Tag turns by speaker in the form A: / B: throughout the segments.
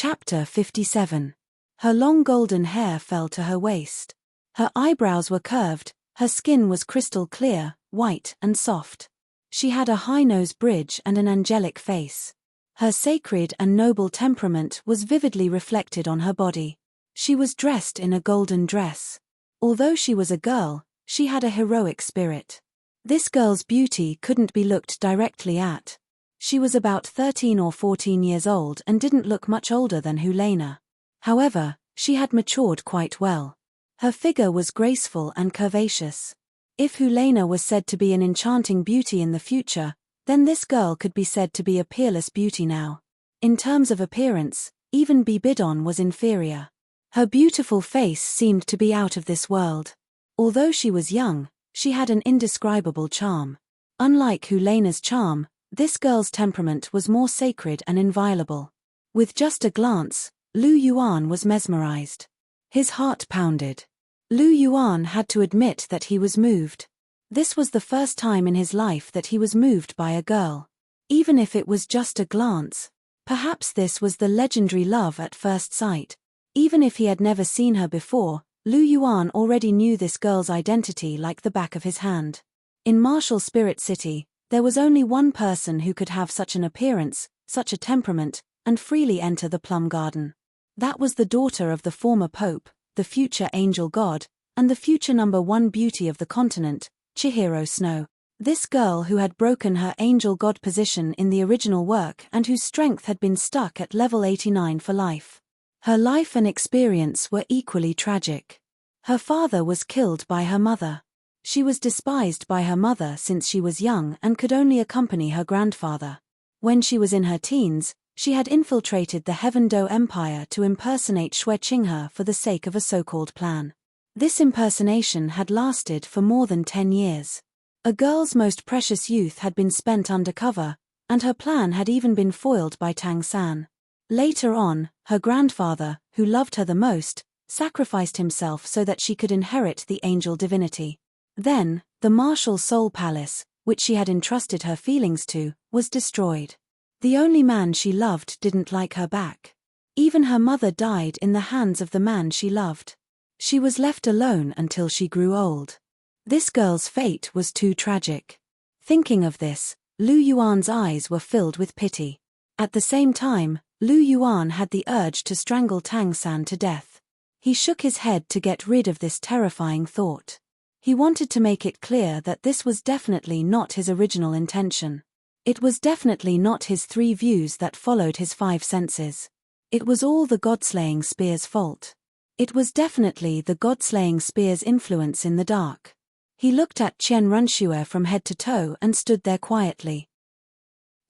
A: Chapter 57. Her long golden hair fell to her waist. Her eyebrows were curved, her skin was crystal clear, white and soft. She had a high nose bridge and an angelic face. Her sacred and noble temperament was vividly reflected on her body. She was dressed in a golden dress. Although she was a girl, she had a heroic spirit. This girl's beauty couldn't be looked directly at. She was about 13 or 14 years old and didn't look much older than Helena. However, she had matured quite well. Her figure was graceful and curvaceous. If Helena was said to be an enchanting beauty in the future, then this girl could be said to be a peerless beauty now. In terms of appearance, even Bibidon was inferior. Her beautiful face seemed to be out of this world. Although she was young, she had an indescribable charm. Unlike Helena's charm, this girl's temperament was more sacred and inviolable. With just a glance, Lu Yuan was mesmerized. His heart pounded. Lu Yuan had to admit that he was moved. This was the first time in his life that he was moved by a girl. Even if it was just a glance. Perhaps this was the legendary love at first sight. Even if he had never seen her before, Lu Yuan already knew this girl's identity like the back of his hand. In Martial Spirit City, there was only one person who could have such an appearance, such a temperament, and freely enter the plum garden. That was the daughter of the former pope, the future angel god, and the future #1 beauty of the continent, Chihiro Snow. This girl who had broken her angel god position in the original work and whose strength had been stuck at level 89 for life. Her life and experience were equally tragic. Her father was killed by her mother. She was despised by her mother since she was young and could only accompany her grandfather. When she was in her teens, she had infiltrated the Heaven Do Empire to impersonate Xue Qinghe for the sake of a so-called plan. This impersonation had lasted for more than 10 years. A girl's most precious youth had been spent undercover, and her plan had even been foiled by Tang San. Later on, her grandfather, who loved her the most, sacrificed himself so that she could inherit the angel divinity. Then, the martial soul palace, which she had entrusted her feelings to, was destroyed. The only man she loved didn't like her back. Even her mother died in the hands of the man she loved. She was left alone until she grew old. This girl's fate was too tragic. Thinking of this, Lu Yuan's eyes were filled with pity. At the same time, Lu Yuan had the urge to strangle Tang San to death. He shook his head to get rid of this terrifying thought. He wanted to make it clear that this was definitely not his original intention. It was definitely not his 3 views that followed his 5 senses. It was all the God-slaying spear's fault. It was definitely the God-slaying spear's influence in the dark. He looked at Qian Runxue from head to toe and stood there quietly.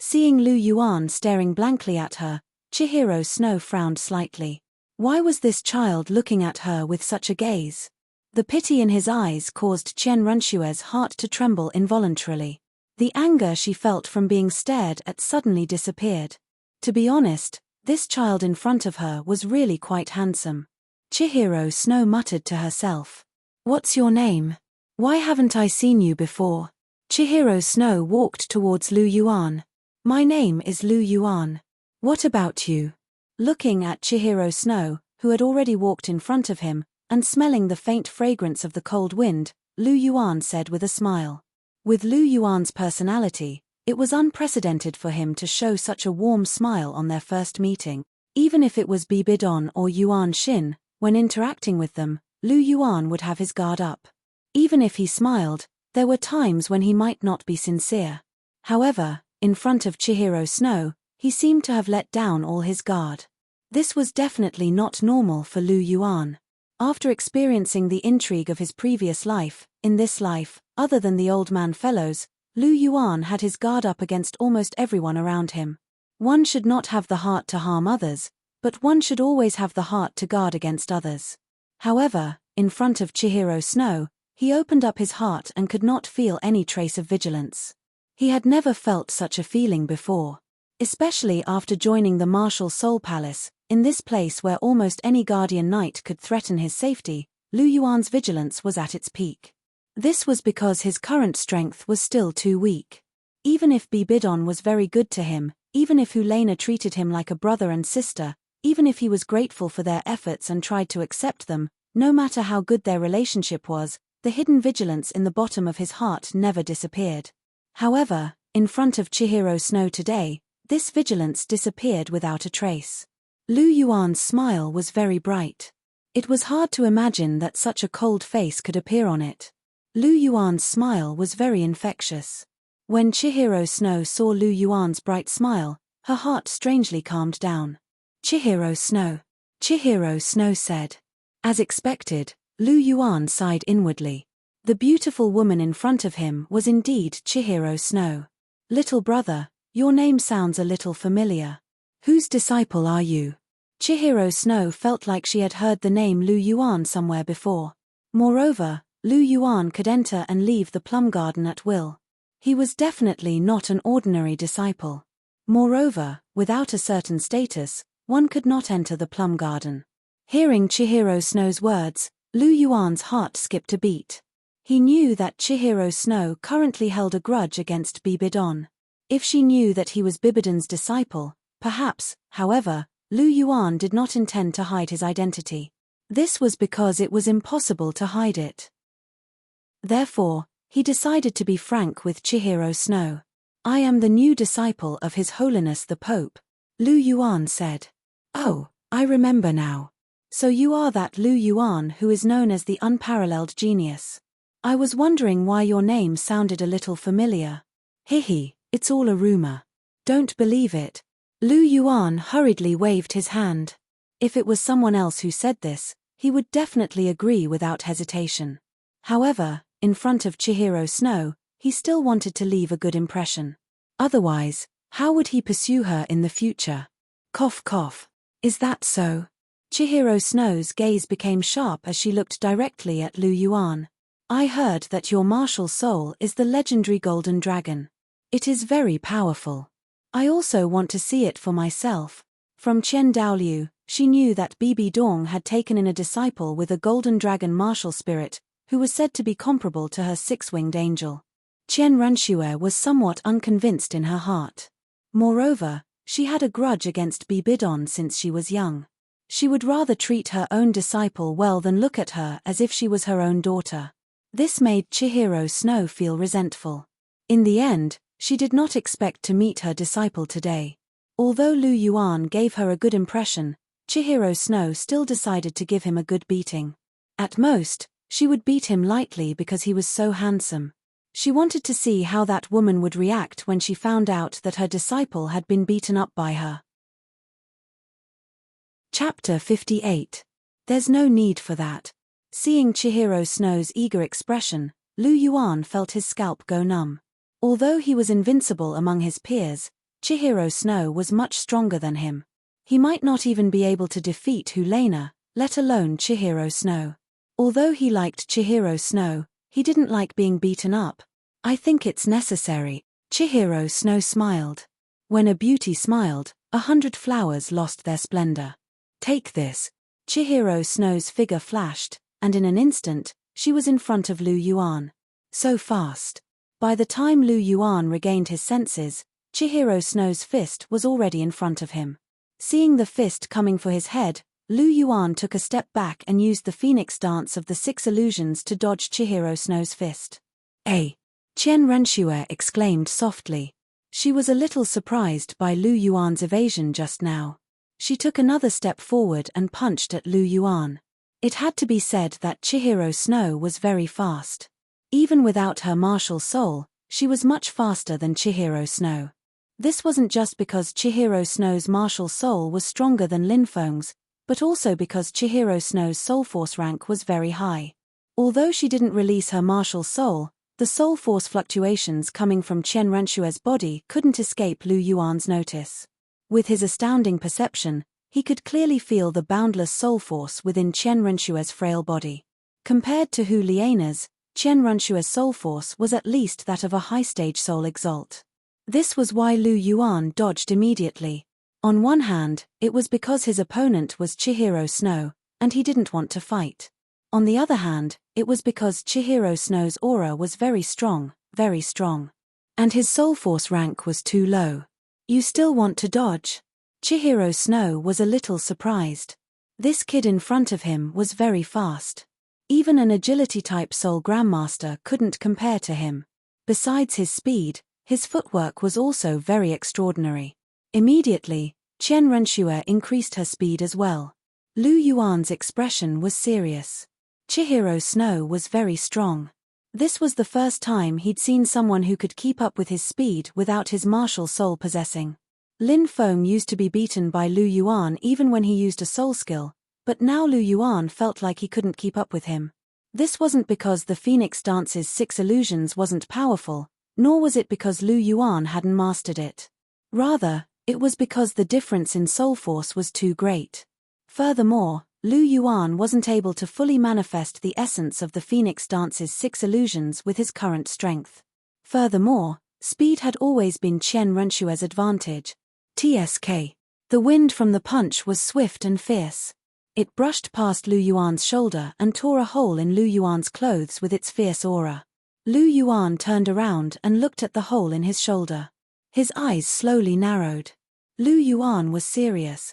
A: Seeing Lu Yuan staring blankly at her, Chihiro Snow frowned slightly. Why was this child looking at her with such a gaze? The pity in his eyes caused Qian Runxue's heart to tremble involuntarily. The anger she felt from being stared at suddenly disappeared. To be honest, this child in front of her was really quite handsome. Chihiro Snow muttered to herself. "What's your name? Why haven't I seen you before?" Chihiro Snow walked towards Lu Yuan. "My name is Lu Yuan. What about you?" Looking at Chihiro Snow, who had already walked in front of him, and smelling the faint fragrance of the cold wind, Lu Yuan said with a smile. With Lu Yuan's personality, it was unprecedented for him to show such a warm smile on their first meeting. Even if it was Bibidon or Yuan Xin, when interacting with them, Lu Yuan would have his guard up. Even if he smiled, there were times when he might not be sincere. However, in front of Chihiro Snow, he seemed to have let down all his guard. This was definitely not normal for Lu Yuan. After experiencing the intrigue of his previous life, in this life, other than the old man fellows, Lu Yuan had his guard up against almost everyone around him. One should not have the heart to harm others, but one should always have the heart to guard against others. However, in front of Chihiro Snow, he opened up his heart and could not feel any trace of vigilance. He had never felt such a feeling before. Especially after joining the Martial Soul Palace, in this place where almost any guardian knight could threaten his safety, Lu Yuan's vigilance was at its peak. This was because his current strength was still too weak. Even if Bibidon was very good to him, even if Helena treated him like a brother and sister, Even if he was grateful for their efforts and tried to accept them, no matter how good their relationship was, the hidden vigilance in the bottom of his heart never disappeared. However, in front of Chihiro Snow today, this vigilance disappeared without a trace. Lu Yuan's smile was very bright. It was hard to imagine that such a cold face could appear on it. Lu Yuan's smile was very infectious. When Chihiro Snow saw Lu Yuan's bright smile, her heart strangely calmed down. Chihiro Snow. Chihiro Snow said. As expected, Lu Yuan sighed inwardly. The beautiful woman in front of him was indeed Chihiro Snow. Little brother, your name sounds a little familiar. Whose disciple are you? Chihiro Snow felt like she had heard the name Lu Yuan somewhere before. Moreover, Lu Yuan could enter and leave the plum garden at will. He was definitely not an ordinary disciple. Moreover, without a certain status, one could not enter the plum garden. Hearing Chihiro Snow's words, Lu Yuan's heart skipped a beat. He knew that Chihiro Snow currently held a grudge against Bibidon. If she knew that he was Bibidon's disciple, perhaps, however, Lu Yuan did not intend to hide his identity. This was because it was impossible to hide it. Therefore, he decided to be frank with Chihiro Snow. I am the new disciple of His Holiness the Pope, Lu Yuan said. Oh, I remember now. So you are that Lu Yuan who is known as the unparalleled genius. I was wondering why your name sounded a little familiar. Hihi, it's all a rumor. Don't believe it. Lu Yuan hurriedly waved his hand. If it was someone else who said this, he would definitely agree without hesitation. However, in front of Chihiro Snow, he still wanted to leave a good impression. Otherwise, how would he pursue her in the future? Cough cough. Is that so? Chihiro Snow's gaze became sharp as she looked directly at Lu Yuan. I heard that your martial soul is the legendary golden dragon. It is very powerful. I also want to see it for myself. From Chen Douluo, she knew that Bibi Dong had taken in a disciple with a golden dragon martial spirit, who was said to be comparable to her six-winged angel. Chen Renshue was somewhat unconvinced in her heart. Moreover, she had a grudge against Bibidon since she was young. She would rather treat her own disciple well than look at her as if she was her own daughter. This made Chihiro Snow feel resentful. In the end, she did not expect to meet her disciple today. Although Lu Yuan gave her a good impression, Chihiro Snow still decided to give him a good beating. At most, she would beat him lightly because he was so handsome. She wanted to see how that woman would react when she found out that her disciple had been beaten up by her. Chapter 58. There's no need for that. Seeing Chihiro Snow's eager expression, Lu Yuan felt his scalp go numb. Although he was invincible among his peers, Chihiro Snow was much stronger than him. He might not even be able to defeat Hulena, let alone Chihiro Snow. Although he liked Chihiro Snow, he didn't like being beaten up. I think it's necessary. Chihiro Snow smiled. When a beauty smiled, 100 flowers lost their splendor. Take this. Chihiro Snow's figure flashed, and in an instant, she was in front of Lu Yuan. So fast. By the time Lu Yuan regained his senses, Chihiro Snow's fist was already in front of him. Seeing the fist coming for his head, Lu Yuan took a step back and used the phoenix dance of the 6 illusions to dodge Chihiro Snow's fist. "Eh!" Chen Renshue exclaimed softly. She was a little surprised by Lu Yuan's evasion just now. She took another step forward and punched at Lu Yuan. It had to be said that Chihiro Snow was very fast. Even without her martial soul, she was much faster than Chihiro Snow. This wasn't just because Chihiro Snow's martial soul was stronger than Lin Feng's, but also because Chihiro Snow's soul force rank was very high. Although she didn't release her martial soul, the soul force fluctuations coming from Chen Renshue's body couldn't escape Lu Yuan's notice. With his astounding perception, he could clearly feel the boundless soul force within Chen Renshue's frail body. Compared to Hu Liena's, Chen Renshue's soul force was at least that of a high-stage soul exalt. This was why Lu Yuan dodged immediately. On one hand, it was because his opponent was Chihiro Snow, and he didn't want to fight. On the other hand, it was because Chihiro Snow's aura was very strong, and his soul force rank was too low. You still want to dodge? Chihiro Snow was a little surprised. This kid in front of him was very fast. Even an agility-type Soul Grandmaster couldn't compare to him. Besides his speed, his footwork was also very extraordinary. Immediately, Qian Renshue increased her speed as well. Lu Yuan's expression was serious. Chihiro Snow was very strong. This was the first time he'd seen someone who could keep up with his speed without his martial soul possessing. Lin Feng used to be beaten by Lu Yuan even when he used a soul skill, but now Lu Yuan felt like he couldn't keep up with him. This wasn't because the Phoenix Dance's 6 illusions wasn't powerful, nor was it because Lu Yuan hadn't mastered it. Rather, it was because the difference in soul force was too great. Furthermore, Lu Yuan wasn't able to fully manifest the essence of the Phoenix Dance's 6 illusions with his current strength. Furthermore, speed had always been Qian Renshue's advantage. TSK. The wind from the punch was swift and fierce. It brushed past Lu Yuan's shoulder and tore a hole in Lu Yuan's clothes with its fierce aura. Lu Yuan turned around and looked at the hole in his shoulder. His eyes slowly narrowed. Lu Yuan was serious.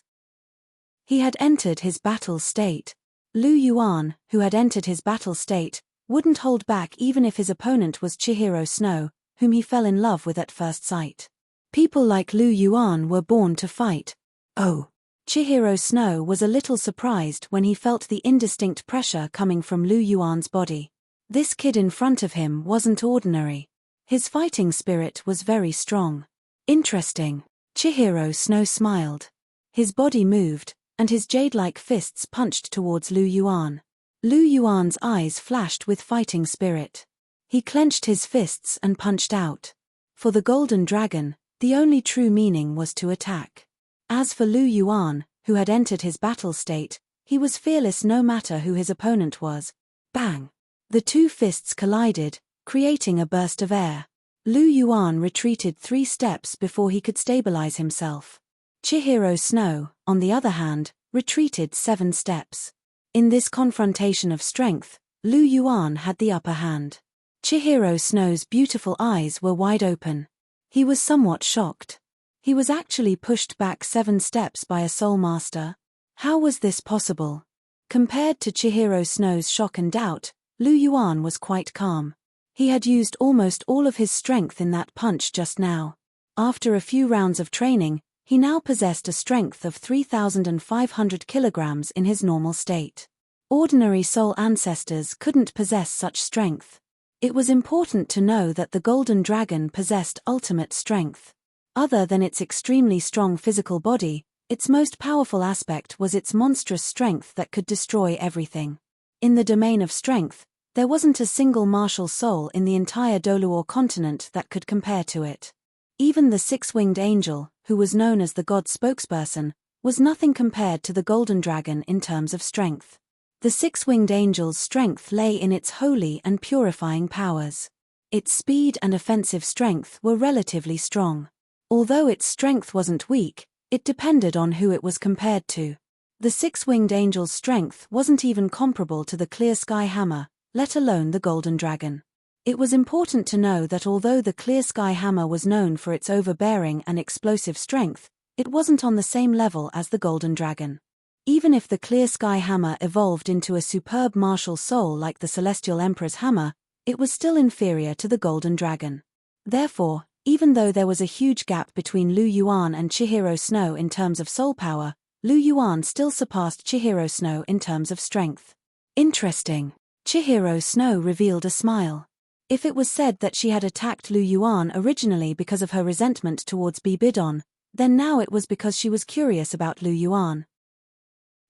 A: He had entered his battle state. Lu Yuan, who had entered his battle state, wouldn't hold back even if his opponent was Chihiro Snow, whom he fell in love with at first sight. People like Lu Yuan were born to fight. Oh. Chihiro Snow was a little surprised when he felt the indistinct pressure coming from Lu Yuan's body. This kid in front of him wasn't ordinary. His fighting spirit was very strong. Interesting. Chihiro Snow smiled. His body moved, and his jade-like fists punched towards Lu Yuan. Lu Yuan's eyes flashed with fighting spirit. He clenched his fists and punched out. For the Golden Dragon, the only true meaning was to attack. As for Lu Yuan, who had entered his battle state, he was fearless no matter who his opponent was. Bang! The two fists collided, creating a burst of air. Lu Yuan retreated 3 steps before he could stabilize himself. Chihiro Snow, on the other hand, retreated 7 steps. In this confrontation of strength, Lu Yuan had the upper hand. Chihiro Snow's beautiful eyes were wide open. He was somewhat shocked. He was actually pushed back 7 steps by a Soul Master. How was this possible? Compared to Chihiro Snow's shock and doubt, Lu Yuan was quite calm. He had used almost all of his strength in that punch just now. After a few rounds of training, he now possessed a strength of 3,500 kilograms in his normal state. Ordinary soul ancestors couldn't possess such strength. It was important to know that the Golden Dragon possessed ultimate strength. Other than its extremely strong physical body, its most powerful aspect was its monstrous strength that could destroy everything. In the domain of strength, there wasn't a single martial soul in the entire Douluo continent that could compare to it. Even the 6-winged angel, who was known as the god spokesperson, was nothing compared to the Golden Dragon in terms of strength. The 6-winged angel's strength lay in its holy and purifying powers. Its speed and offensive strength were relatively strong. Although its strength wasn't weak, it depended on who it was compared to. The 6-winged angel's strength wasn't even comparable to the Clear Sky Hammer, let alone the Golden Dragon. It was important to know that although the Clear Sky Hammer was known for its overbearing and explosive strength, it wasn't on the same level as the Golden Dragon. Even if the Clear Sky Hammer evolved into a superb martial soul like the Celestial Emperor's Hammer, it was still inferior to the Golden Dragon. Therefore, even though there was a huge gap between Lu Yuan and Chihiro Snow in terms of soul power, Lu Yuan still surpassed Chihiro Snow in terms of strength. Interesting. Chihiro Snow revealed a smile. If it was said that she had attacked Lu Yuan originally because of her resentment towards Bibidon, then now it was because she was curious about Lu Yuan.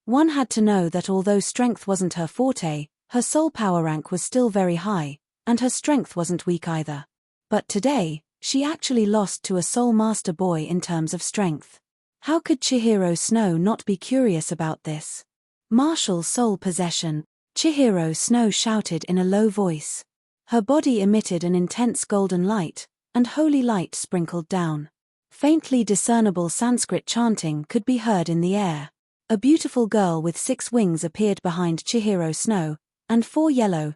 A: One had to know that although strength wasn't her forte, her soul power rank was still very high, and her strength wasn't weak either. But today, she actually lost to a Soul Master boy in terms of strength. How could Chihiro Snow not be curious about this? Martial soul possession, Chihiro Snow shouted in a low voice. Her body emitted an intense golden light, and holy light sprinkled down. Faintly discernible Sanskrit chanting could be heard in the air. A beautiful girl with 6 wings appeared behind Chihiro Snow, and 4 yellow,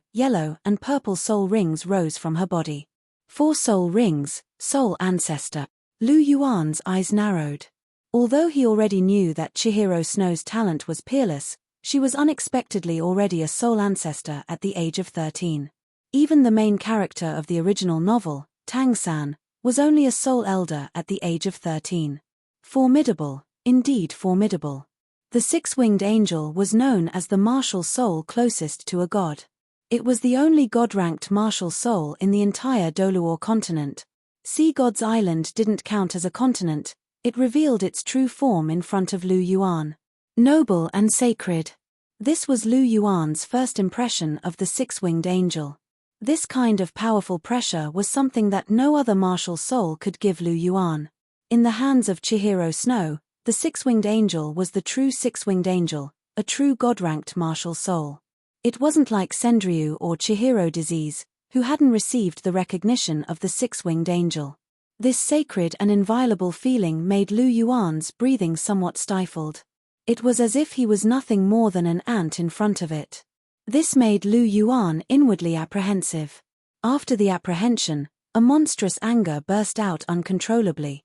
A: and purple soul rings rose from her body. 4 soul rings, soul ancestor. Lu Yuan's eyes narrowed. Although he already knew that Chihiro Snow's talent was peerless, she was unexpectedly already a soul ancestor at the age of 13. Even the main character of the original novel, Tang-san, was only a soul elder at the age of 13. Formidable, indeed formidable. The six-winged angel was known as the martial soul closest to a god. It was the only god-ranked martial soul in the entire Douluo continent. Sea God's Island didn't count as a continent, it revealed its true form in front of Lu Yuan. Noble and sacred. This was Lu Yuan's first impression of the six-winged angel. This kind of powerful pressure was something that no other martial soul could give Lu Yuan. In the hands of Chihiro Snow, the six-winged angel was the true six-winged angel, a true god-ranked martial soul. It wasn't like Sendryu or Chihiro Disease, who hadn't received the recognition of the six-winged angel. This sacred and inviolable feeling made Lu Yuan's breathing somewhat stifled. It was as if he was nothing more than an ant in front of it. This made Lu Yuan inwardly apprehensive. After the apprehension, a monstrous anger burst out uncontrollably.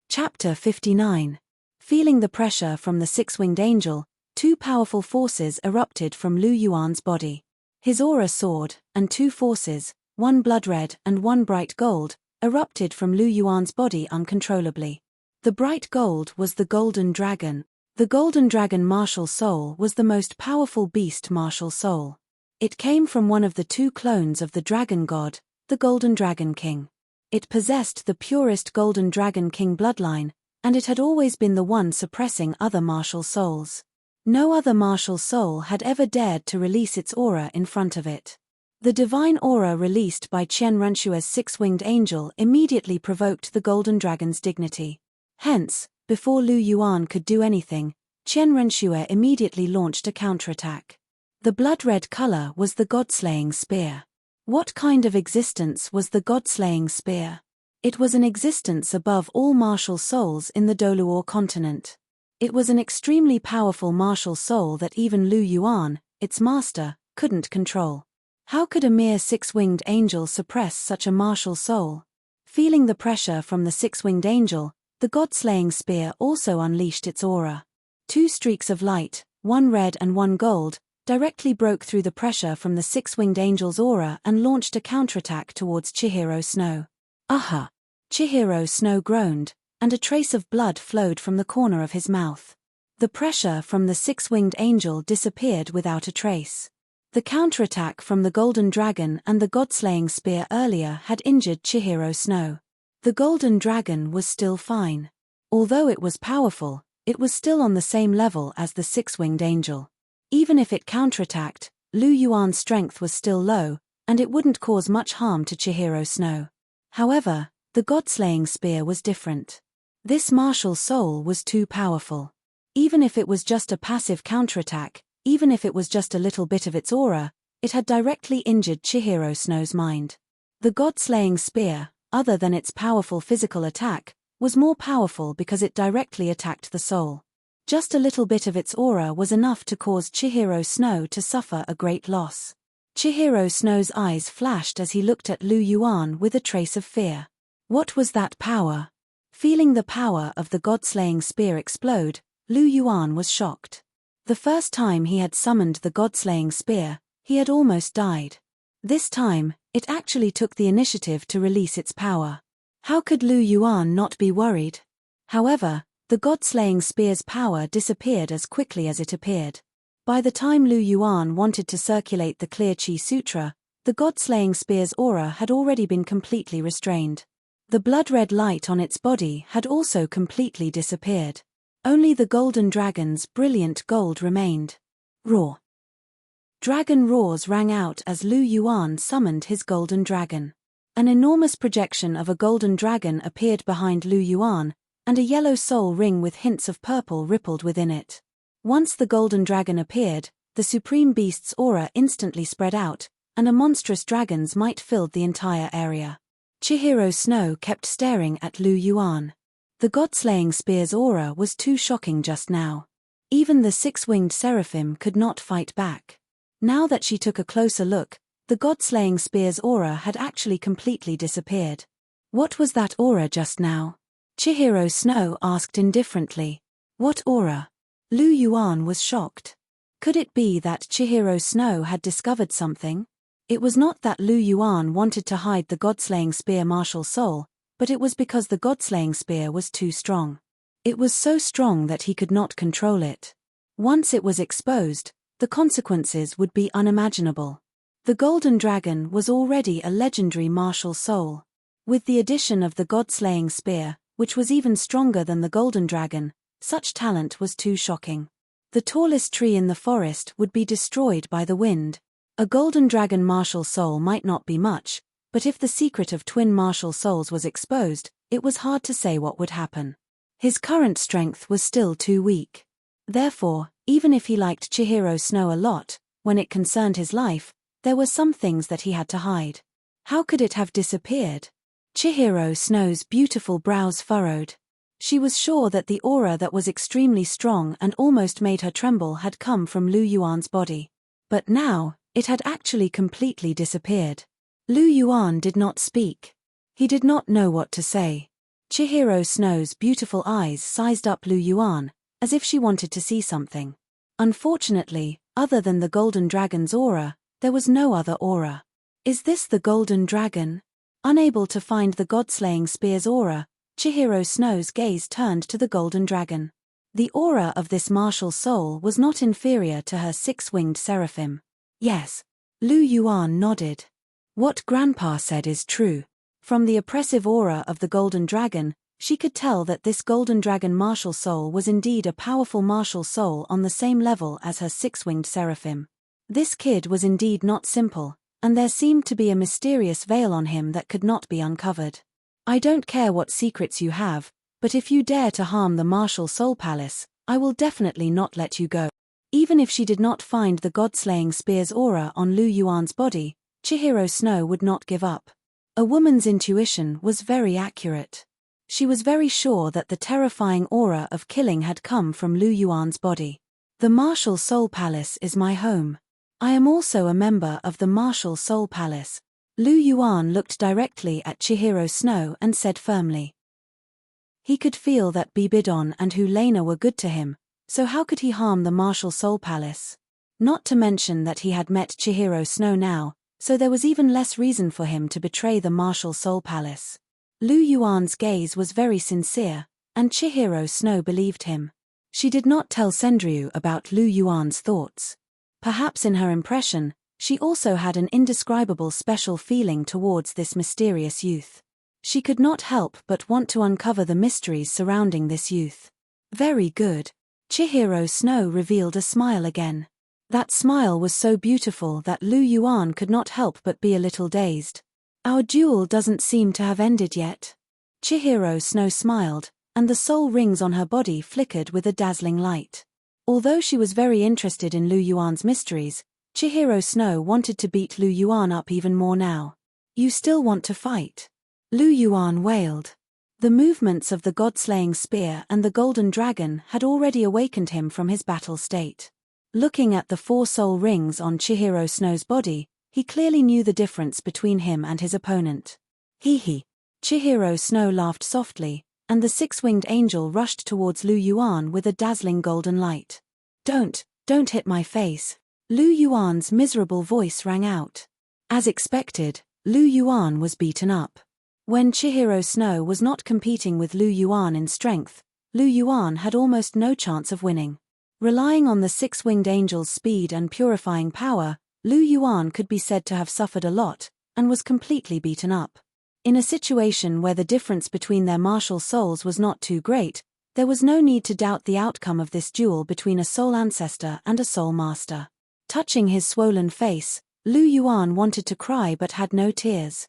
A: Chapter 59. Feeling the pressure from the six-winged angel, two powerful forces erupted from Lu Yuan's body. His aura soared, and two forces, one blood-red and one bright gold, erupted from Lu Yuan's body uncontrollably. The bright gold was the golden dragon. The golden dragon martial soul was the most powerful beast martial soul. It came from one of the two clones of the dragon god, the golden dragon king. It possessed the purest golden dragon king bloodline, and it had always been the one suppressing other martial souls. No other martial soul had ever dared to release its aura in front of it. The divine aura released by Qian Renshue's six-winged angel immediately provoked the golden dragon's dignity. Hence, before Lu Yuan could do anything, Qian Renshue immediately launched a counterattack. The blood-red color was the god-slaying spear. What kind of existence was the god-slaying spear? It was an existence above all martial souls in the Douluo continent. It was an extremely powerful martial soul that even Lu Yuan, its master, couldn't control. How could a mere six-winged angel suppress such a martial soul? Feeling the pressure from the six-winged angel, the god-slaying spear also unleashed its aura. Two streaks of light, one red and one gold, directly broke through the pressure from the six-winged angel's aura and launched a counterattack towards Chihiro Snow. Aha! Chihiro Snow groaned, and a trace of blood flowed from the corner of his mouth. The pressure from the six-winged angel disappeared without a trace. The counterattack from the golden dragon and the god-slaying spear earlier had injured Chihiro Snow. The golden dragon was still fine. Although it was powerful, it was still on the same level as the six-winged angel. Even if it counterattacked, Lu Yuan's strength was still low, and it wouldn't cause much harm to Chihiro Snow. However, the god-slaying spear was different. This martial soul was too powerful. Even if it was just a passive counterattack, even if it was just a little bit of its aura, it had directly injured Chihiro Snow's mind. The god-slaying spear, other than its powerful physical attack, was more powerful because it directly attacked the soul. Just a little bit of its aura was enough to cause Chihiro Snow to suffer a great loss. Chihiro Snow's eyes flashed as he looked at Lu Yuan with a trace of fear. What was that power? Feeling the power of the god-slaying spear explode, Lu Yuan was shocked. The first time he had summoned the god-slaying spear, he had almost died. This time, it actually took the initiative to release its power. How could Lu Yuan not be worried? However, the god-slaying spear's power disappeared as quickly as it appeared. By the time Lu Yuan wanted to circulate the Clear Chi Sutra, the god-slaying spear's aura had already been completely restrained. The blood-red light on its body had also completely disappeared. Only the golden dragon's brilliant gold remained. Roar. Dragon roars rang out as Lu Yuan summoned his golden dragon. An enormous projection of a golden dragon appeared behind Lu Yuan, and a yellow soul ring with hints of purple rippled within it. Once the golden dragon appeared, the supreme beast's aura instantly spread out, and a monstrous dragon's might filled the entire area. Chihiro Snow kept staring at Lu Yuan. The god-slaying spear's aura was too shocking just now. Even the six-winged seraphim could not fight back. Now that she took a closer look, the god-slaying spear's aura had actually completely disappeared. What was that aura just now? Chihiro Snow asked indifferently. What aura? Lu Yuan was shocked. Could it be that Chihiro Snow had discovered something? It was not that Lu Yuan wanted to hide the God-slaying spear martial soul, but it was because the God-slaying spear was too strong. It was so strong that he could not control it. Once it was exposed, the consequences would be unimaginable. The Golden Dragon was already a legendary martial soul. With the addition of the God-slaying spear, which was even stronger than the Golden Dragon, such talent was too shocking. The tallest tree in the forest would be destroyed by the wind. A Golden Dragon martial soul might not be much, but if the secret of twin martial souls was exposed, it was hard to say what would happen. His current strength was still too weak. Therefore, even if he liked Chihiro Snow a lot, when it concerned his life, there were some things that he had to hide. How could it have disappeared? Chihiro Snow's beautiful brows furrowed. She was sure that the aura that was extremely strong and almost made her tremble had come from Lu Yuan's body. But now, it had actually completely disappeared. Lu Yuan did not speak. He did not know what to say. Chihiro Snow's beautiful eyes sized up Lu Yuan, as if she wanted to see something. Unfortunately, other than the Golden Dragon's aura, there was no other aura. Is this the Golden Dragon? Unable to find the God-slaying spear's aura, Chihiro Snow's gaze turned to the Golden Dragon. The aura of this martial soul was not inferior to her six-winged seraphim. Yes. Lu Yuan nodded. What Grandpa said is true. From the oppressive aura of the Golden Dragon, she could tell that this Golden Dragon martial soul was indeed a powerful martial soul on the same level as her six-winged seraphim. This kid was indeed not simple, and there seemed to be a mysterious veil on him that could not be uncovered. I don't care what secrets you have, but if you dare to harm the martial soul palace, I will definitely not let you go. Even if she did not find the God-slaying spear's aura on Lu Yuan's body, Chihiro Snow would not give up. A woman's intuition was very accurate. She was very sure that the terrifying aura of killing had come from Lu Yuan's body. The Martial Soul Palace is my home. I am also a member of the Martial Soul Palace. Lu Yuan looked directly at Chihiro Snow and said firmly. He could feel that Bibidon and Hulena were good to him, so how could he harm the Martial Soul Palace? Not to mention that he had met Chihiro Snow now, so there was even less reason for him to betray the Martial Soul Palace. Lu Yuan's gaze was very sincere, and Chihiro Snow believed him. She did not tell Sendryu about Lu Yuan's thoughts. Perhaps in her impression, she also had an indescribable special feeling towards this mysterious youth. She could not help but want to uncover the mysteries surrounding this youth. Very good. Chihiro Snow revealed a smile again. That smile was so beautiful that Lu Yuan could not help but be a little dazed. Our duel doesn't seem to have ended yet. Chihiro Snow smiled, and the soul rings on her body flickered with a dazzling light. Although she was very interested in Lu Yuan's mysteries, Chihiro Snow wanted to beat Lu Yuan up even more now. You still want to fight? Lu Yuan wailed. The movements of the god-slaying spear and the golden dragon had already awakened him from his battle state. Looking at the 4 soul rings on Chihiro Snow's body, he clearly knew the difference between him and his opponent. Hee. Chihiro Snow laughed softly, and the 6-winged angel rushed towards Lu Yuan with a dazzling golden light. Don't hit my face. Lu Yuan's miserable voice rang out. As expected, Lu Yuan was beaten up. When Chihiro Snow was not competing with Lu Yuan in strength, Lu Yuan had almost no chance of winning. Relying on the 6-winged angel's speed and purifying power, Lu Yuan could be said to have suffered a lot, and was completely beaten up. In a situation where the difference between their martial souls was not too great, there was no need to doubt the outcome of this duel between a soul ancestor and a soul master. Touching his swollen face, Lu Yuan wanted to cry but had no tears.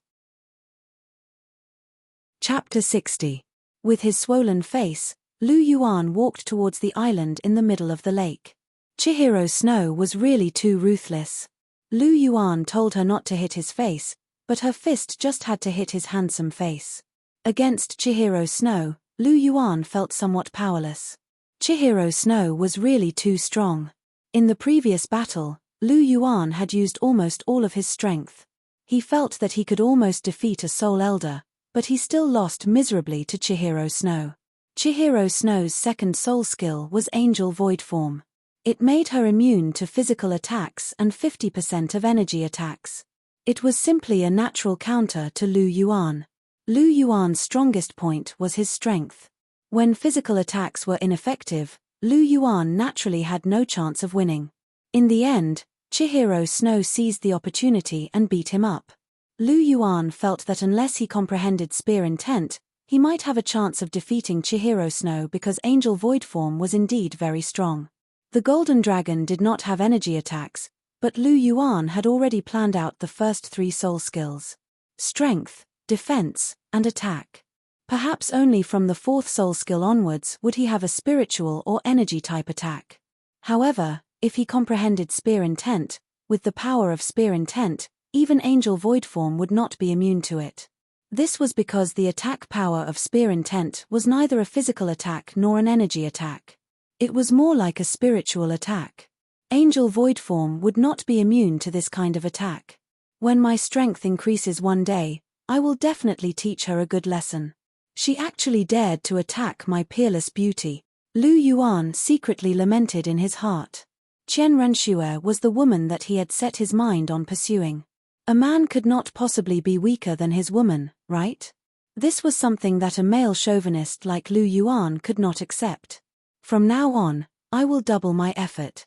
A: Chapter 60. With his swollen face, Lu Yuan walked towards the island in the middle of the lake. Chihiro Snow was really too ruthless. Lu Yuan told her not to hit his face, but her fist just had to hit his handsome face. Against Chihiro Snow, Lu Yuan felt somewhat powerless. Chihiro Snow was really too strong. In the previous battle, Lu Yuan had used almost all of his strength. He felt that he could almost defeat a soul elder, but he still lost miserably to Chihiro Snow. Chihiro Snow's second soul skill was Angel Void Form. It made her immune to physical attacks and 50% of energy attacks. It was simply a natural counter to Lu Yuan. Lu Yuan's strongest point was his strength. When physical attacks were ineffective, Lu Yuan naturally had no chance of winning. In the end, Chihiro Snow seized the opportunity and beat him up. Lu Yuan felt that unless he comprehended Spear Intent, he might have a chance of defeating Chihiro Snow because Angel Void Form was indeed very strong. The Golden Dragon did not have energy attacks, but Lu Yuan had already planned out the first 3 soul skills: strength, defense, and attack. Perhaps only from the 4th soul skill onwards would he have a spiritual or energy type attack. However, if he comprehended Spear Intent, with the power of Spear Intent, even Angel Void Form would not be immune to it. This was because the attack power of Spear Intent was neither a physical attack nor an energy attack. It was more like a spiritual attack. Angel Void Form would not be immune to this kind of attack. When my strength increases one day, I will definitely teach her a good lesson. She actually dared to attack my peerless beauty. Lu Yuan secretly lamented in his heart. Qian Renxue was the woman that he had set his mind on pursuing. A man could not possibly be weaker than his woman, right? This was something that a male chauvinist like Lu Yuan could not accept. From now on, I will double my effort.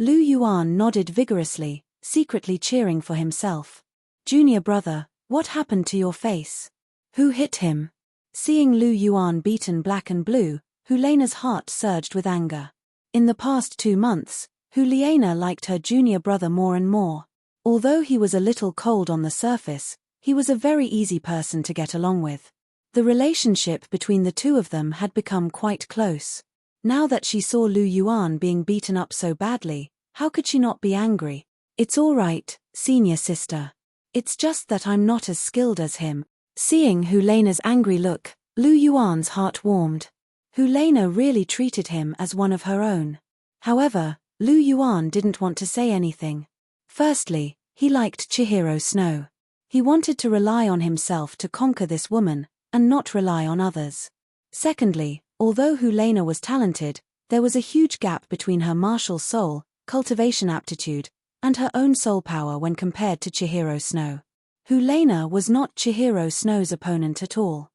A: Lu Yuan nodded vigorously, secretly cheering for himself. Junior brother, what happened to your face? Who hit him? Seeing Lu Yuan beaten black and blue, Helena's heart surged with anger. In the past 2 months, Helena liked her junior brother more and more. Although he was a little cold on the surface, he was a very easy person to get along with. The relationship between the two of them had become quite close. Now that she saw Lu Yuan being beaten up so badly, how could she not be angry? It's all right, senior sister. It's just that I'm not as skilled as him. Seeing Helena's angry look, Lu Yuan's heart warmed. Helena really treated him as one of her own. However, Lu Yuan didn't want to say anything. Firstly, he liked Chihiro Snow. He wanted to rely on himself to conquer this woman, and not rely on others. Secondly, although Helena was talented, there was a huge gap between her martial soul, cultivation aptitude, and her own soul power when compared to Chihiro Snow. Helena was not Chihiro Snow's opponent at all.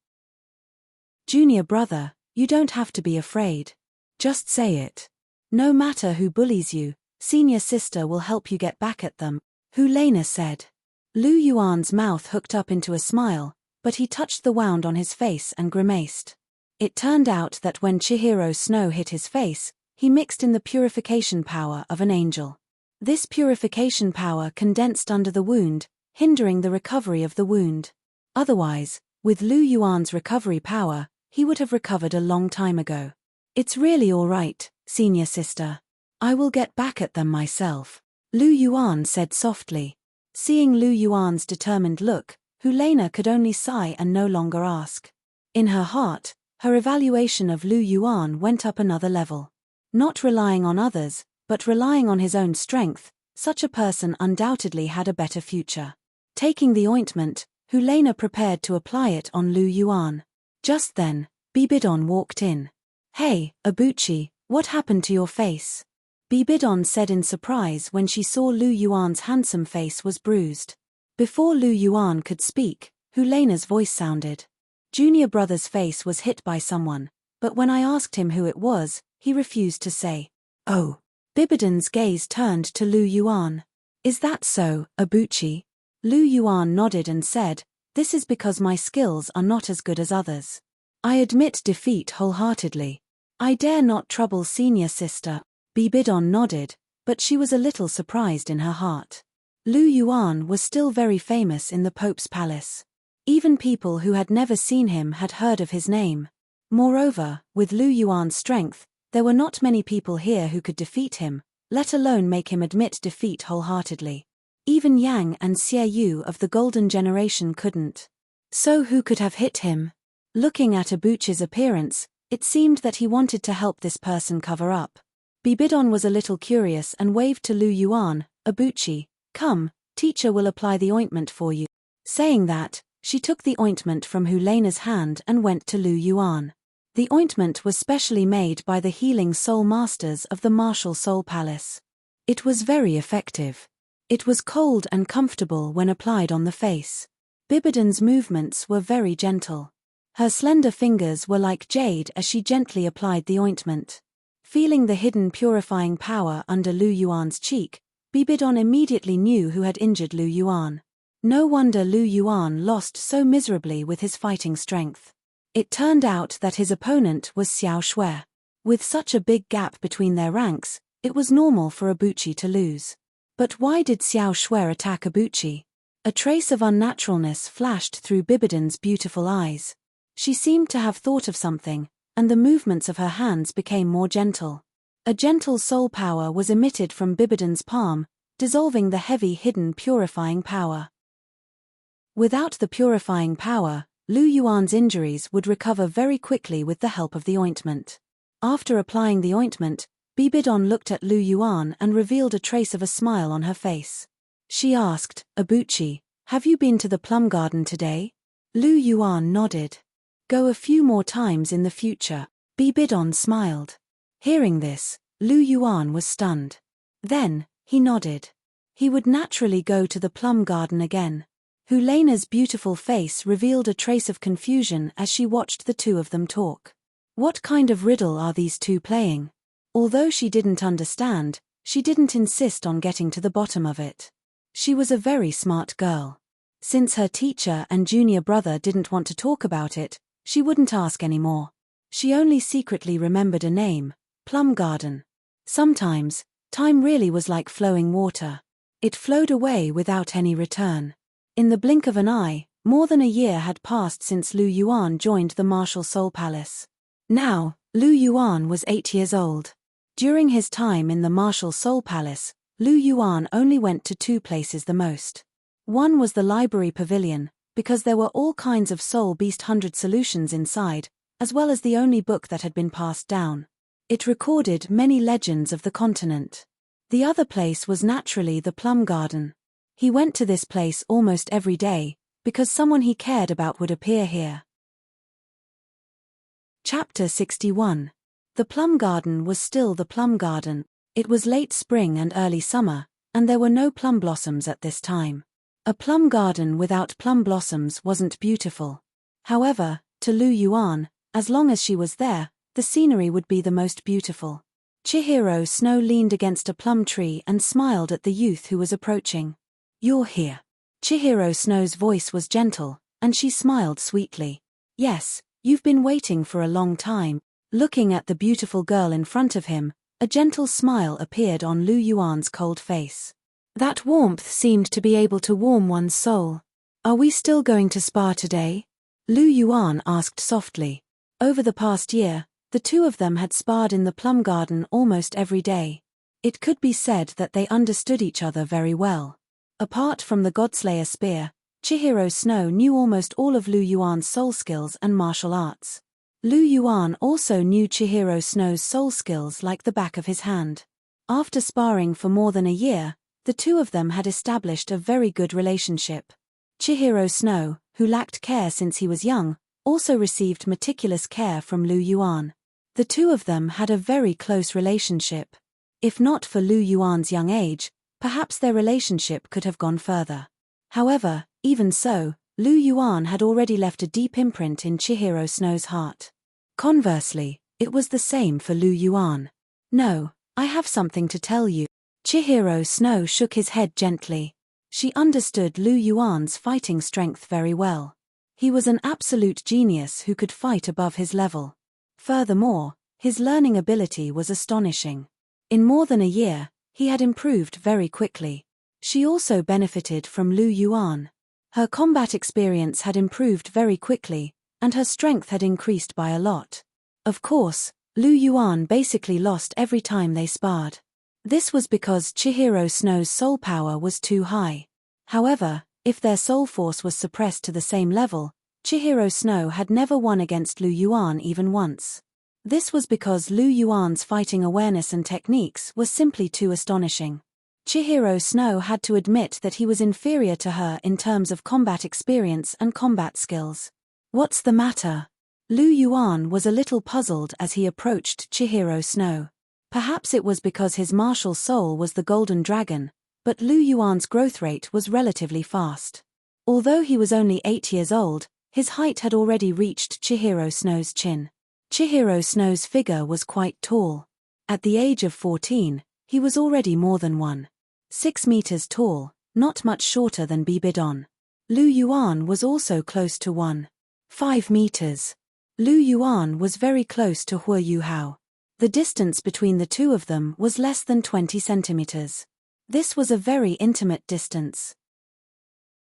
A: Junior brother, you don't have to be afraid. Just say it. No matter who bullies you, senior sister will help you get back at them, Helena said. Lu Yuan's mouth hooked up into a smile, but he touched the wound on his face and grimaced. It turned out that when Chihiro Snow hit his face, he mixed in the purification power of an angel. This purification power condensed under the wound, hindering the recovery of the wound. Otherwise, with Lu Yuan's recovery power, he would have recovered a long time ago. It's really all right, senior sister. I will get back at them myself, Lu Yuan said softly. Seeing Lu Yuan's determined look, Helena could only sigh and no longer ask. In her heart, her evaluation of Lu Yuan went up another level. Not relying on others, but relying on his own strength, such a person undoubtedly had a better future. Taking the ointment, Helena prepared to apply it on Lu Yuan. Just then, Bibidon walked in. Hey, Abuchi, what happened to your face? Bibidon said in surprise when she saw Lu Yuan's handsome face was bruised. Before Lu Yuan could speak, Helena's voice sounded. Junior brother's face was hit by someone, but when I asked him who it was, he refused to say. Oh. Bibidon's gaze turned to Lu Yuan. Is that so, Abuchi? Lu Yuan nodded and said, this is because my skills are not as good as others. I admit defeat wholeheartedly. I dare not trouble senior sister. Bibidon nodded, but she was a little surprised in her heart. Lu Yuan was still very famous in the Pope's palace. Even people who had never seen him had heard of his name. Moreover, with Lu Yuan's strength, there were not many people here who could defeat him, let alone make him admit defeat wholeheartedly. Even Yang and Xie Yu of the Golden Generation couldn't. So who could have hit him? Looking at Abuchi's appearance, it seemed that he wanted to help this person cover up. Bibidon was a little curious and waved to Lu Yuan. Abuchi, come, teacher will apply the ointment for you. Saying that, She took the ointment from Helena's hand and went to Lu Yuan. The ointment was specially made by the healing soul masters of the martial soul palace. It was very effective. It was cold and comfortable when applied on the face. Bibidan's movements were very gentle. Her slender fingers were like jade as she gently applied the ointment. Feeling the hidden purifying power under Lu Yuan's cheek, Bibidan immediately knew who had injured Lu Yuan. No wonder Lu Yuan lost so miserably with his fighting strength. It turned out that his opponent was Xiao Shui. With such a big gap between their ranks, it was normal for Ibuchi to lose. But why did Xiao Shui attack Ibuchi? A trace of unnaturalness flashed through Bibidan's beautiful eyes. She seemed to have thought of something, and the movements of her hands became more gentle. A gentle soul power was emitted from Bibidan's palm, dissolving the heavy hidden purifying power. Without the purifying power, Lu Yuan's injuries would recover very quickly with the help of the ointment. After applying the ointment, Bibidan looked at Lu Yuan and revealed a trace of a smile on her face. She asked, "Ibuchi, have you been to the plum garden today?" Lu Yuan nodded. "Go a few more times in the future." Bibidan smiled. Hearing this, Lu Yuan was stunned. Then, he nodded. He would naturally go to the plum garden again. Helena's beautiful face revealed a trace of confusion as she watched the two of them talk. What kind of riddle are these two playing? Although she didn't understand, she didn't insist on getting to the bottom of it. She was a very smart girl. Since her teacher and junior brother didn't want to talk about it, she wouldn't ask anymore. She only secretly remembered a name, Plum Garden. Sometimes, time really was like flowing water. It flowed away without any return. In the blink of an eye, more than a year had passed since Lu Yuan joined the Martial Soul Palace. Now, Lu Yuan was 8 years old. During his time in the Martial Soul Palace, Lu Yuan only went to 2 places the most. One was the library pavilion, because there were all kinds of Soul Beast 100 solutions inside, as well as the only book that had been passed down. It recorded many legends of the continent. The other place was naturally the Plum Garden. He went to this place almost every day, because someone he cared about would appear here. Chapter 61. The Plum Garden was still the Plum Garden. It was late spring and early summer, and there were no plum blossoms at this time. A plum garden without plum blossoms wasn't beautiful. However, to Lu Yuan, as long as she was there, the scenery would be the most beautiful. Chihiro Snow leaned against a plum tree and smiled at the youth who was approaching. "You're here." Chihiro Snow's voice was gentle, and she smiled sweetly. "Yes, you've been waiting for a long time." Looking at the beautiful girl in front of him, a gentle smile appeared on Lu Yuan's cold face. That warmth seemed to be able to warm one's soul. "Are we still going to spar today?" Lu Yuan asked softly. Over the past year, the two of them had sparred in the plum garden almost every day. It could be said that they understood each other very well. Apart from the Godslayer spear, Chihiro Snow knew almost all of Lu Yuan's soul skills and martial arts. Lu Yuan also knew Chihiro Snow's soul skills like the back of his hand. After sparring for more than a year, the two of them had established a very good relationship. Chihiro Snow, who lacked care since he was young, also received meticulous care from Lu Yuan. The two of them had a very close relationship. If not for Lu Yuan's young age, perhaps their relationship could have gone further. However, even so, Lu Yuan had already left a deep imprint in Chihiro Snow's heart. Conversely, it was the same for Lu Yuan. "No, I have something to tell you." Chihiro Snow shook his head gently. She understood Lu Yuan's fighting strength very well. He was an absolute genius who could fight above his level. Furthermore, his learning ability was astonishing. In more than a year, he had improved very quickly. She also benefited from Lu Yuan. Her combat experience had improved very quickly, and her strength had increased by a lot. Of course, Lu Yuan basically lost every time they sparred. This was because Chihiro Snow's soul power was too high. However, if their soul force was suppressed to the same level, Chihiro Snow had never won against Lu Yuan even once. This was because Lu Yuan's fighting awareness and techniques were simply too astonishing. Chihiro Snow had to admit that he was inferior to her in terms of combat experience and combat skills. What's the matter? Lu Yuan was a little puzzled as he approached Chihiro Snow. Perhaps it was because his martial soul was the golden dragon, but Lu Yuan's growth rate was relatively fast. Although he was only 8 years old, his height had already reached Chihiro Snow's chin. Chihiro Snow's figure was quite tall. At the age of 14, he was already more than 1.6 meters tall, not much shorter than Bibidon. Lu Yuan was also close to 1.5 meters. Lu Yuan was very close to Hua Yuhao. The distance between the two of them was less than 20 centimeters. This was a very intimate distance.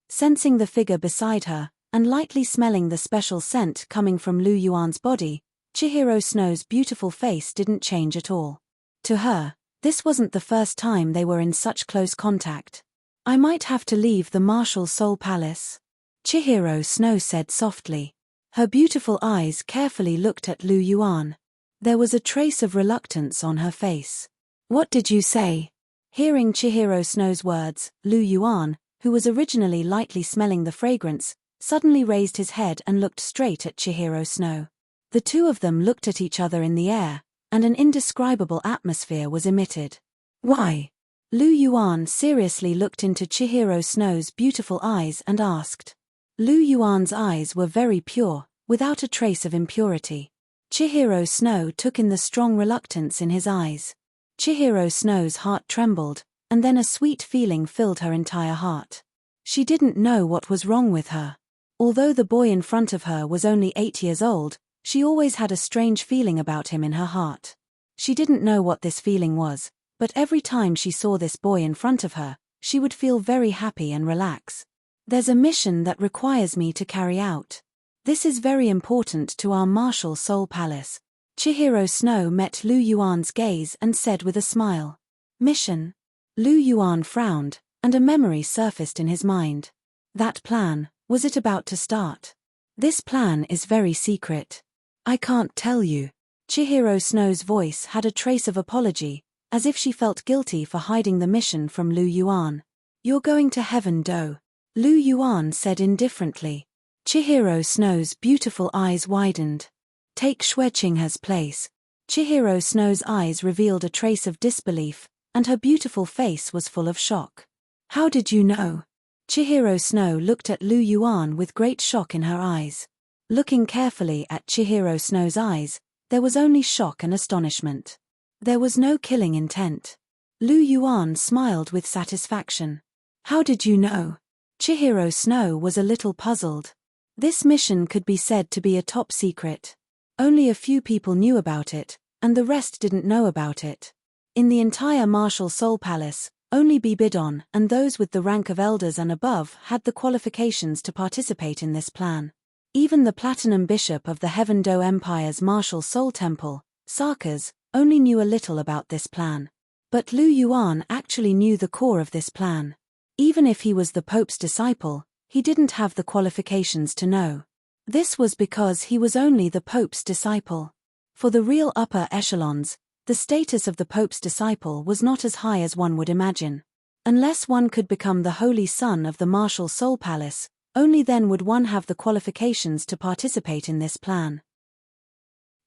A: Sensing the figure beside her, and lightly smelling the special scent coming from Lu Yuan's body, Chihiro Snow's beautiful face didn't change at all. To her, this wasn't the first time they were in such close contact. I might have to leave the Martial Soul Palace, Chihiro Snow said softly. Her beautiful eyes carefully looked at Lu Yuan. There was a trace of reluctance on her face. What did you say? Hearing Chihiro Snow's words, Lu Yuan, who was originally lightly smelling the fragrance, suddenly raised his head and looked straight at Chihiro Snow. The two of them looked at each other in the air, and an indescribable atmosphere was emitted. Why? Lu Yuan seriously looked into Chihiro Snow's beautiful eyes and asked. Lu Yuan's eyes were very pure, without a trace of impurity. Chihiro Snow took in the strong reluctance in his eyes. Chihiro Snow's heart trembled, and then a sweet feeling filled her entire heart. She didn't know what was wrong with her. Although the boy in front of her was only 8 years old, she always had a strange feeling about him in her heart. She didn't know what this feeling was, but every time she saw this boy in front of her, she would feel very happy and relax. There's a mission that requires me to carry out. This is very important to our Martial Soul Palace. Chihiro Snow met Lu Yuan's gaze and said with a smile. Mission? Lu Yuan frowned, and a memory surfaced in his mind. That plan, was it about to start? This plan is very secret. I can't tell you. Chihiro Snow's voice had a trace of apology, as if she felt guilty for hiding the mission from Lu Yuan. You're going to Heaven Do, Lu Yuan said indifferently. Chihiro Snow's beautiful eyes widened. Take Xueqinghe's place. Chihiro Snow's eyes revealed a trace of disbelief, and her beautiful face was full of shock. How did you know? Chihiro Snow looked at Lu Yuan with great shock in her eyes. Looking carefully at Chihiro Snow's eyes, there was only shock and astonishment. There was no killing intent. Lu Yuan smiled with satisfaction. How did you know? Chihiro Snow was a little puzzled. This mission could be said to be a top secret. Only a few people knew about it, and the rest didn't know about it. In the entire Martial Soul Palace, only Bibidon and those with the rank of elders and above had the qualifications to participate in this plan. Even the Platinum Bishop of the Heaven Do Empire's Martial Soul Temple, Sarkaz, only knew a little about this plan. But Lu Yuan actually knew the core of this plan. Even if he was the Pope's disciple, he didn't have the qualifications to know. This was because he was only the Pope's disciple. For the real upper echelons, the status of the Pope's disciple was not as high as one would imagine. Unless one could become the holy son of the Martial Soul Palace, only then would one have the qualifications to participate in this plan.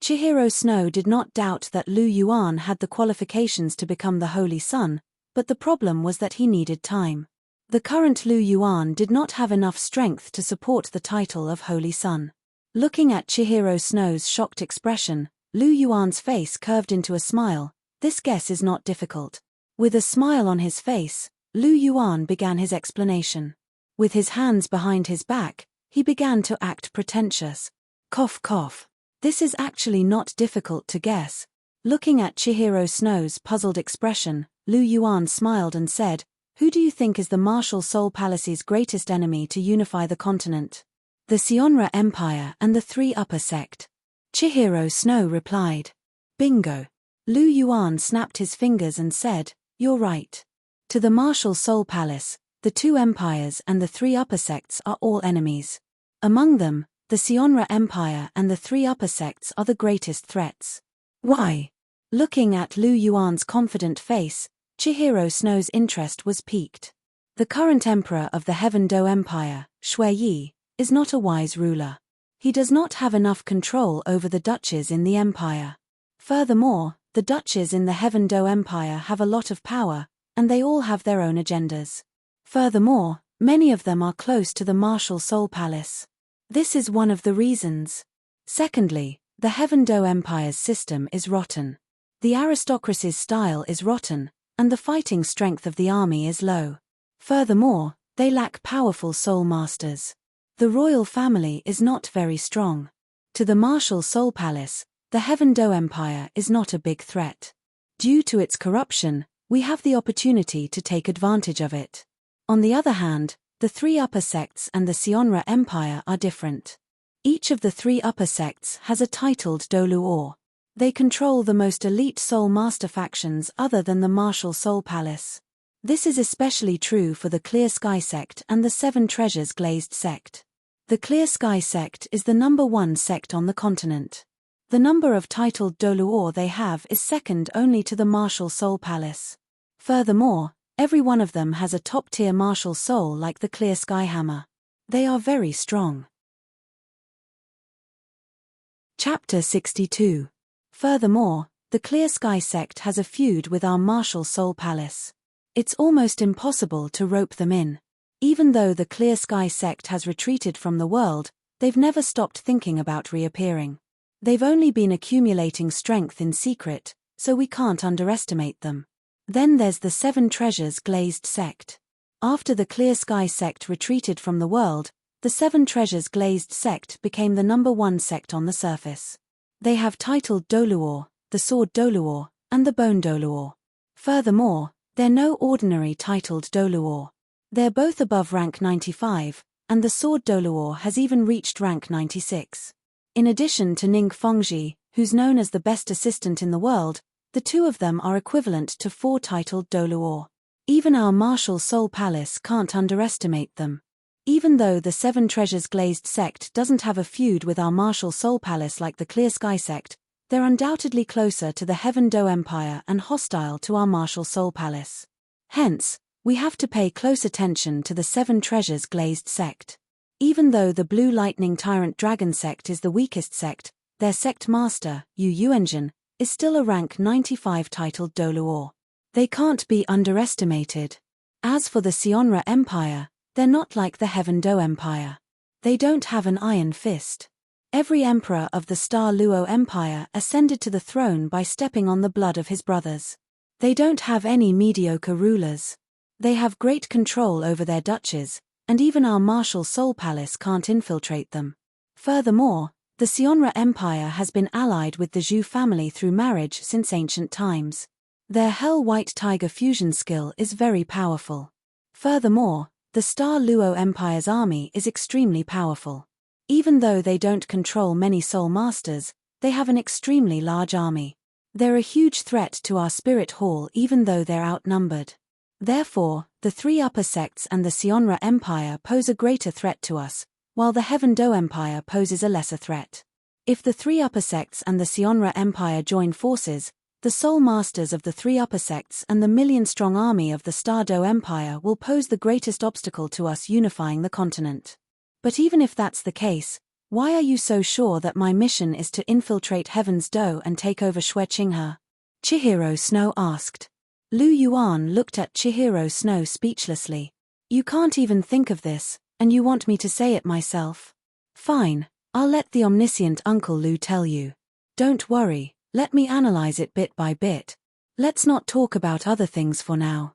A: Chihiro Snow did not doubt that Lu Yuan had the qualifications to become the holy son, but the problem was that he needed time. The current Lu Yuan did not have enough strength to support the title of Holy Son. Looking at Chihiro Snow's shocked expression, Lu Yuan's face curved into a smile. This guess is not difficult. With a smile on his face, Lu Yuan began his explanation. With his hands behind his back, he began to act pretentious. Cough cough. This is actually not difficult to guess. Looking at Chihiro Snow's puzzled expression, Lu Yuan smiled and said, Who do you think is the Martial Soul Palace's greatest enemy to unify the continent? The Sionra Empire and the Three Upper Sect. Chihiro Snow replied. Bingo. Lu Yuan snapped his fingers and said, You're right. To the Martial Soul Palace, the two empires and the three upper sects are all enemies. Among them, the Sionra Empire and the three upper sects are the greatest threats. Why? Looking at Lu Yuan's confident face, Chihiro Snow's interest was piqued. The current emperor of the Heaven Do Empire, Shui Yi, is not a wise ruler. He does not have enough control over the duchies in the empire. Furthermore, the duchies in the Heaven Do Empire have a lot of power, and they all have their own agendas. Furthermore, many of them are close to the martial Soul Palace. This is one of the reasons. Secondly, the Heaven Do Empire's system is rotten. The aristocracy's style is rotten, and the fighting strength of the army is low. Furthermore, they lack powerful soul masters. The royal family is not very strong. To the martial Soul Palace, the Heaven Do Empire is not a big threat. Due to its corruption, we have the opportunity to take advantage of it. On the other hand, the three upper sects and the Sionra Empire are different. Each of the three upper sects has a titled Douluo. They control the most elite soul master factions other than the martial Soul Palace. This is especially true for the Clear Sky sect and the Seven Treasures Glazed sect. The Clear Sky sect is the number one sect on the continent. The number of titled Douluo they have is second only to the martial Soul Palace. Furthermore, every one of them has a top-tier martial soul like the Clear Sky Hammer. They are very strong. Chapter 62. Furthermore, the Clear Sky sect has a feud with our martial Soul Palace. It's almost impossible to rope them in. Even though the Clear Sky sect has retreated from the world, they've never stopped thinking about reappearing. They've only been accumulating strength in secret, so we can't underestimate them. Then there's the Seven Treasures Glazed sect. After the Clear Sky sect retreated from the world, the Seven Treasures Glazed sect became the number one sect on the surface. They have titled Douluo, the Sword Douluo, and the Bone Douluo. Furthermore, they're no ordinary titled Douluo. They're both above rank 95, and the Sword Douluo has even reached rank 96. In addition to Ning Fengji, who's known as the best assistant in the world, the two of them are equivalent to 4 titled Douluo. Even our martial Soul Palace can't underestimate them. Even though the Seven Treasures Glazed sect doesn't have a feud with our martial Soul Palace like the Clear Sky sect, they're undoubtedly closer to the Heaven Do Empire and hostile to our martial Soul Palace. Hence, we have to pay close attention to the Seven Treasures Glazed sect. Even though the Blue Lightning Tyrant Dragon sect is the weakest sect, their sect master, Yu Yuanjin, is still a rank 95 titled Douluo. They can't be underestimated. As for the Sionra Empire, they're not like the Heaven Do Empire. They don't have an iron fist. Every emperor of the Star Luo Empire ascended to the throne by stepping on the blood of his brothers. They don't have any mediocre rulers. They have great control over their duchies, and even our martial Soul Palace can't infiltrate them. Furthermore, the Sionra Empire has been allied with the Zhu family through marriage since ancient times. Their Hell-White Tiger fusion skill is very powerful. Furthermore, the Star Luo Empire's army is extremely powerful. Even though they don't control many soul masters, they have an extremely large army. They're a huge threat to our spirit hall even though they're outnumbered. Therefore, the three upper sects and the Sionra Empire pose a greater threat to us, while the Heaven Do Empire poses a lesser threat. If the three upper sects and the Sionra Empire join forces, the soul masters of the three upper sects and the million-strong army of the Star Do Empire will pose the greatest obstacle to us unifying the continent. But even if that's the case, why are you so sure that my mission is to infiltrate Heaven's Do and take over Shui Qinghe? Chihiro Snow asked. Lu Yuan looked at Chihiro Snow speechlessly. You can't even think of this, and you want me to say it myself? Fine, I'll let the omniscient Uncle Lu tell you. Don't worry, let me analyze it bit by bit. Let's not talk about other things for now.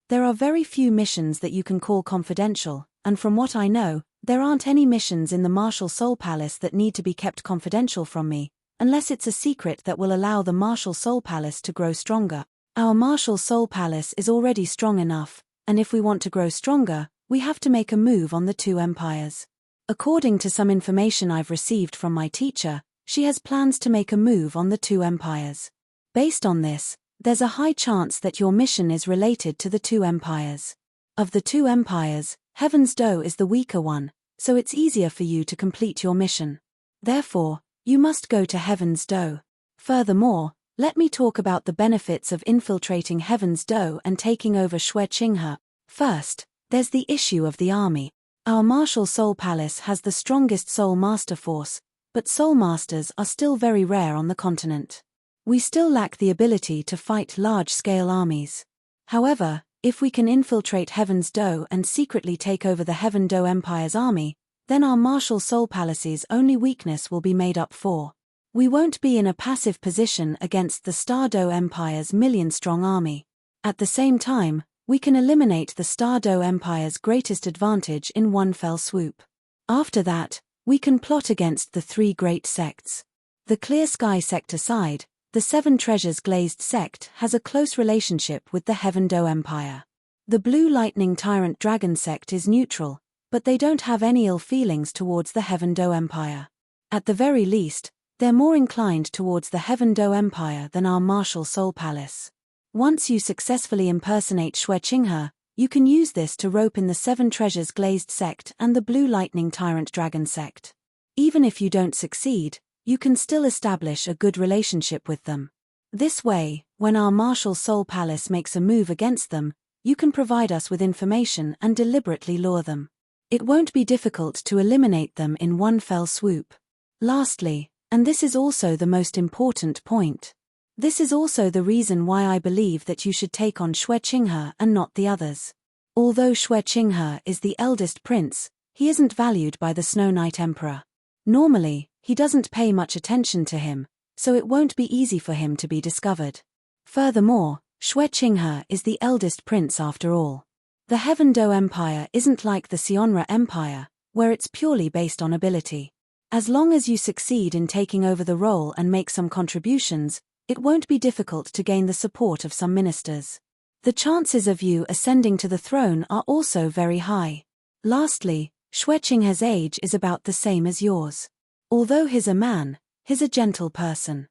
A: There are very few missions that you can call confidential, and from what I know, there aren't any missions in the Martial Soul Palace that need to be kept confidential from me, unless it's a secret that will allow the Martial Soul Palace to grow stronger. Our Martial Soul Palace is already strong enough, and if we want to grow stronger, we have to make a move on the two empires. According to some information I've received from my teacher, she has plans to make a move on the two empires. Based on this, there's a high chance that your mission is related to the two empires. Of the two empires, Heaven's Do is the weaker one, so it's easier for you to complete your mission. Therefore, you must go to Heaven's Do. Furthermore, Let me talk about the benefits of infiltrating Heaven's Door and taking over Xue Qinghe. First, there's the issue of the army. Our martial soul palace has the strongest soul master force, but soul masters are still very rare on the continent. We still lack the ability to fight large-scale armies. However, if we can infiltrate Heaven's Door and secretly take over the Heaven Door Empire's army, then our martial soul palace's only weakness will be made up for. We won't be in a passive position against the Star Door Empire's million-strong army. At the same time, we can eliminate the Star Door Empire's greatest advantage in one fell swoop. After that, we can plot against the three great sects. The Clear Sky sect aside, the Seven Treasures Glazed sect has a close relationship with the Heaven Door Empire. The Blue Lightning Tyrant Dragon sect is neutral, but they don't have any ill feelings towards the Heaven Door Empire. At the very least, they're more inclined towards the Heaven Door Empire than our martial soul palace. Once you successfully impersonate Xue Qinghe, you can use this to rope in the Seven Treasures Glazed sect and the Blue Lightning Tyrant Dragon sect. Even if you don't succeed, you can still establish a good relationship with them. This way, when our martial soul palace makes a move against them, you can provide us with information and deliberately lure them. It won't be difficult to eliminate them in one fell swoop. Lastly, and this is also the most important point. This is also the reason why I believe that you should take on Xue Qinghe and not the others. Although Xue Qinghe is the eldest prince, he isn't valued by the Snow Knight Emperor. Normally, he doesn't pay much attention to him, so it won't be easy for him to be discovered. Furthermore, Xue Qinghe is the eldest prince after all. The Heaven Door Empire isn't like the Sionra Empire, where it's purely based on ability. As long as you succeed in taking over the role and make some contributions, it won't be difficult to gain the support of some ministers. The chances of you ascending to the throne are also very high. Lastly, Xue Qinghe's age is about the same as yours. Although he's a man, he's a gentle person.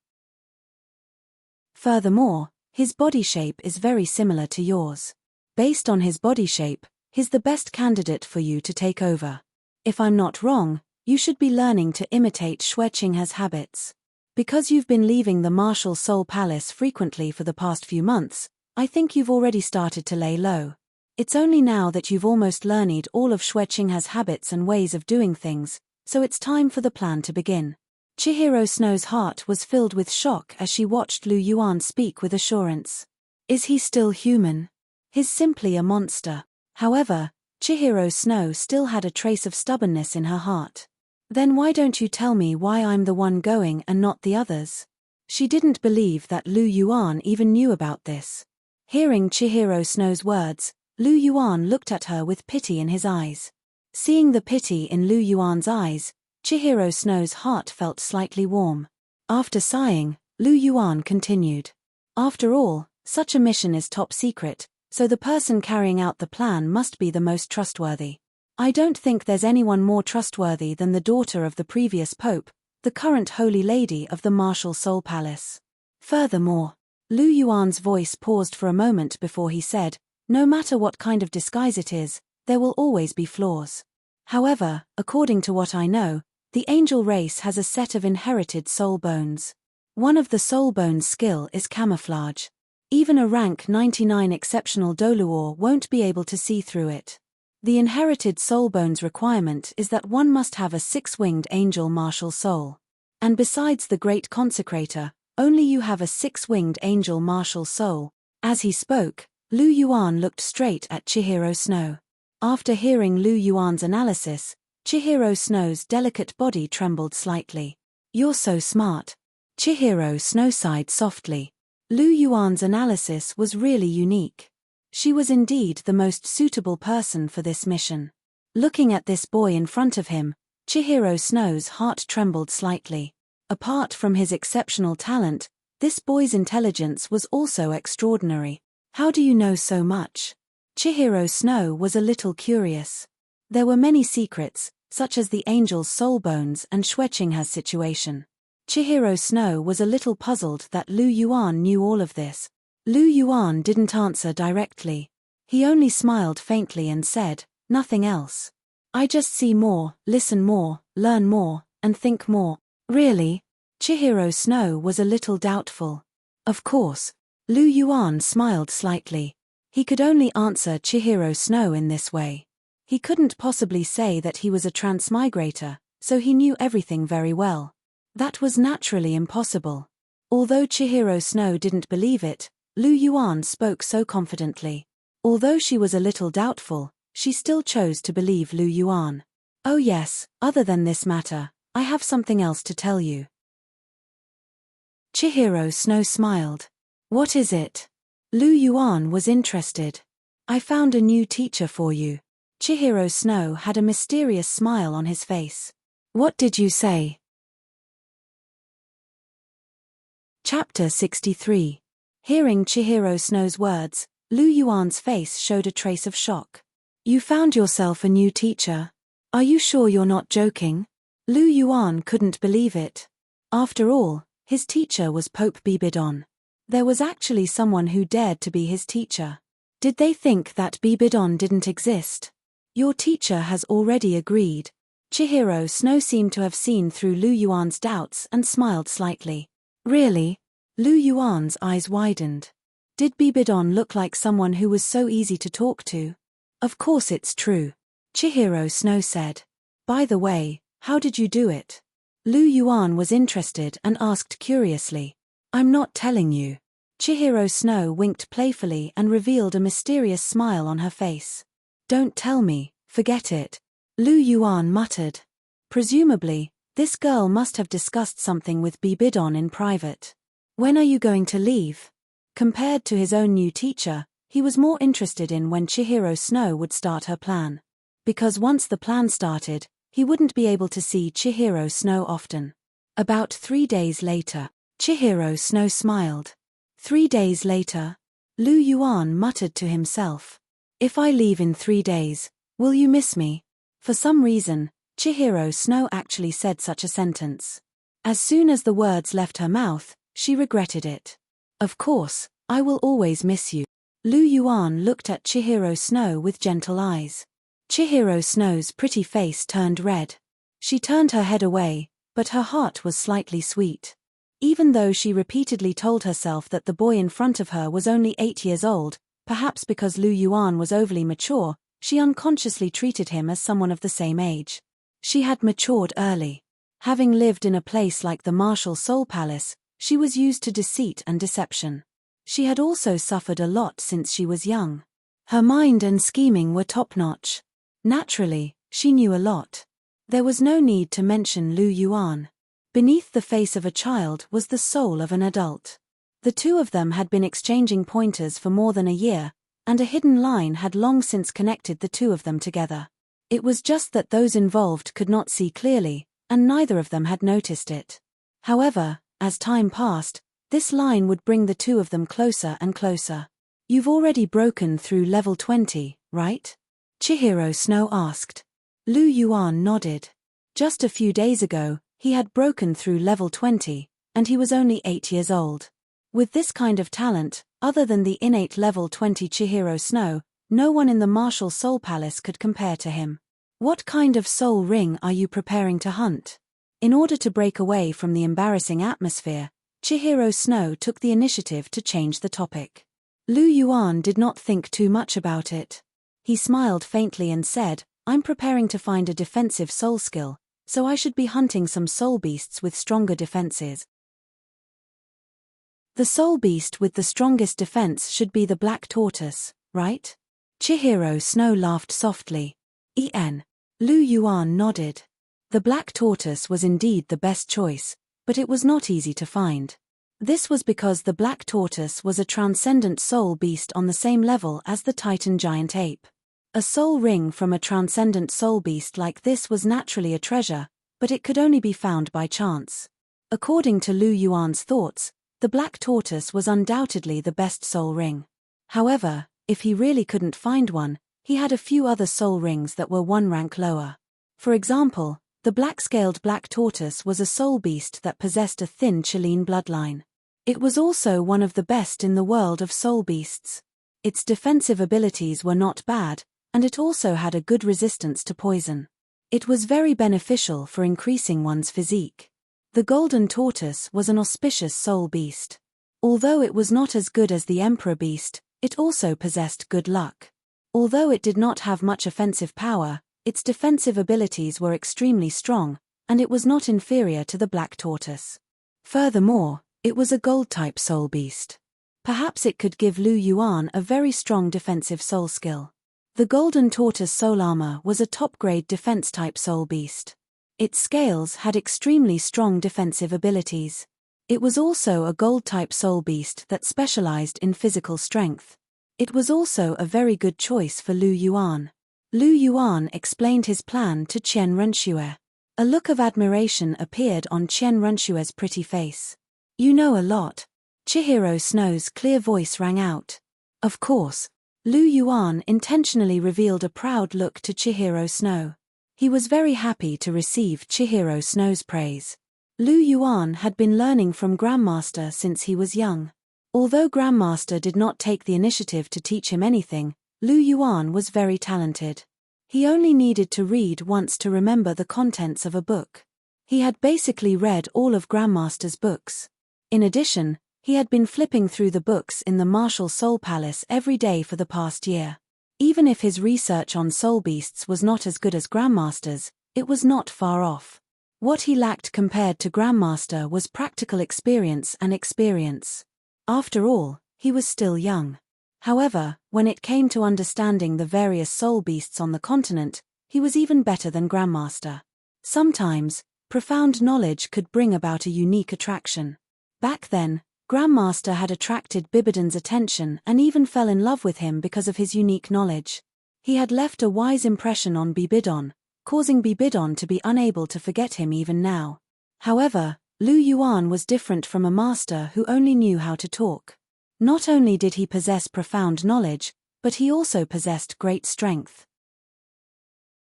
A: Furthermore, his body shape is very similar to yours. Based on his body shape, he's the best candidate for you to take over. If I'm not wrong, you should be learning to imitate Xue Qinghe's habits. Because you've been leaving the martial soul palace frequently for the past few months, I think you've already started to lay low. It's only now that you've almost learned all of Xue Qinghe's habits and ways of doing things, so it's time for the plan to begin. Chihiro Snow's heart was filled with shock as she watched Lu Yuan speak with assurance. Is he still human? He's simply a monster. However, Chihiro Snow still had a trace of stubbornness in her heart. Then why don't you tell me why I'm the one going and not the others? She didn't believe that Lu Yuan even knew about this. Hearing Chihiro Snow's words, Lu Yuan looked at her with pity in his eyes. Seeing the pity in Lu Yuan's eyes, Chihiro Snow's heart felt slightly warm. After sighing, Lu Yuan continued. After all, such a mission is top secret, so the person carrying out the plan must be the most trustworthy. I don't think there's anyone more trustworthy than the daughter of the previous pope, the current Holy Lady of the Martial Soul Palace. Furthermore, Lu Yuan's voice paused for a moment before he said, no matter what kind of disguise it is, there will always be flaws. However, according to what I know, the angel race has a set of inherited soul bones. One of the soul bones' skill is camouflage. Even a rank 99 exceptional Douluo won't be able to see through it. The inherited soul bones requirement is that one must have a six-winged angel martial soul. And besides the great consecrator, only you have a six-winged angel martial soul. As he spoke, Lu Yuan looked straight at Chihiro Snow. After hearing Lu Yuan's analysis, Chihiro Snow's delicate body trembled slightly. You're so smart. Chihiro Snow sighed softly. Lu Yuan's analysis was really unique. She was indeed the most suitable person for this mission. Looking at this boy in front of him, Chihiro Snow's heart trembled slightly. Apart from his exceptional talent, this boy's intelligence was also extraordinary. How do you know so much? Chihiro Snow was a little curious. There were many secrets, such as the angel's soul bones and Xue Qinghe's situation. Chihiro Snow was a little puzzled that Lu Yuan knew all of this. Lu Yuan didn't answer directly. He only smiled faintly and said, nothing else. I just see more, listen more, learn more, and think more. Really? Chihiro Snow was a little doubtful. Of course. Lu Yuan smiled slightly. He could only answer Chihiro Snow in this way. He couldn't possibly say that he was a transmigrator, so he knew everything very well. That was naturally impossible. Although Chihiro Snow didn't believe it, Lu Yuan spoke so confidently. Although she was a little doubtful, she still chose to believe Lu Yuan. Oh yes, other than this matter, I have something else to tell you. Chihiro Snow smiled. What is it? Lu Yuan was interested. I found a new teacher for you. Chihiro Snow had a mysterious smile on his face. What did you say? Chapter 63. Hearing Chihiro Snow's words, Lu Yuan's face showed a trace of shock. You found yourself a new teacher? Are you sure you're not joking? Lu Yuan couldn't believe it. After all, his teacher was Pope Bibidon. There was actually someone who dared to be his teacher. Did they think that Bibidon didn't exist? Your teacher has already agreed. Chihiro Snow seemed to have seen through Lu Yuan's doubts and smiled slightly. Really? Lu Yuan's eyes widened. Did Bibidon look like someone who was so easy to talk to? Of course it's true. Chihiro Snow said. By the way, how did you do it? Lu Yuan was interested and asked curiously. I'm not telling you. Chihiro Snow winked playfully and revealed a mysterious smile on her face. Don't tell me, forget it. Lu Yuan muttered. Presumably, this girl must have discussed something with Bibidon in private. When are you going to leave? Compared to his own new teacher, he was more interested in when Chihiro Snow would start her plan. Because once the plan started, he wouldn't be able to see Chihiro Snow often. About 3 days later, Chihiro Snow smiled. 3 days later? Lu Yuan muttered to himself. If I leave in 3 days, will you miss me? For some reason, Chihiro Snow actually said such a sentence. As soon as the words left her mouth, she regretted it. Of course, I will always miss you. Lu Yuan looked at Chihiro Snow with gentle eyes. Chihiro Snow's pretty face turned red. She turned her head away, but her heart was slightly sweet. Even though she repeatedly told herself that the boy in front of her was only 8 years old, perhaps because Lu Yuan was overly mature, she unconsciously treated him as someone of the same age. She had matured early. Having lived in a place like the Martial Soul Palace, she was used to deceit and deception. She had also suffered a lot since she was young. Her mind and scheming were top-notch. Naturally, she knew a lot. There was no need to mention Lu Yuan. Beneath the face of a child was the soul of an adult. The two of them had been exchanging pointers for more than a year, and a hidden line had long since connected the two of them together. It was just that those involved could not see clearly, and neither of them had noticed it. However, as time passed, this line would bring the two of them closer and closer. You've already broken through level 20, right? Chihiro Snow asked. Lu Yuan nodded. Just a few days ago, he had broken through level 20, and he was only 8 years old. With this kind of talent, other than the innate level 20 Chihiro Snow, no one in the Martial Soul Palace could compare to him. What kind of soul ring are you preparing to hunt? In order to break away from the embarrassing atmosphere, Chihiro Snow took the initiative to change the topic. Lu Yuan did not think too much about it. He smiled faintly and said, I'm preparing to find a defensive soul skill, so I should be hunting some soul beasts with stronger defenses. The soul beast with the strongest defense should be the black tortoise, right? Chihiro Snow laughed softly. Lu Yuan nodded. The black tortoise was indeed the best choice, but it was not easy to find. This was because the black tortoise was a transcendent soul beast on the same level as the Titan giant ape. A soul ring from a transcendent soul beast like this was naturally a treasure, but it could only be found by chance. According to Lu Yuan's thoughts, the black tortoise was undoubtedly the best soul ring. However, if he really couldn't find one, he had a few other soul rings that were one rank lower. For example, the black-scaled black tortoise was a soul beast that possessed a thin Chilean bloodline. It was also one of the best in the world of soul beasts. Its defensive abilities were not bad, and it also had a good resistance to poison. It was very beneficial for increasing one's physique. The golden tortoise was an auspicious soul beast. Although it was not as good as the Emperor Beast, it also possessed good luck. Although it did not have much offensive power, its defensive abilities were extremely strong, and it was not inferior to the Black Tortoise. Furthermore, it was a gold-type soul beast. Perhaps it could give Lu Yuan a very strong defensive soul skill. The Golden Tortoise soul armor was a top-grade defense-type soul beast. Its scales had extremely strong defensive abilities. It was also a gold-type soul beast that specialized in physical strength. It was also a very good choice for Lu Yuan. Lu Yuan explained his plan to Qian Renxue. A look of admiration appeared on Qian Renshue's pretty face. "You know a lot." Chihiro Snow's clear voice rang out. Of course. Lu Yuan intentionally revealed a proud look to Chihiro Snow. He was very happy to receive Chihiro Snow's praise. Lu Yuan had been learning from Grandmaster since he was young. Although Grandmaster did not take the initiative to teach him anything, Lu Yuan was very talented. He only needed to read once to remember the contents of a book. He had basically read all of Grandmaster's books. In addition, he had been flipping through the books in the Martial Soul Palace every day for the past year. Even if his research on soul beasts was not as good as Grandmaster's, it was not far off. What he lacked compared to Grandmaster was practical experience and experience. After all, he was still young. However, when it came to understanding the various soul beasts on the continent, he was even better than Grandmaster. Sometimes, profound knowledge could bring about a unique attraction. Back then, Grandmaster had attracted Bibidon's attention and even fell in love with him because of his unique knowledge. He had left a wise impression on Bibidon, causing Bibidon to be unable to forget him even now. However, Lu Yuan was different from a master who only knew how to talk. Not only did he possess profound knowledge, but he also possessed great strength.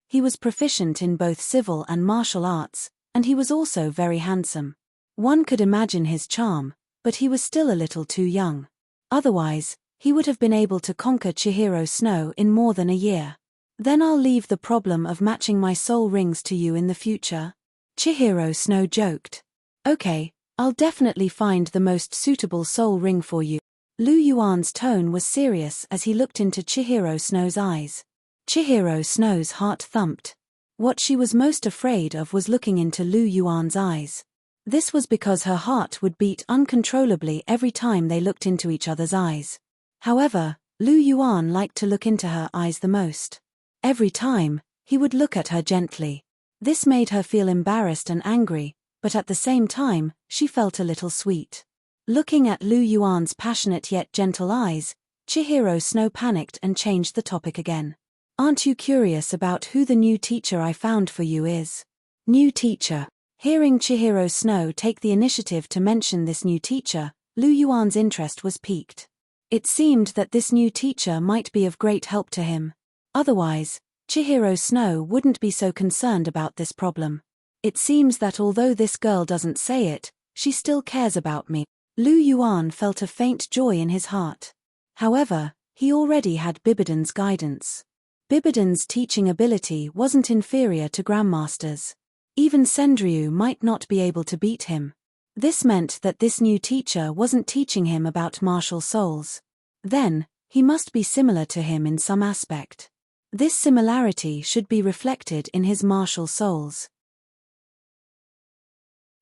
A: He was proficient in both civil and martial arts, and he was also very handsome. One could imagine his charm, but he was still a little too young. Otherwise, he would have been able to conquer Chihiro Snow in more than a year. "Then I'll leave the problem of matching my soul rings to you in the future," Chihiro Snow joked. "Okay, I'll definitely find the most suitable soul ring for you." Lu Yuan's tone was serious as he looked into Chihiro Snow's eyes. Chihiro Snow's heart thumped. What she was most afraid of was looking into Lu Yuan's eyes. This was because her heart would beat uncontrollably every time they looked into each other's eyes. However, Lu Yuan liked to look into her eyes the most. Every time, he would look at her gently. This made her feel embarrassed and angry, but at the same time, she felt a little sweet. Looking at Lu Yuan's passionate yet gentle eyes, Chihiro Snow panicked and changed the topic again. "Aren't you curious about who the new teacher I found for you is?" New teacher. Hearing Chihiro Snow take the initiative to mention this new teacher, Lu Yuan's interest was piqued. It seemed that this new teacher might be of great help to him. Otherwise, Chihiro Snow wouldn't be so concerned about this problem. "It seems that although this girl doesn't say it, she still cares about me." Lu Yuan felt a faint joy in his heart. However, he already had Bibidon's guidance. Bibidon's teaching ability wasn't inferior to Grandmaster's. Even Sendryu might not be able to beat him. This meant that this new teacher wasn't teaching him about martial souls. Then, he must be similar to him in some aspect. This similarity should be reflected in his martial souls.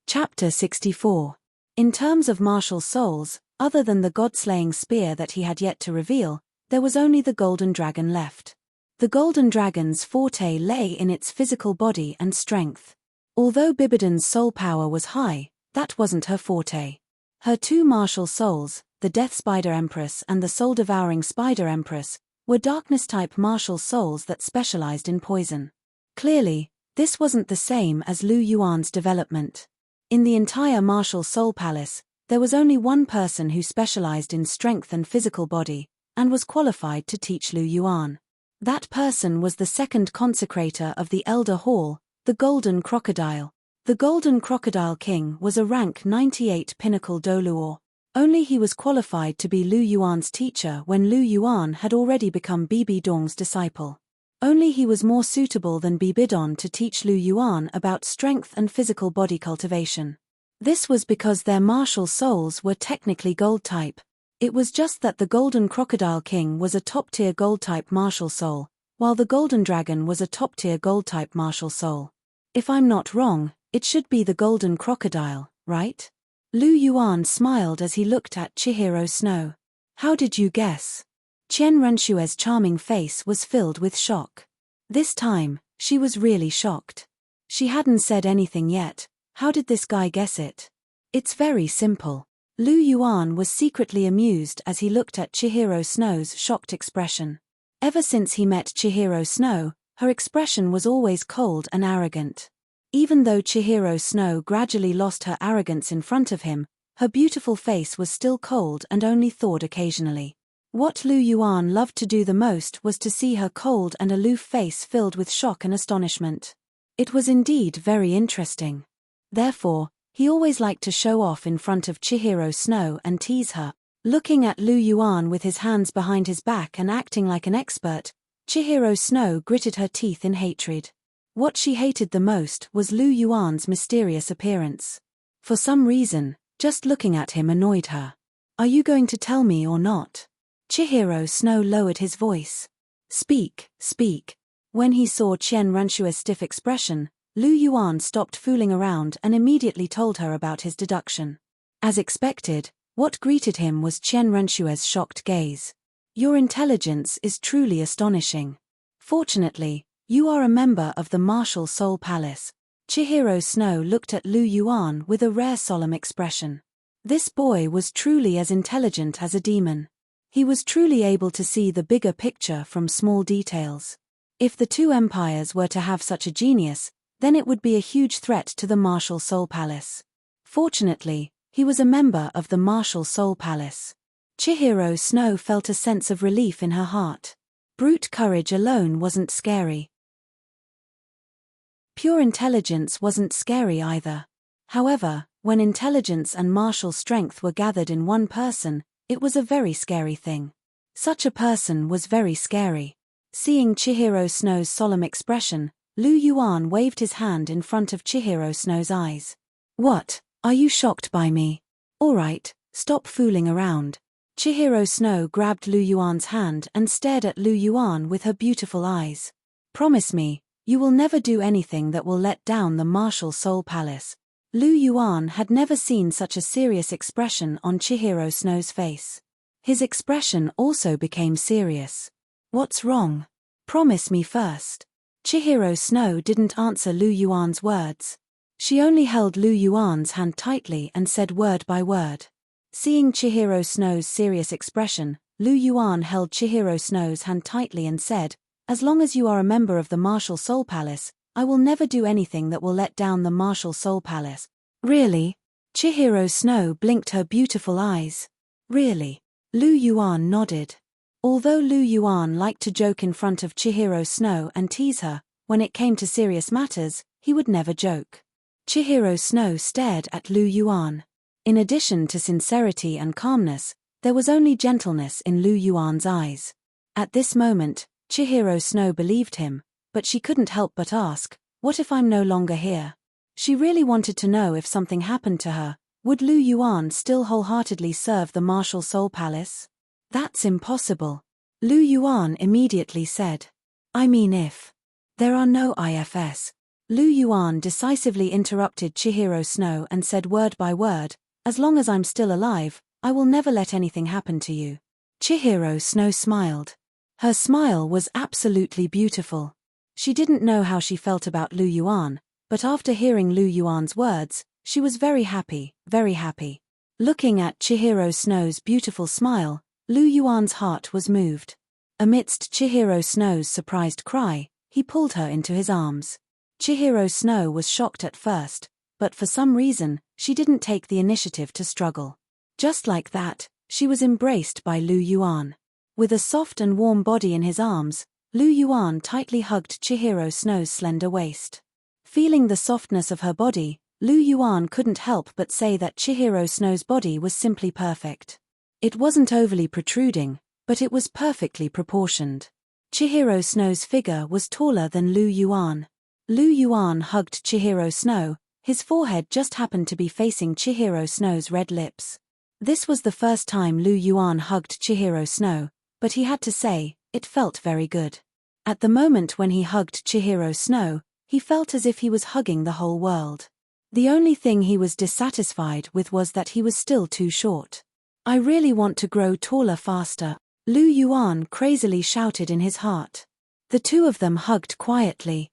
A: Chapter 64. In terms of martial souls, other than the god-slaying spear that he had yet to reveal, there was only the golden dragon left. The golden dragon's forte lay in its physical body and strength. Although Bibidon's soul power was high, that wasn't her forte. Her two martial souls, the Death Spider Empress and the Soul-Devouring Spider Empress, were darkness-type martial souls that specialized in poison. Clearly, this wasn't the same as Lu Yuan's development. In the entire Martial Soul Palace, there was only one person who specialized in strength and physical body, and was qualified to teach Lu Yuan. That person was the second consecrator of the Elder Hall, the Golden Crocodile. The Golden Crocodile King was a rank 98 pinnacle Douluo. Only he was qualified to be Lu Yuan's teacher when Lu Yuan had already become Bibidong's disciple. Only he was more suitable than Bibidong to teach Lu Yuan about strength and physical body cultivation. This was because their martial souls were technically gold type. It was just that the Golden Crocodile King was a top-tier gold type martial soul, while the Golden Dragon was a top-tier gold type martial soul. If I'm not wrong, it should be the Golden Crocodile, right? Lu Yuan smiled as he looked at Chihiro Snow. How did you guess? Qian Renshue's charming face was filled with shock. This time, she was really shocked. She hadn't said anything yet. How did this guy guess it? It's very simple. Lu Yuan was secretly amused as he looked at Chihiro Snow's shocked expression. Ever since he met Chihiro Snow, her expression was always cold and arrogant. Even though Chihiro Snow gradually lost her arrogance in front of him, her beautiful face was still cold and only thawed occasionally. What Lu Yuan loved to do the most was to see her cold and aloof face filled with shock and astonishment. It was indeed very interesting. Therefore, he always liked to show off in front of Chihiro Snow and tease her. Looking at Lu Yuan with his hands behind his back and acting like an expert, Chihiro Snow gritted her teeth in hatred. What she hated the most was Lu Yuan's mysterious appearance. For some reason, just looking at him annoyed her. Are you going to tell me or not? Chihiro Snow lowered his voice. Speak, speak. When he saw Qian Renshue's stiff expression, Lu Yuan stopped fooling around and immediately told her about his deduction. As expected, what greeted him was Qian Renshue's shocked gaze. Your intelligence is truly astonishing. Fortunately, you are a member of the Martial Soul Palace. Chihiro Snow looked at Lu Yuan with a rare solemn expression. This boy was truly as intelligent as a demon. He was truly able to see the bigger picture from small details. If the two empires were to have such a genius, then it would be a huge threat to the Martial Soul Palace. Fortunately, he was a member of the Martial Soul Palace. Chihiro Snow felt a sense of relief in her heart. Brute courage alone wasn't scary. Pure intelligence wasn't scary either. However, when intelligence and martial strength were gathered in one person, it was a very scary thing. Such a person was very scary. Seeing Chihiro Snow's solemn expression, Lu Yuan waved his hand in front of Chihiro Snow's eyes. What? Are you shocked by me? All right, stop fooling around. Chihiro Snow grabbed Lu Yuan's hand and stared at Lu Yuan with her beautiful eyes. Promise me, you will never do anything that will let down the Martial Soul Palace. Lu Yuan had never seen such a serious expression on Chihiro Snow's face. His expression also became serious. What's wrong? Promise me first. Chihiro Snow didn't answer Lu Yuan's words. She only held Lu Yuan's hand tightly and said word by word. Seeing Chihiro Snow's serious expression, Lu Yuan held Chihiro Snow's hand tightly and said, as long as you are a member of the Martial Soul Palace, I will never do anything that will let down the Martial Soul Palace. Really? Chihiro Snow blinked her beautiful eyes. Really? Lu Yuan nodded. Although Lu Yuan liked to joke in front of Chihiro Snow and tease her, when it came to serious matters, he would never joke. Chihiro Snow stared at Lu Yuan. In addition to sincerity and calmness, there was only gentleness in Lu Yuan's eyes. At this moment, Chihiro Snow believed him, but she couldn't help but ask, what if I'm no longer here? She really wanted to know if something happened to her, would Lu Yuan still wholeheartedly serve the Martial Soul Palace? That's impossible. Lu Yuan immediately said. I mean if. There are no ifs. Lu Yuan decisively interrupted Chihiro Snow and said word by word, as long as I'm still alive, I will never let anything happen to you. Chihiro Snow smiled. Her smile was absolutely beautiful. She didn't know how she felt about Lu Yuan, but after hearing Lu Yuan's words, she was very happy, very happy. Looking at Chihiro Snow's beautiful smile, Lu Yuan's heart was moved. Amidst Chihiro Snow's surprised cry, he pulled her into his arms. Chihiro Snow was shocked at first, but for some reason, she didn't take the initiative to struggle. Just like that, she was embraced by Lu Yuan. With a soft and warm body in his arms, Lu Yuan tightly hugged Chihiro Snow's slender waist. Feeling the softness of her body, Lu Yuan couldn't help but say that Chihiro Snow's body was simply perfect. It wasn't overly protruding, but it was perfectly proportioned. Chihiro Snow's figure was taller than Lu Yuan. Lu Yuan hugged Chihiro Snow, His forehead just happened to be facing Chihiro Snow's red lips. This was the first time Lu Yuan hugged Chihiro Snow, but he had to say, it felt very good. At the moment when he hugged Chihiro Snow, he felt as if he was hugging the whole world. The only thing he was dissatisfied with was that he was still too short. I really want to grow taller faster, Lu Yuan crazily shouted in his heart. The two of them hugged quietly.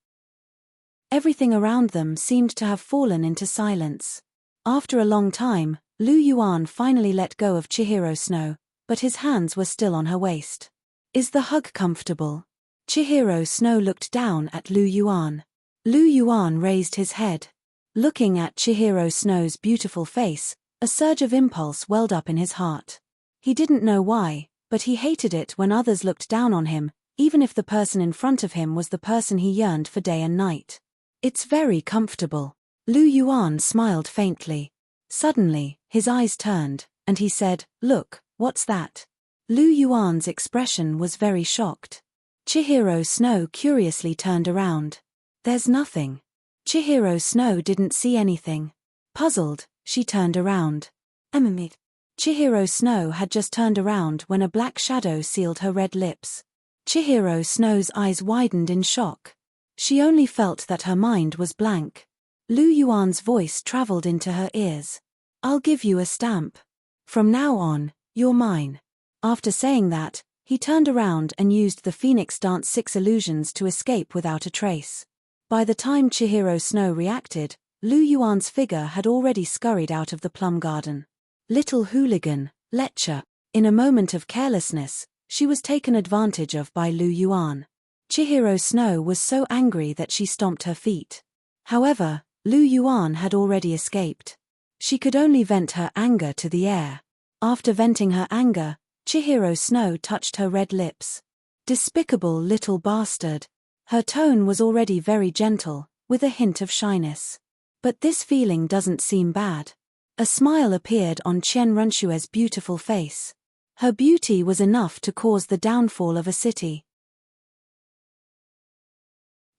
A: Everything around them seemed to have fallen into silence. After a long time, Lu Yuan finally let go of Chihiro Snow, but his hands were still on her waist. Is the hug comfortable? Chihiro Snow looked down at Lu Yuan. Lu Yuan raised his head. Looking at Chihiro Snow's beautiful face, a surge of impulse welled up in his heart. He didn't know why, but he hated it when others looked down on him, even if the person in front of him was the person he yearned for day and night. It's very comfortable. Lu Yuan smiled faintly. Suddenly, his eyes turned, and he said, "Look, what's that?" Lu Yuan's expression was very shocked. Chihiro Snow curiously turned around. There's nothing. Chihiro Snow didn't see anything. Puzzled, she turned around. Chihiro Snow had just turned around when a black shadow sealed her red lips. Chihiro Snow's eyes widened in shock. She only felt that her mind was blank. Lu Yuan's voice traveled into her ears. I'll give you a stamp. From now on, you're mine. After saying that, he turned around and used the Phoenix Dance 6 illusions to escape without a trace. By the time Chihiro Snow reacted, Lu Yuan's figure had already scurried out of the plum garden. Little hooligan, lecher. In a moment of carelessness, she was taken advantage of by Lu Yuan. Chihiro Snow was so angry that she stomped her feet. However, Lu Yuan had already escaped. She could only vent her anger to the air. After venting her anger, Chihiro Snow touched her red lips. Despicable little bastard. Her tone was already very gentle, with a hint of shyness. But this feeling doesn't seem bad. A smile appeared on Chen Runshue's beautiful face. Her beauty was enough to cause the downfall of a city.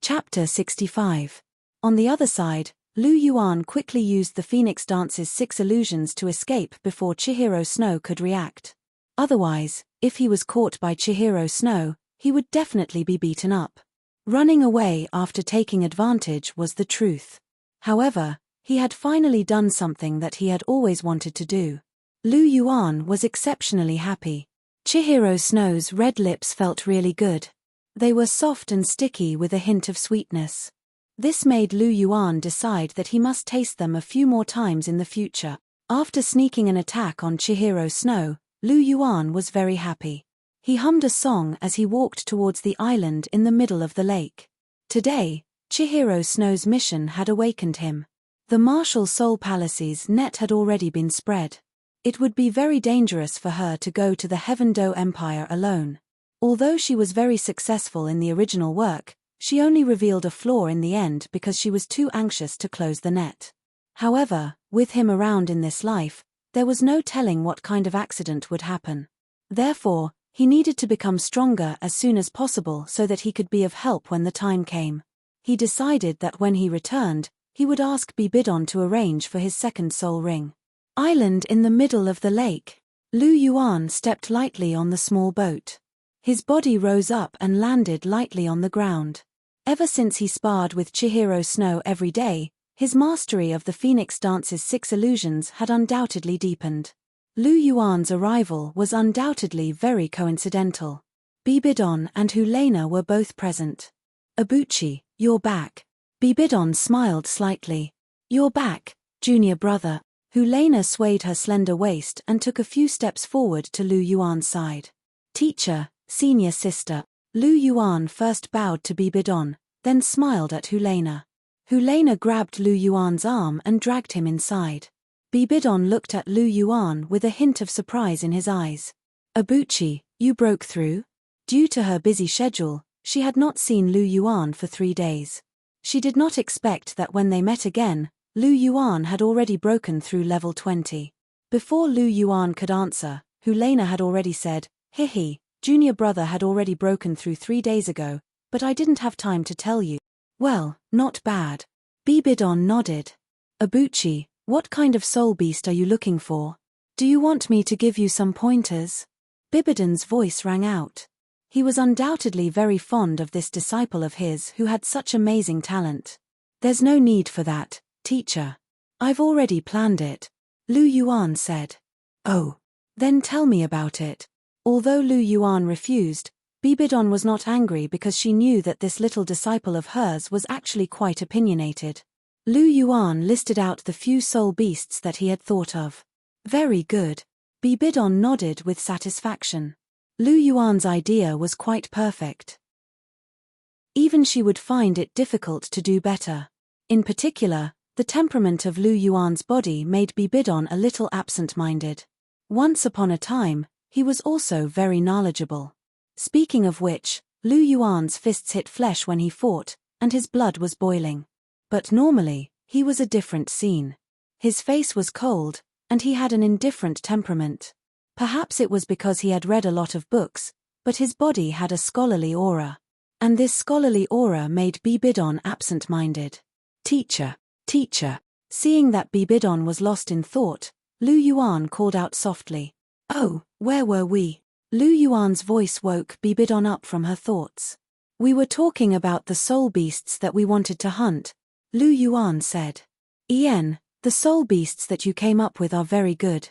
A: Chapter 65. On the other side, Lu Yuan quickly used the Phoenix Dance's 6 illusions to escape before Chihiro Snow could react. Otherwise, if he was caught by Chihiro Snow, he would definitely be beaten up. Running away after taking advantage was the truth. However, he had finally done something that he had always wanted to do. Lu Yuan was exceptionally happy. Chihiro Snow's red lips felt really good. They were soft and sticky with a hint of sweetness. This made Lu Yuan decide that he must taste them a few more times in the future. After sneaking an attack on Chihiro Snow, Lu Yuan was very happy. He hummed a song as he walked towards the island in the middle of the lake. Today, Chihiro Snow's mission had awakened him. The martial soul palace's net had already been spread. It would be very dangerous for her to go to the Heaven Do Empire alone. Although she was very successful in the original work, she only revealed a flaw in the end because she was too anxious to close the net. However, with him around in this life, there was no telling what kind of accident would happen. Therefore, he needed to become stronger as soon as possible so that he could be of help when the time came. He decided that when he returned, he would ask Bibidon to arrange for his second soul ring. Island in the middle of the lake. Lu Yuan stepped lightly on the small boat. His body rose up and landed lightly on the ground. Ever since he sparred with Chihiro Snow every day, his mastery of the Phoenix Dance's 6 illusions had undoubtedly deepened. Lu Yuan's arrival was undoubtedly very coincidental. Bibidon and Hulena were both present. Abuchi, you're back. Bibidon smiled slightly. You're back, junior brother. Hulena swayed her slender waist and took a few steps forward to Lu Yuan's side. Teacher, senior sister. Lu Yuan first bowed to Bibidon, then smiled at Hulena. Hulena grabbed Lu Yuan's arm and dragged him inside. Bibidon looked at Lu Yuan with a hint of surprise in his eyes. Abuchi, you broke through? Due to her busy schedule, she had not seen Lu Yuan for 3 days. She did not expect that when they met again, Lu Yuan had already broken through level 20. Before Lu Yuan could answer, Hulena had already said, "Hihi, junior brother had already broken through 3 days ago, but I didn't have time to tell you." Well, not bad. Bibidon nodded. Abuchi, what kind of soul beast are you looking for? Do you want me to give you some pointers? Bibidon's voice rang out. He was undoubtedly very fond of this disciple of his who had such amazing talent. There's no need for that, teacher. I've already planned it, Lu Yuan said. Oh. Then tell me about it. Although Lu Yuan refused, Bibidon was not angry because she knew that this little disciple of hers was actually quite opinionated. Lu Yuan listed out the few soul beasts that he had thought of. Very good. Bibidon nodded with satisfaction. Lu Yuan's idea was quite perfect. Even she would find it difficult to do better. In particular, the temperament of Lu Yuan's body made Bibidon a little absent-minded. Once upon a time, he was also very knowledgeable. Speaking of which, Lu Yuan's fists hit flesh when he fought, and his blood was boiling. But normally, he was a different scene. His face was cold, and he had an indifferent temperament. Perhaps it was because he had read a lot of books, but his body had a scholarly aura. And this scholarly aura made Bibidon absent-minded. Teacher. Seeing that Bibidon was lost in thought, Lu Yuan called out softly. Oh, where were we? Lu Yuan's voice woke Bibidon up from her thoughts. We were talking about the soul beasts that we wanted to hunt, Lu Yuan said. Ien, the soul beasts that you came up with are very good.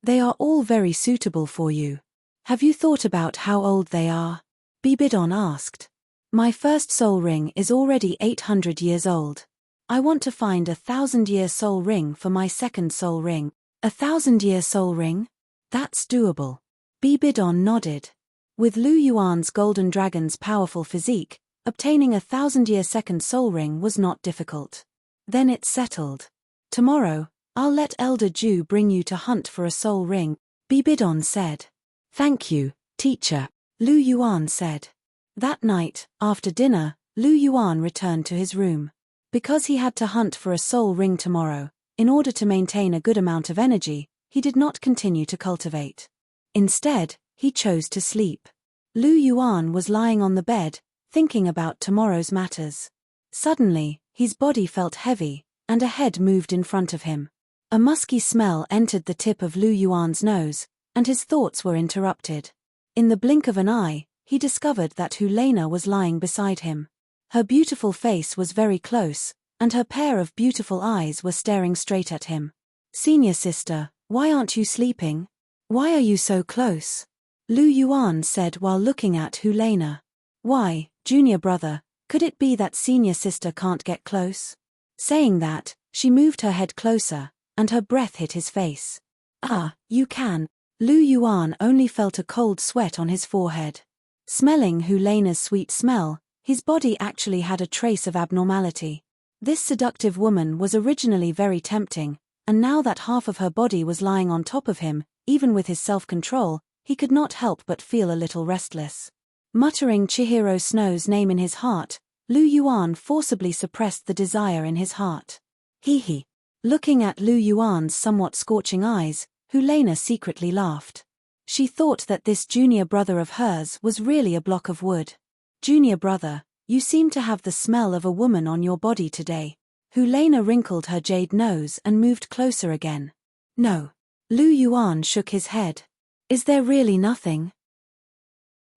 A: They are all very suitable for you. Have you thought about how old they are? Bibidon asked. My first soul ring is already 800 years old. I want to find a 1,000-year soul ring for my second soul ring. A 1,000-year soul ring? That's doable. Bibidon nodded. With Lu Yuan's golden dragon's powerful physique, obtaining a 1,000-year second soul ring was not difficult. Then it's settled. Tomorrow, I'll let Elder Ju bring you to hunt for a soul ring, Bibidon said. Thank you, teacher, Lu Yuan said. That night, after dinner, Lu Yuan returned to his room. Because he had to hunt for a soul ring tomorrow, in order to maintain a good amount of energy, he did not continue to cultivate. Instead, he chose to sleep. Lu Yuan was lying on the bed, thinking about tomorrow's matters. Suddenly, his body felt heavy, and a head moved in front of him. A musky smell entered the tip of Lu Yuan's nose, and his thoughts were interrupted. In the blink of an eye, he discovered that Helena was lying beside him. Her beautiful face was very close, and her pair of beautiful eyes were staring straight at him. Senior sister, why aren't you sleeping? Why are you so close? Lu Yuan said while looking at Helena. Why, junior brother, could it be that senior sister can't get close? Saying that, she moved her head closer, and her breath hit his face. Ah, you can. Lu Yuan only felt a cold sweat on his forehead. Smelling Helena's sweet smell, his body actually had a trace of abnormality. This seductive woman was originally very tempting, and now that half of her body was lying on top of him, even with his self-control, he could not help but feel a little restless. Muttering Chihiro Snow's name in his heart, Lu Yuan forcibly suppressed the desire in his heart. Hee. Looking at Lu Yuan's somewhat scorching eyes, Helena secretly laughed. She thought that this junior brother of hers was really a block of wood. Junior brother, you seem to have the smell of a woman on your body today. Helena wrinkled her jade nose and moved closer again. No. Lu Yuan shook his head. Is there really nothing?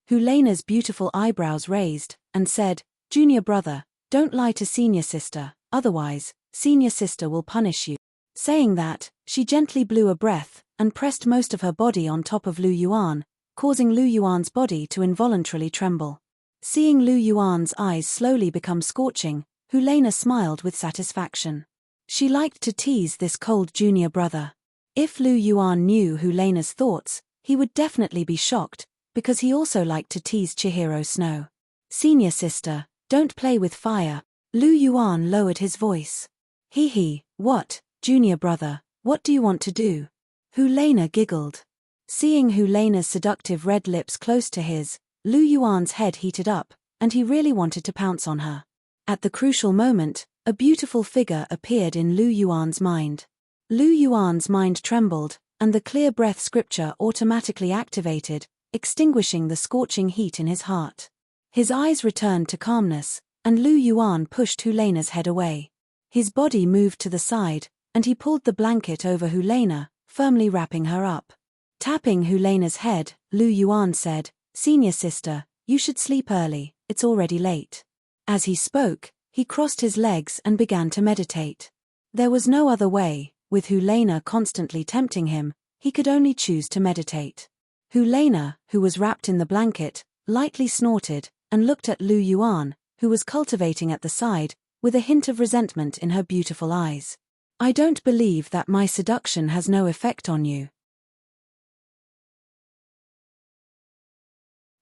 A: Helena's beautiful eyebrows raised, and said, Junior brother, don't lie to senior sister, otherwise, senior sister will punish you. Saying that, she gently blew a breath, and pressed most of her body on top of Lu Yuan, causing Lu Yuan's body to involuntarily tremble. Seeing Lu Yuan's eyes slowly become scorching, Helena smiled with satisfaction. She liked to tease this cold junior brother. If Lu Yuan knew Helena's thoughts, he would definitely be shocked, because he also liked to tease Chihiro Snow. Senior sister, don't play with fire. Lu Yuan lowered his voice. Hee, what, junior brother, what do you want to do? Helena giggled. Seeing Helena's seductive red lips close to his, Lu Yuan's head heated up, and he really wanted to pounce on her. At the crucial moment, a beautiful figure appeared in Lu Yuan's mind. Lu Yuan's mind trembled, and the clear breath scripture automatically activated, extinguishing the scorching heat in his heart. His eyes returned to calmness, and Lu Yuan pushed Helena's head away. His body moved to the side, and he pulled the blanket over Hulena, firmly wrapping her up. Tapping Hulena's head, Lu Yuan said, "Senior sister, you should sleep early, it's already late." As he spoke, he crossed his legs and began to meditate. There was no other way, with Hulena constantly tempting him, he could only choose to meditate. Hulena, who was wrapped in the blanket, lightly snorted, and looked at Lu Yuan, who was cultivating at the side, with a hint of resentment in her beautiful eyes. "I don't believe that my seduction has no effect on you."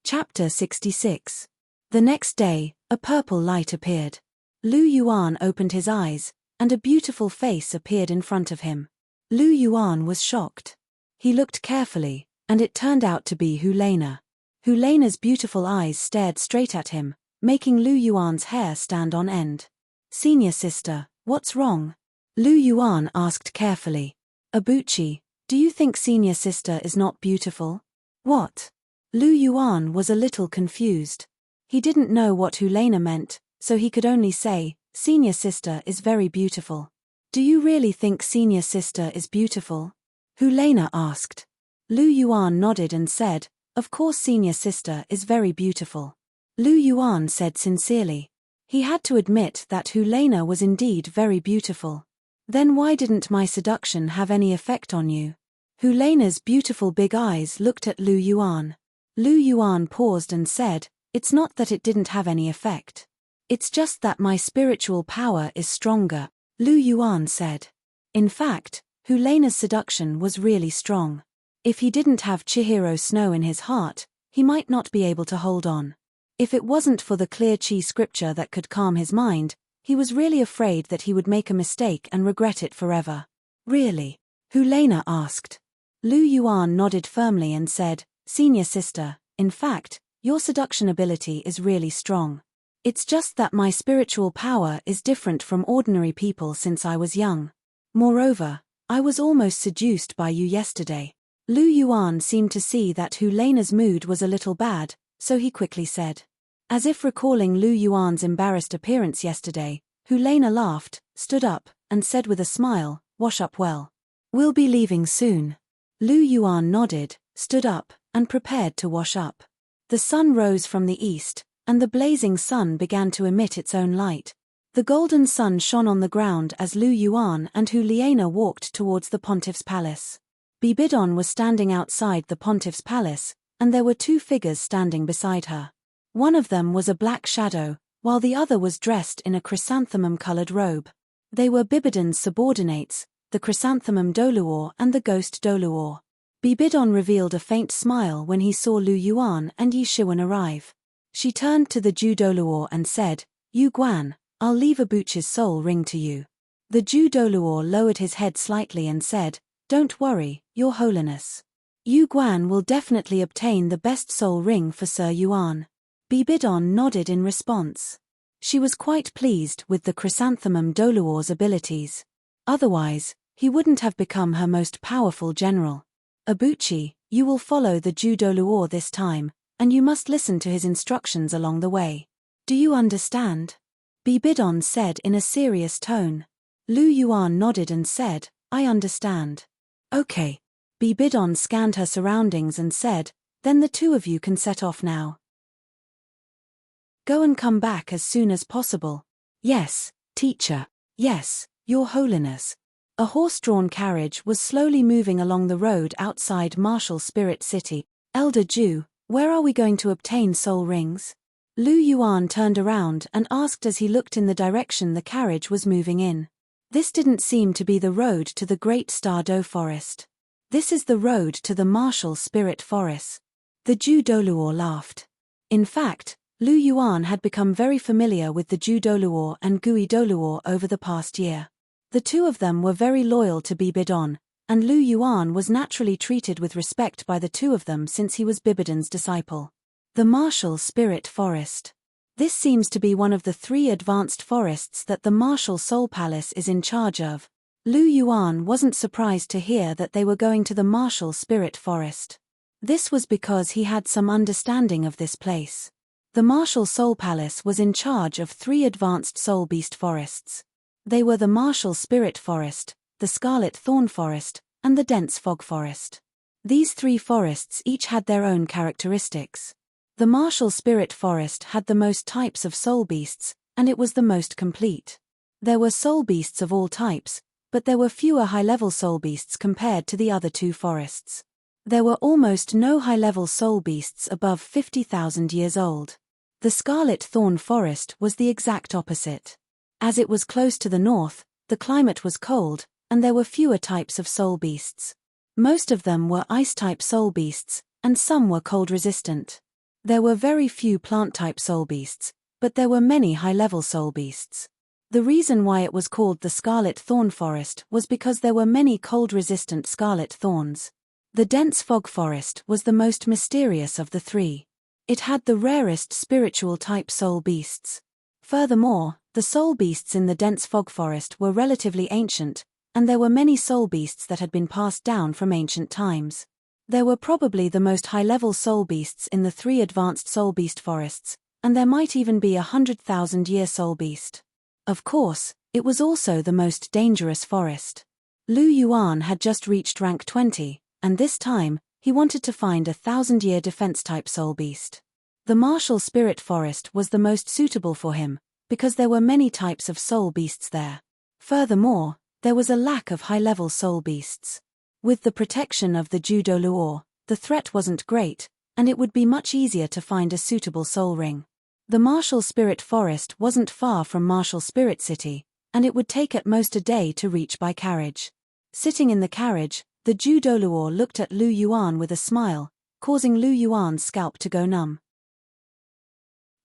A: Chapter 66. The next day, a purple light appeared. Lu Yuan opened his eyes, and a beautiful face appeared in front of him. Lu Yuan was shocked. He looked carefully, and it turned out to be Hulena. Hulena's beautiful eyes stared straight at him, making Lu Yuan's hair stand on end. "Senior sister, what's wrong?" Lu Yuan asked carefully. "Abuchi, do you think senior sister is not beautiful?" "What?" Lu Yuan was a little confused. He didn't know what Hulena meant, so he could only say, "Senior sister is very beautiful." "Do you really think senior sister is beautiful?" Hulena asked. Lu Yuan nodded and said, "Of course senior sister is very beautiful." Lu Yuan said sincerely. He had to admit that Hulena was indeed very beautiful. "Then why didn't my seduction have any effect on you?" Hulena's beautiful big eyes looked at Lu Yuan. Lu Yuan paused and said, "It's not that it didn't have any effect. It's just that my spiritual power is stronger," Lu Yuan said. In fact, Hulena's seduction was really strong. If he didn't have Chihiro Snow in his heart, he might not be able to hold on. If it wasn't for the clear chi scripture that could calm his mind, he was really afraid that he would make a mistake and regret it forever. "Really?" Hulena asked. Lu Yuan nodded firmly and said, "Senior sister, in fact, your seduction ability is really strong. It's just that my spiritual power is different from ordinary people since I was young. Moreover, I was almost seduced by you yesterday." Lu Yuan seemed to see that Hulena's mood was a little bad, so he quickly said. As if recalling Lu Yuan's embarrassed appearance yesterday, Hulena laughed, stood up, and said with a smile, "Wash up well. We'll be leaving soon." Lu Yuan nodded, stood up, and prepared to wash up. The sun rose from the east, and the blazing sun began to emit its own light. The golden sun shone on the ground as Lu Yuan and Hulena walked towards the pontiff's palace. Bibidon was standing outside the pontiff's palace, and there were two figures standing beside her. One of them was a black shadow, while the other was dressed in a chrysanthemum-colored robe. They were Bibidon's subordinates, the chrysanthemum Douluo and the ghost Douluo. Bibidon revealed a faint smile when he saw Lu Yuan and Yi Shiwen arrive. She turned to the Jew Douluo and said, "Yu Guan, I'll leave Abuchi's soul ring to you." The Jew Douluo lowered his head slightly and said, "Don't worry, Your Holiness. Yu Guan will definitely obtain the best soul ring for Sir Yuan." Bibidon nodded in response. She was quite pleased with the chrysanthemum Douluo's abilities. Otherwise, he wouldn't have become her most powerful general. "Abuchi, you will follow the Jew Douluo this time, and you must listen to his instructions along the way. Do you understand?" Bibidon said in a serious tone. Lu Yuan nodded and said, "I understand." "Okay." Bibidon scanned her surroundings and said, "Then the two of you can set off now. Go and come back as soon as possible." "Yes, teacher." "Yes, Your Holiness." A horse-drawn carriage was slowly moving along the road outside Martial Spirit City. "Elder Jew, where are we going to obtain soul rings?" Lu Yuan turned around and asked as he looked in the direction the carriage was moving in. This didn't seem to be the road to the Great Stardo Forest. "This is the road to the Martial Spirit Forest." The Jew Douluo laughed. In fact, Lu Yuan had become very familiar with the Jew Douluo and Gui Douluo over the past year. The two of them were very loyal to Bibidon, and Lu Yuan was naturally treated with respect by the two of them since he was Bibidon's disciple. The Martial Spirit Forest. This seems to be one of the 3 advanced forests that the Martial Soul Palace is in charge of. Lu Yuan wasn't surprised to hear that they were going to the Martial Spirit Forest. This was because he had some understanding of this place. The Martial Soul Palace was in charge of 3 advanced soul beast forests. They were the Martial Spirit Forest, the scarlet thorn forest, and the dense fog forest. These three forests each had their own characteristics. The martial spirit forest had the most types of soul beasts, and it was the most complete. There were soul beasts of all types, but there were fewer high-level soul beasts compared to the other two forests. There were almost no high-level soul beasts above 50,000 years old. The scarlet thorn forest was the exact opposite. As it was close to the north, the climate was cold, and there were fewer types of soul beasts. Most of them were ice-type soul beasts, and some were cold-resistant. There were very few plant-type soul beasts, but there were many high-level soul beasts. The reason why it was called the scarlet thorn forest was because there were many cold-resistant scarlet thorns. The dense fog forest was the most mysterious of the three. It had the rarest spiritual-type soul beasts. Furthermore, the soul beasts in the dense fog forest were relatively ancient, and there were many soul beasts that had been passed down from ancient times. There were probably the most high-level soul beasts in the three advanced soul beast forests, and there might even be a 100,000-year soul beast. Of course, it was also the most dangerous forest. Lu Yuan had just reached rank 20, and this time, he wanted to find a 1,000-year defense-type soul beast. The martial spirit forest was the most suitable for him, because there were many types of soul beasts there. Furthermore, there was a lack of high-level soul beasts. With the protection of the Douluo, the threat wasn't great, and it would be much easier to find a suitable soul ring. The martial spirit forest wasn't far from martial spirit city, and it would take at most a day to reach by carriage. Sitting in the carriage, the Douluo looked at Lu Yuan with a smile, causing Lu Yuan's scalp to go numb.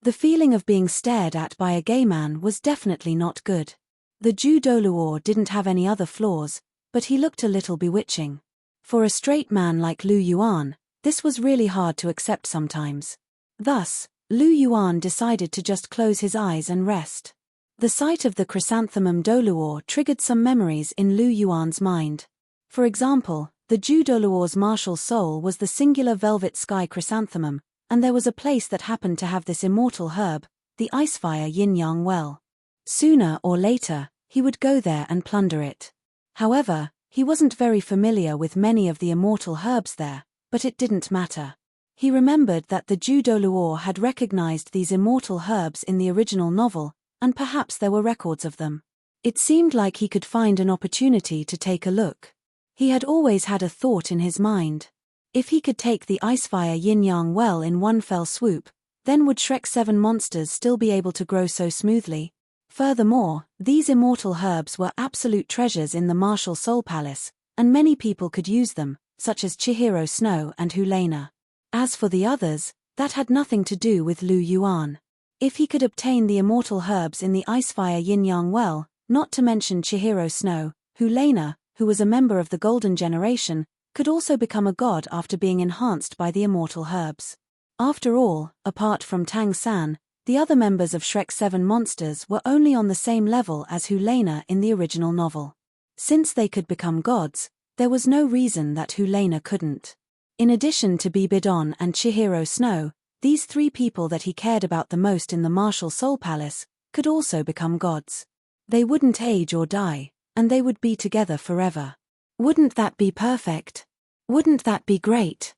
A: The feeling of being stared at by a gay man was definitely not good. The Douluo didn't have any other flaws, but he looked a little bewitching. For a straight man like Lu Yuan, this was really hard to accept sometimes. Thus, Lu Yuan decided to just close his eyes and rest. The sight of the chrysanthemum Douluo triggered some memories in Lu Yuan's mind. For example, the Douluo's martial soul was the singular velvet sky chrysanthemum, and there was a place that happened to have this immortal herb, the Icefire Yin-Yang Well. Sooner or later, he would go there and plunder it. However, he wasn't very familiar with many of the immortal herbs there, but it didn't matter. He remembered that the Douluo had recognized these immortal herbs in the original novel, and perhaps there were records of them. It seemed like he could find an opportunity to take a look. He had always had a thought in his mind. If he could take the Icefire Yin-Yang Well in one fell swoop, then would Shrek 7 monsters still be able to grow so smoothly? Furthermore, these immortal herbs were absolute treasures in the Martial Soul Palace, and many people could use them, such as Chihiro Snow and Hulena. As for the others, that had nothing to do with Lu Yuan. If he could obtain the immortal herbs in the Icefire Yin-Yang Well, not to mention Chihiro Snow, Hulena, who was a member of the Golden Generation, could also become a god after being enhanced by the immortal herbs. After all, apart from Tang San, the other members of Shrek 7 monsters were only on the same level as Hulena in the original novel. Since they could become gods, there was no reason that Hulena couldn't. In addition to Bibidon and Chihiro Snow, these three people that he cared about the most in the Martial Soul Palace could also become gods. They wouldn't age or die, and they would be together forever. Wouldn't that be perfect? Wouldn't that be great?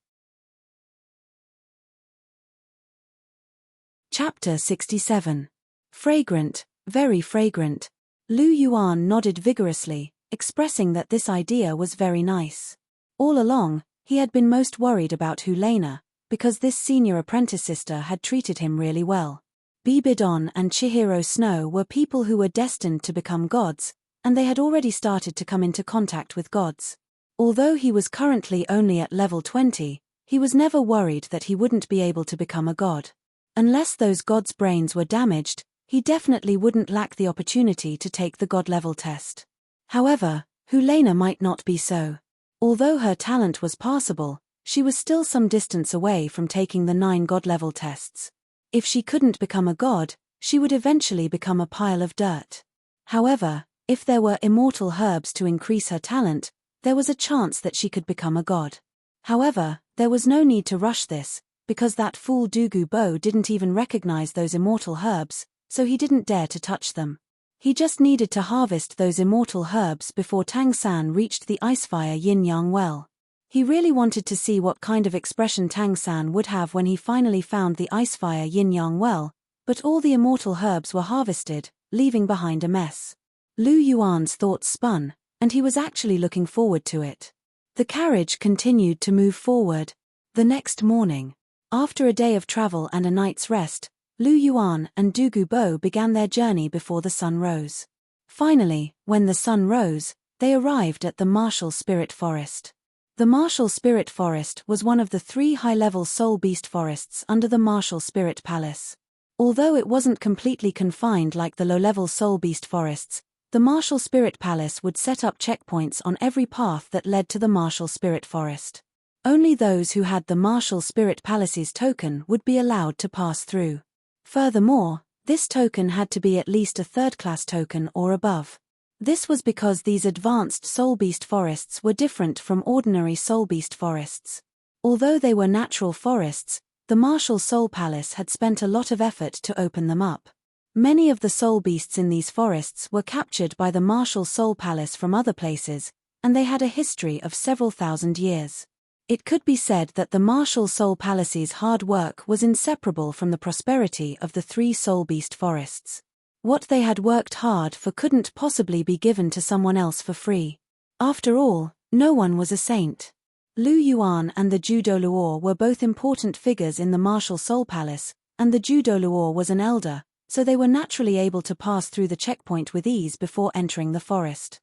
A: Chapter 67. Fragrant, very fragrant. Lu Yuan nodded vigorously, expressing that this idea was very nice. All along, he had been most worried about Hulena, because this senior apprentice sister had treated him really well. Bibidon and Chihiro Snow were people who were destined to become gods, and they had already started to come into contact with gods. Although he was currently only at level 20, he was never worried that he wouldn't be able to become a god. Unless those gods' brains were damaged, he definitely wouldn't lack the opportunity to take the god level test. However, Hulena might not be so. Although her talent was passable, she was still some distance away from taking the 9 god level tests. If she couldn't become a god, she would eventually become a pile of dirt. However, if there were immortal herbs to increase her talent, there was a chance that she could become a god. However, there was no need to rush this, because that fool Dugu Bo didn't even recognize those immortal herbs, so he didn't dare to touch them. He just needed to harvest those immortal herbs before Tang San reached the Icefire Yin-Yang well. He really wanted to see what kind of expression Tang San would have when he finally found the Icefire Yin-Yang well, but all the immortal herbs were harvested, leaving behind a mess. Lu Yuan's thoughts spun, and he was actually looking forward to it. The carriage continued to move forward. The next morning, after a day of travel and a night's rest, Lu Yuan and Dugu Bo began their journey before the sun rose. Finally, when the sun rose, they arrived at the Martial Spirit Forest. The Martial Spirit Forest was one of the 3 high-level soul beast forests under the Martial Spirit Palace. Although it wasn't completely confined like the low-level soul beast forests, the Martial Spirit Palace would set up checkpoints on every path that led to the Martial Spirit Forest. Only those who had the Martial Spirit Palace's token would be allowed to pass through. Furthermore, this token had to be at least a 3rd-class token or above. This was because these advanced soul beast forests were different from ordinary soul beast forests. Although they were natural forests, the Martial Soul Palace had spent a lot of effort to open them up. Many of the soul beasts in these forests were captured by the Martial Soul Palace from other places, and they had a history of several thousand years. It could be said that the Martial Soul Palace's hard work was inseparable from the prosperity of the 3 soul beast forests. What they had worked hard for couldn't possibly be given to someone else for free. After all, no one was a saint. Lu Yuan and the Douluo were both important figures in the Martial Soul Palace, and the Douluo was an elder, so they were naturally able to pass through the checkpoint with ease before entering the forest.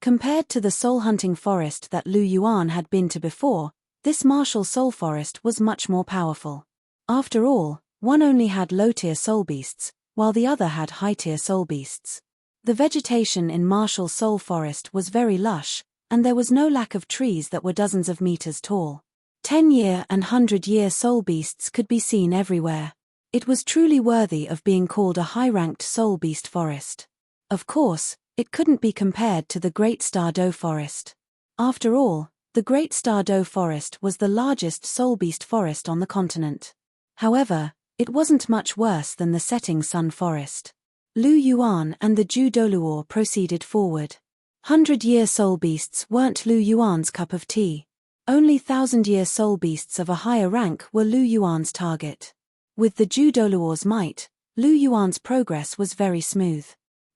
A: Compared to the soul-hunting forest that Lu Yuan had been to before, this Martial Soul Forest was much more powerful. After all, one only had low-tier soul beasts, while the other had high-tier soul beasts. The vegetation in Martial Soul Forest was very lush, and there was no lack of trees that were dozens of meters tall. 10-year and 100-year soul beasts could be seen everywhere. It was truly worthy of being called a high-ranked soul beast forest. Of course, it couldn't be compared to the Great Stardow Forest. After all, the Great Stardow Forest was the largest soul beast forest on the continent. However, it wasn't much worse than the Setting Sun Forest. Lu Yuan and the Douluo proceeded forward. 100-year soul beasts weren't Lu Yuan's cup of tea. Only 1,000-year soul beasts of a higher rank were Lu Yuan's target. With the Douluo's might, Lu Yuan's progress was very smooth.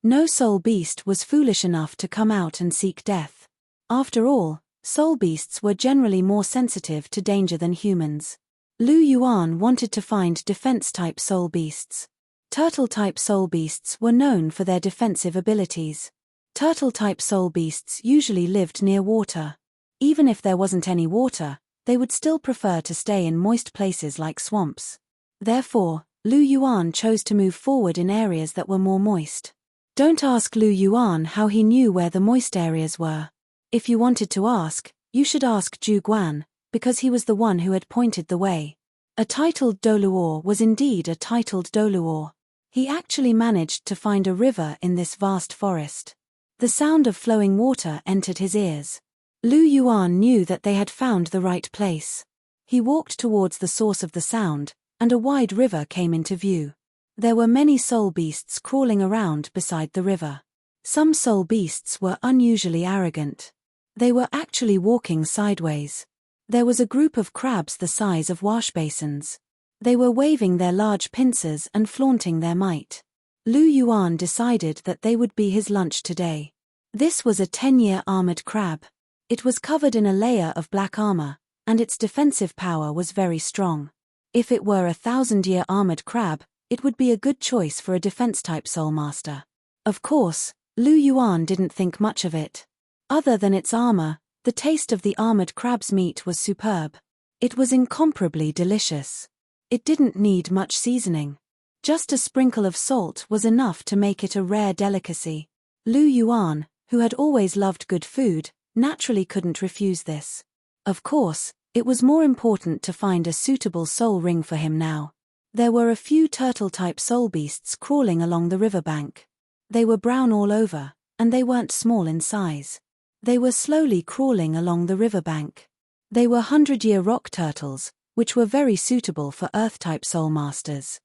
A: No soul beast was foolish enough to come out and seek death. After all, soul beasts were generally more sensitive to danger than humans. Lu Yuan wanted to find defense-type soul beasts. Turtle-type soul beasts were known for their defensive abilities. Turtle-type soul beasts usually lived near water. Even if there wasn't any water, they would still prefer to stay in moist places like swamps. Therefore, Lu Yuan chose to move forward in areas that were more moist. Don't ask Lu Yuan how he knew where the moist areas were. If you wanted to ask, you should ask Zhu Guan, because he was the one who had pointed the way. A titled Douluo was indeed a titled Douluo. He actually managed to find a river in this vast forest. The sound of flowing water entered his ears. Lu Yuan knew that they had found the right place. He walked towards the source of the sound, and a wide river came into view. There were many soul beasts crawling around beside the river. Some soul beasts were unusually arrogant. They were actually walking sideways. There was a group of crabs the size of wash basins. They were waving their large pincers and flaunting their might. Lu Yuan decided that they would be his lunch today. This was a 10-year armored crab. It was covered in a layer of black armor, and its defensive power was very strong. If it were a 1,000-year armored crab, it would be a good choice for a defense-type soul master. Of course, Lu Yuan didn't think much of it. Other than its armor, the taste of the armored crab's meat was superb. It was incomparably delicious. It didn't need much seasoning. Just a sprinkle of salt was enough to make it a rare delicacy. Lu Yuan, who had always loved good food, naturally couldn't refuse this. Of course, it was more important to find a suitable soul ring for him now. There were a few turtle-type soul beasts crawling along the riverbank. They were brown all over, and they weren't small in size. They were slowly crawling along the riverbank. They were 100-year rock turtles, which were very suitable for Earth-type soul masters.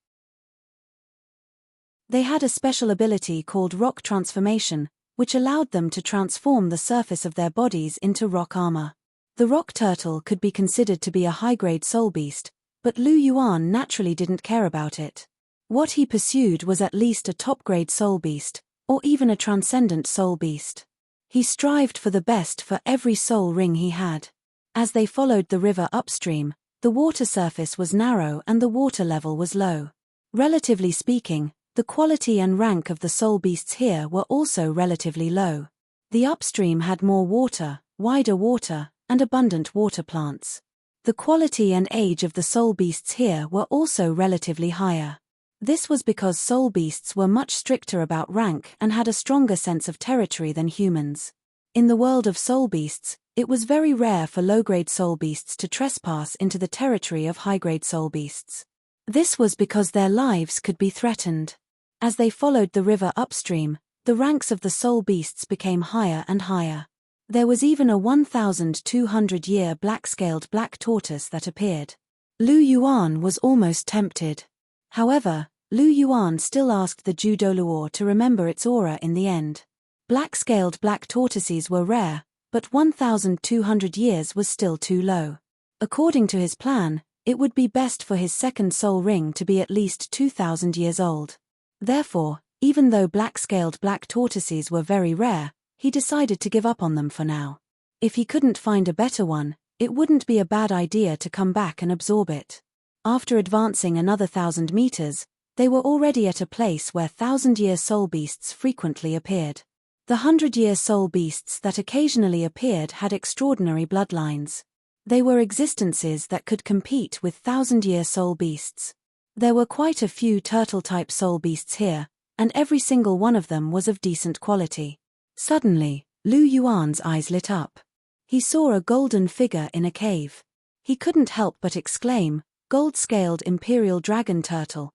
A: They had a special ability called rock transformation, which allowed them to transform the surface of their bodies into rock armor. The rock turtle could be considered to be a high-grade soul beast, but Lu Yuan naturally didn't care about it. What he pursued was at least a top-grade soul beast, or even a transcendent soul beast. He strived for the best for every soul ring he had. As they followed the river upstream, the water surface was narrow and the water level was low. Relatively speaking, the quality and rank of the soul beasts here were also relatively low. The upstream had more water, wider water, and abundant water plants. The quality and age of the soul beasts here were also relatively higher. This was because soul beasts were much stricter about rank and had a stronger sense of territory than humans. In the world of soul beasts, it was very rare for low-grade soul beasts to trespass into the territory of high-grade soul beasts. This was because their lives could be threatened. As they followed the river upstream, the ranks of the soul beasts became higher and higher. There was even a 1,200-year black-scaled black tortoise that appeared. Lu Yuan was almost tempted. However, Lu Yuan still asked the Douluo to remember its aura in the end. Black-scaled black tortoises were rare, but 1,200 years was still too low. According to his plan, it would be best for his second soul ring to be at least 2,000 years old. Therefore, even though black-scaled black tortoises were very rare, he decided to give up on them for now. If he couldn't find a better one, it wouldn't be a bad idea to come back and absorb it. After advancing another 1,000 meters, they were already at a place where 1,000-year soul beasts frequently appeared. The 100-year soul beasts that occasionally appeared had extraordinary bloodlines. They were existences that could compete with 1,000-year soul beasts. There were quite a few turtle-type soul beasts here, and every single one of them was of decent quality. Suddenly, Lu Yuan's eyes lit up. He saw a golden figure in a cave. He couldn't help but exclaim, "Gold-scaled imperial dragon turtle."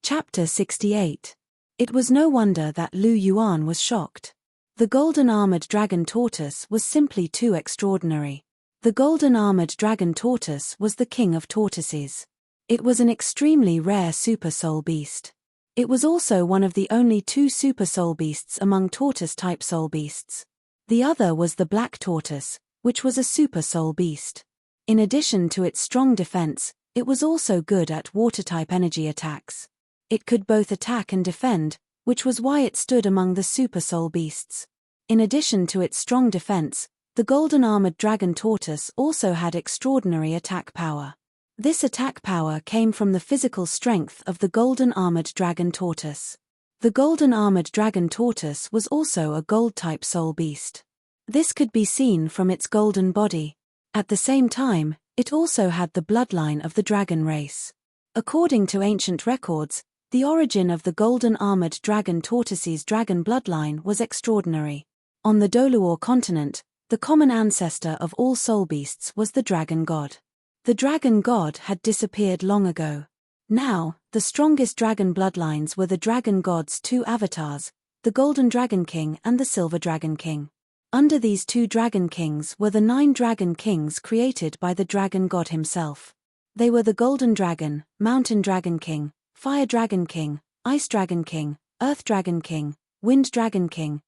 A: Chapter 68. It was no wonder that Lu Yuan was shocked. The golden-armored dragon tortoise was simply too extraordinary. The golden-armored dragon tortoise was the king of tortoises. It was an extremely rare super soul beast. It was also one of the only two super soul beasts among tortoise-type soul beasts. The other was the black tortoise, which was a super soul beast. In addition to its strong defense, it was also good at water-type energy attacks. It could both attack and defend, which was why it stood among the super soul beasts. In addition to its strong defense, the golden-armored dragon tortoise also had extraordinary attack power. This attack power came from the physical strength of the golden-armored dragon tortoise. The golden-armored dragon tortoise was also a gold-type soul beast. This could be seen from its golden body. At the same time, it also had the bloodline of the dragon race. According to ancient records, the origin of the golden-armored dragon tortoise's dragon bloodline was extraordinary. On the Douluo continent, the common ancestor of all soul beasts was the dragon god. The dragon god had disappeared long ago. Now, the strongest dragon bloodlines were the dragon god's two avatars, the Golden Dragon King and the Silver Dragon King. Under these two dragon kings were the 9 dragon kings created by the dragon god himself. They were the Golden Dragon, Mountain Dragon King, Fire Dragon King, Ice Dragon King, Earth Dragon King, Wind Dragon King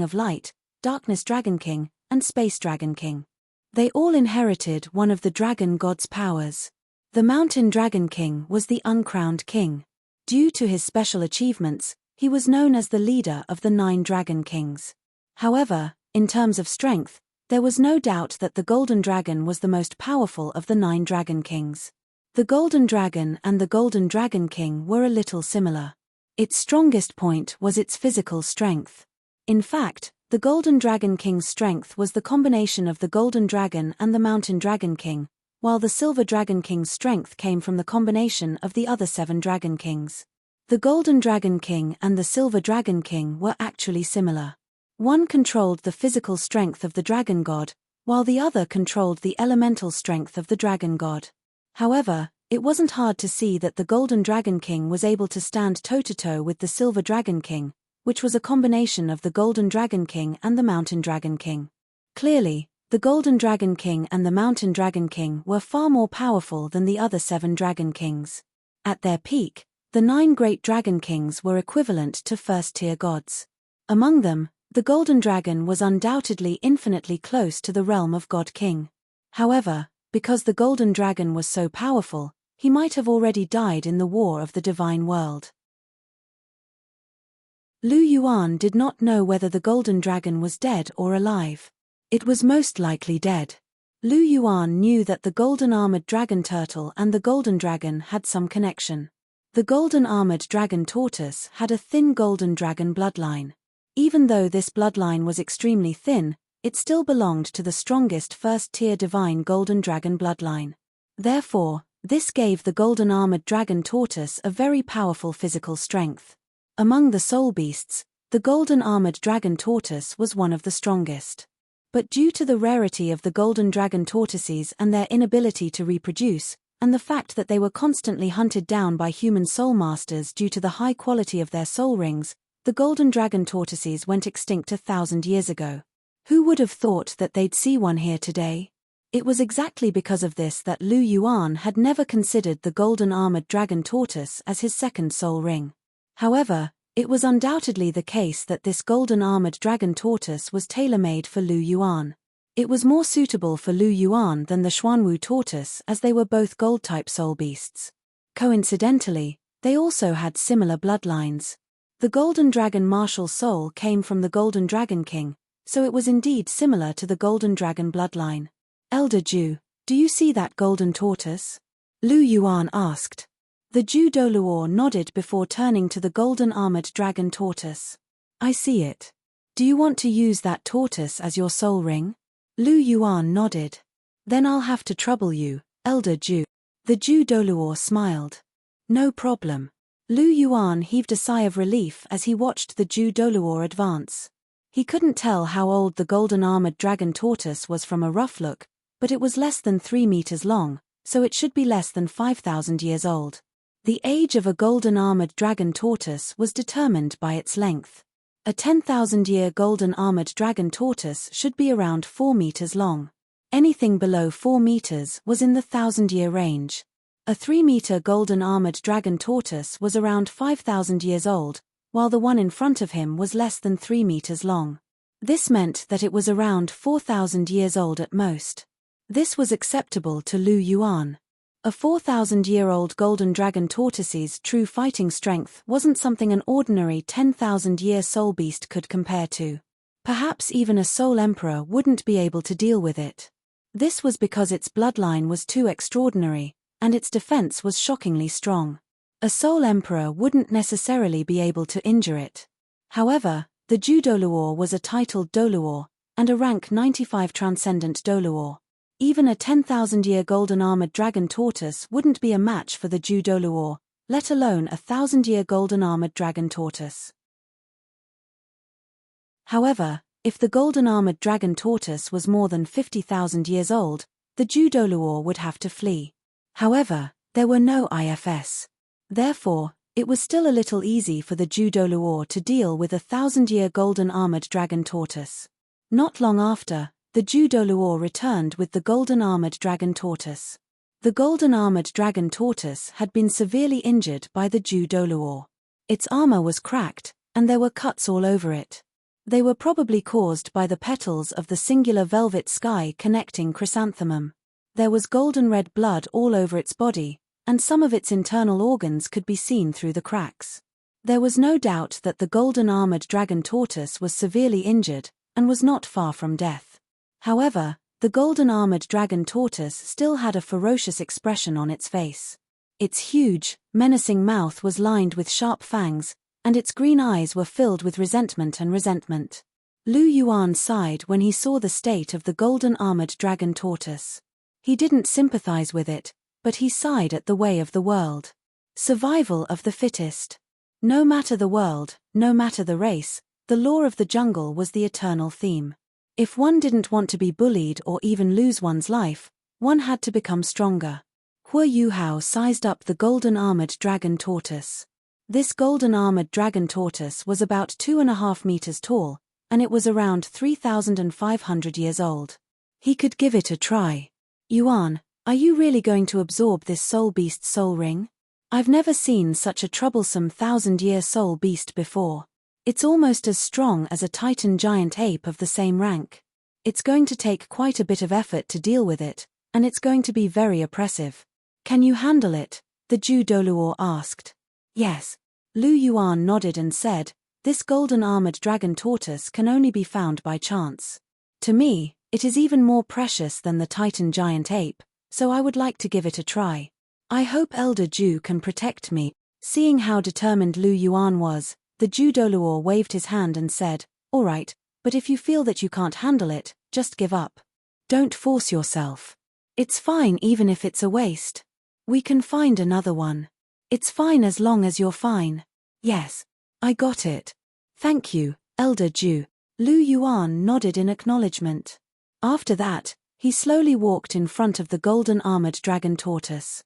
A: of Light, Darkness Dragon King, and Space Dragon King. They all inherited one of the dragon god's powers. The Mountain Dragon King was the uncrowned king. Due to his special achievements, he was known as the leader of the 9 dragon kings. However, in terms of strength, there was no doubt that the Golden Dragon was the most powerful of the 9 dragon kings. The Golden Dragon and the Golden Dragon King were a little similar. Its strongest point was its physical strength. In fact, the Golden Dragon King's strength was the combination of the Golden Dragon and the Mountain Dragon King, while the Silver Dragon King's strength came from the combination of the other 7 dragon kings. The Golden Dragon King and the Silver Dragon King were actually similar. One controlled the physical strength of the dragon god, while the other controlled the elemental strength of the dragon god. However, it wasn't hard to see that the Golden Dragon King was able to stand toe-to-toe with the Silver Dragon King, which was a combination of the Golden Dragon King and the Mountain Dragon King. Clearly, The Golden Dragon King and the Mountain Dragon King were far more powerful than the other 7 Dragon Kings. At their peak, the 9 Great Dragon Kings were equivalent to first-tier gods. Among them, the Golden Dragon was undoubtedly infinitely close to the realm of God King. However, because the Golden Dragon was so powerful, he might have already died in the War of the Divine World. Lu Yuan did not know whether the Golden Dragon was dead or alive. It was most likely dead. Lu Yuan knew that the Golden Armored Dragon Turtle and the Golden Dragon had some connection. The Golden Armored Dragon Tortoise had a thin Golden Dragon bloodline. Even though this bloodline was extremely thin, it still belonged to the strongest first-tier divine Golden Dragon bloodline. Therefore, this gave the Golden Armored Dragon Tortoise a very powerful physical strength. Among the soul beasts, the Golden Armored Dragon Tortoise was one of the strongest. But due to the rarity of the Golden Dragon Tortoises and their inability to reproduce, and the fact that they were constantly hunted down by human soul masters due to the high quality of their soul rings, the Golden Dragon Tortoises went extinct 1,000 years ago. Who would have thought that they'd see one here today? It was exactly because of this that Lu Yuan had never considered the Golden Armored Dragon Tortoise as his second soul ring. However, it was undoubtedly the case that this Golden Armored Dragon Tortoise was tailor-made for Lu Yuan. It was more suitable for Lu Yuan than the Xuanwu Tortoise as they were both gold-type soul beasts. Coincidentally, they also had similar bloodlines. The Golden Dragon Martial Soul came from the Golden Dragon King, so it was indeed similar to the Golden Dragon bloodline. Elder Ju, do you see that golden tortoise? Lu Yuan asked. The Ju Douluo nodded before turning to the Golden Armored Dragon Tortoise. I see it. Do you want to use that tortoise as your soul ring? Lu Yuan nodded. Then I'll have to trouble you, Elder Ju. The Ju Douluo smiled. No problem. Lu Yuan heaved a sigh of relief as he watched the Ju Douluo advance. He couldn't tell how old the Golden Armored Dragon Tortoise was from a rough look, but it was less than 3 meters long, so it should be less than 5,000 years old. The age of a Golden Armored Dragon Tortoise was determined by its length. A 10,000-year Golden Armored Dragon Tortoise should be around 4 meters long. Anything below 4 meters was in the 1,000-year range. A 3-meter Golden Armored Dragon Tortoise was around 5,000 years old, while the one in front of him was less than 3 meters long. This meant that it was around 4,000 years old at most. This was acceptable to Lu Yuan. A 4,000-year-old Golden Dragon Tortoise's true fighting strength wasn't something an ordinary 10,000-year soul beast could compare to. Perhaps even a soul emperor wouldn't be able to deal with it. This was because its bloodline was too extraordinary, and its defense was shockingly strong. A soul emperor wouldn't necessarily be able to injure it. However, the Ju Douluo was a titled Douluo, and a rank 95 transcendent Douluo. Even a 10,000-year Golden Armored Dragon Tortoise wouldn't be a match for the Ju Douluo, let alone a 1,000-year Golden Armored Dragon Tortoise. However, if the Golden Armored Dragon Tortoise was more than 50,000 years old, the Ju Douluo would have to flee. However, there were no IFS. Therefore, it was still a little easy for the Ju Douluo to deal with a 1,000-year Golden Armored Dragon Tortoise. Not long after, the Ju Douluo returned with the Golden Armored Dragon Tortoise. The Golden Armored Dragon Tortoise had been severely injured by the Ju Douluo. Its armor was cracked, and there were cuts all over it. They were probably caused by the petals of the singular velvet sky connecting chrysanthemum. There was golden red blood all over its body, and some of its internal organs could be seen through the cracks. There was no doubt that the Golden Armored Dragon Tortoise was severely injured, and was not far from death. However, the Golden Armored Dragon Tortoise still had a ferocious expression on its face. Its huge, menacing mouth was lined with sharp fangs, and its green eyes were filled with resentment and resentment. Lu Yuan sighed when he saw the state of the Golden Armored Dragon Tortoise. He didn't sympathize with it, but he sighed at the way of the world. Survival of the fittest. No matter the world, no matter the race, the law of the jungle was the eternal theme. If one didn't want to be bullied or even lose one's life, one had to become stronger. Hua Yuhao sized up the Golden Armored Dragon Tortoise. This Golden Armored Dragon Tortoise was about 2.5 meters tall, and it was around 3,500 years old. He could give it a try. Yuan, are you really going to absorb this soul beast's soul ring? I've never seen such a troublesome 1,000-year soul beast before. It's almost as strong as a titan giant ape of the same rank. It's going to take quite a bit of effort to deal with it, and it's going to be very oppressive. Can you handle it? The Jew Douluo asked. Yes. Lu Yuan nodded and said, this golden-armored dragon tortoise can only be found by chance. To me, it is even more precious than the titan giant ape, so I would like to give it a try. I hope Elder Jew can protect me. Seeing how determined Lu Yuan was, the Jew Douluo waved his hand and said, all right, but if you feel that you can't handle it, just give up. Don't force yourself. It's fine even if it's a waste. We can find another one. It's fine as long as you're fine. Yes. I got it. Thank you, Elder Jew. Lu Yuan nodded in acknowledgement. After that, he slowly walked in front of the golden-armored dragon tortoise.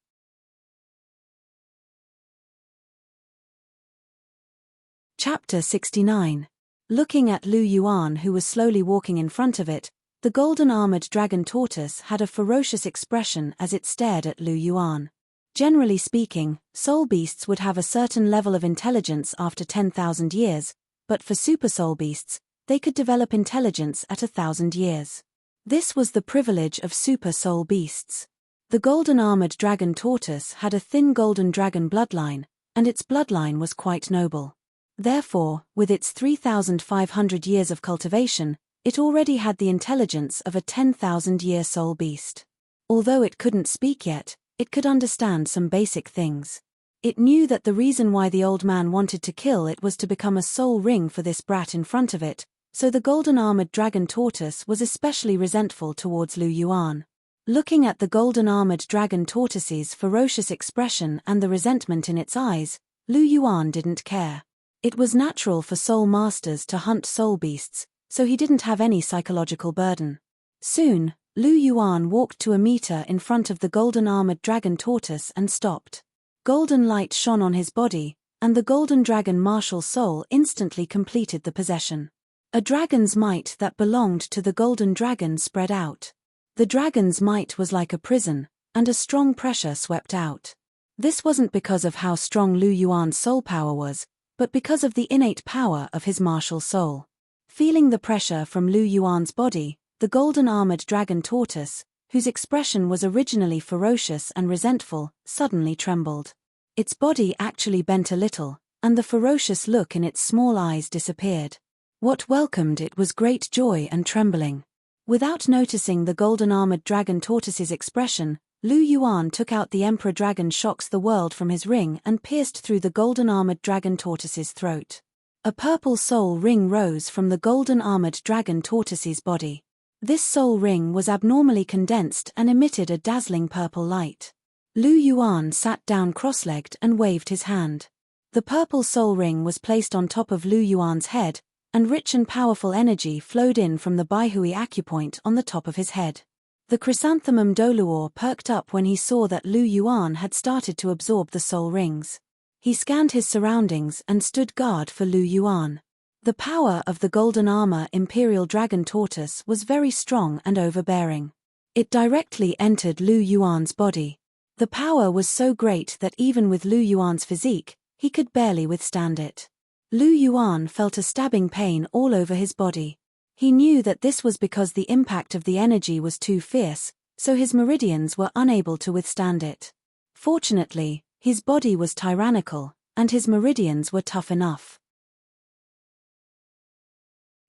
A: Chapter 69. Looking at Lu Yuan, who was slowly walking in front of it, the golden-armored dragon tortoise had a ferocious expression as it stared at Lu Yuan. Generally speaking, soul beasts would have a certain level of intelligence after 10,000 years, but for super soul beasts, they could develop intelligence at 1,000 years. This was the privilege of super soul beasts. The golden-armored dragon tortoise had a thin golden dragon bloodline, and its bloodline was quite noble. Therefore, with its 3,500 years of cultivation, it already had the intelligence of a 10,000-year soul beast. Although it couldn't speak yet, it could understand some basic things. It knew that the reason why the old man wanted to kill it was to become a soul ring for this brat in front of it, so the golden-armored dragon tortoise was especially resentful towards Lu Yuan. Looking at the golden-armored dragon tortoise's ferocious expression and the resentment in its eyes, Lu Yuan didn't care. It was natural for soul masters to hunt soul beasts, so he didn't have any psychological burden. Soon, Lu Yuan walked to a meter in front of the golden-armored dragon tortoise and stopped. Golden light shone on his body, and the golden dragon martial soul instantly completed the possession. A dragon's might that belonged to the golden dragon spread out. The dragon's might was like a prison, and a strong pressure swept out. This wasn't because of how strong Lu Yuan's soul power was, but because of the innate power of his martial soul. Feeling the pressure from Lu Yuan's body, the golden-armored dragon tortoise, whose expression was originally ferocious and resentful, suddenly trembled. Its body actually bent a little, and the ferocious look in its small eyes disappeared. What welcomed it was great joy and trembling. Without noticing the golden-armored dragon tortoise's expression, Lu Yuan took out the Emperor Dragon Shocks the World from his ring and pierced through the golden-armored dragon tortoise's throat. A purple soul ring rose from the golden-armored dragon tortoise's body. This soul ring was abnormally condensed and emitted a dazzling purple light. Lu Yuan sat down cross-legged and waved his hand. The purple soul ring was placed on top of Lu Yuan's head, and rich and powerful energy flowed in from the Baihui acupoint on the top of his head. The chrysanthemum Douluo perked up when he saw that Lu Yuan had started to absorb the soul rings. He scanned his surroundings and stood guard for Lu Yuan. The power of the golden armor Imperial Dragon Tortoise was very strong and overbearing. It directly entered Lu Yuan's body. The power was so great that even with Lu Yuan's physique, he could barely withstand it. Lu Yuan felt a stabbing pain all over his body. He knew that this was because the impact of the energy was too fierce, so his meridians were unable to withstand it. Fortunately, his body was tyrannical, and his meridians were tough enough.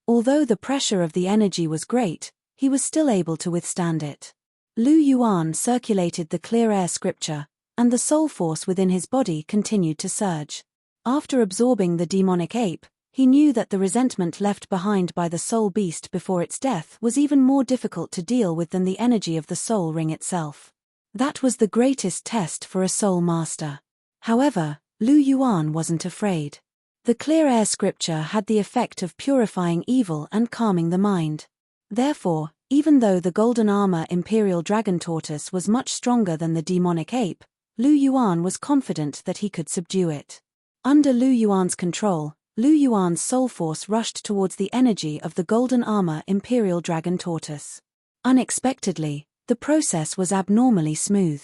A: Although the pressure of the energy was great, he was still able to withstand it. Lu Yuan circulated the clear air scripture, and the soul force within his body continued to surge. After absorbing the demonic ape, he knew that the resentment left behind by the soul beast before its death was even more difficult to deal with than the energy of the soul ring itself. That was the greatest test for a soul master. However, Lu Yuan wasn't afraid. The clear air scripture had the effect of purifying evil and calming the mind. Therefore, even though the golden armor Imperial Dragon Tortoise was much stronger than the demonic ape, Lu Yuan was confident that he could subdue it. Under Lu Yuan's control, Lu Yuan's soul force rushed towards the energy of the golden armor Imperial Dragon Tortoise. Unexpectedly, the process was abnormally smooth.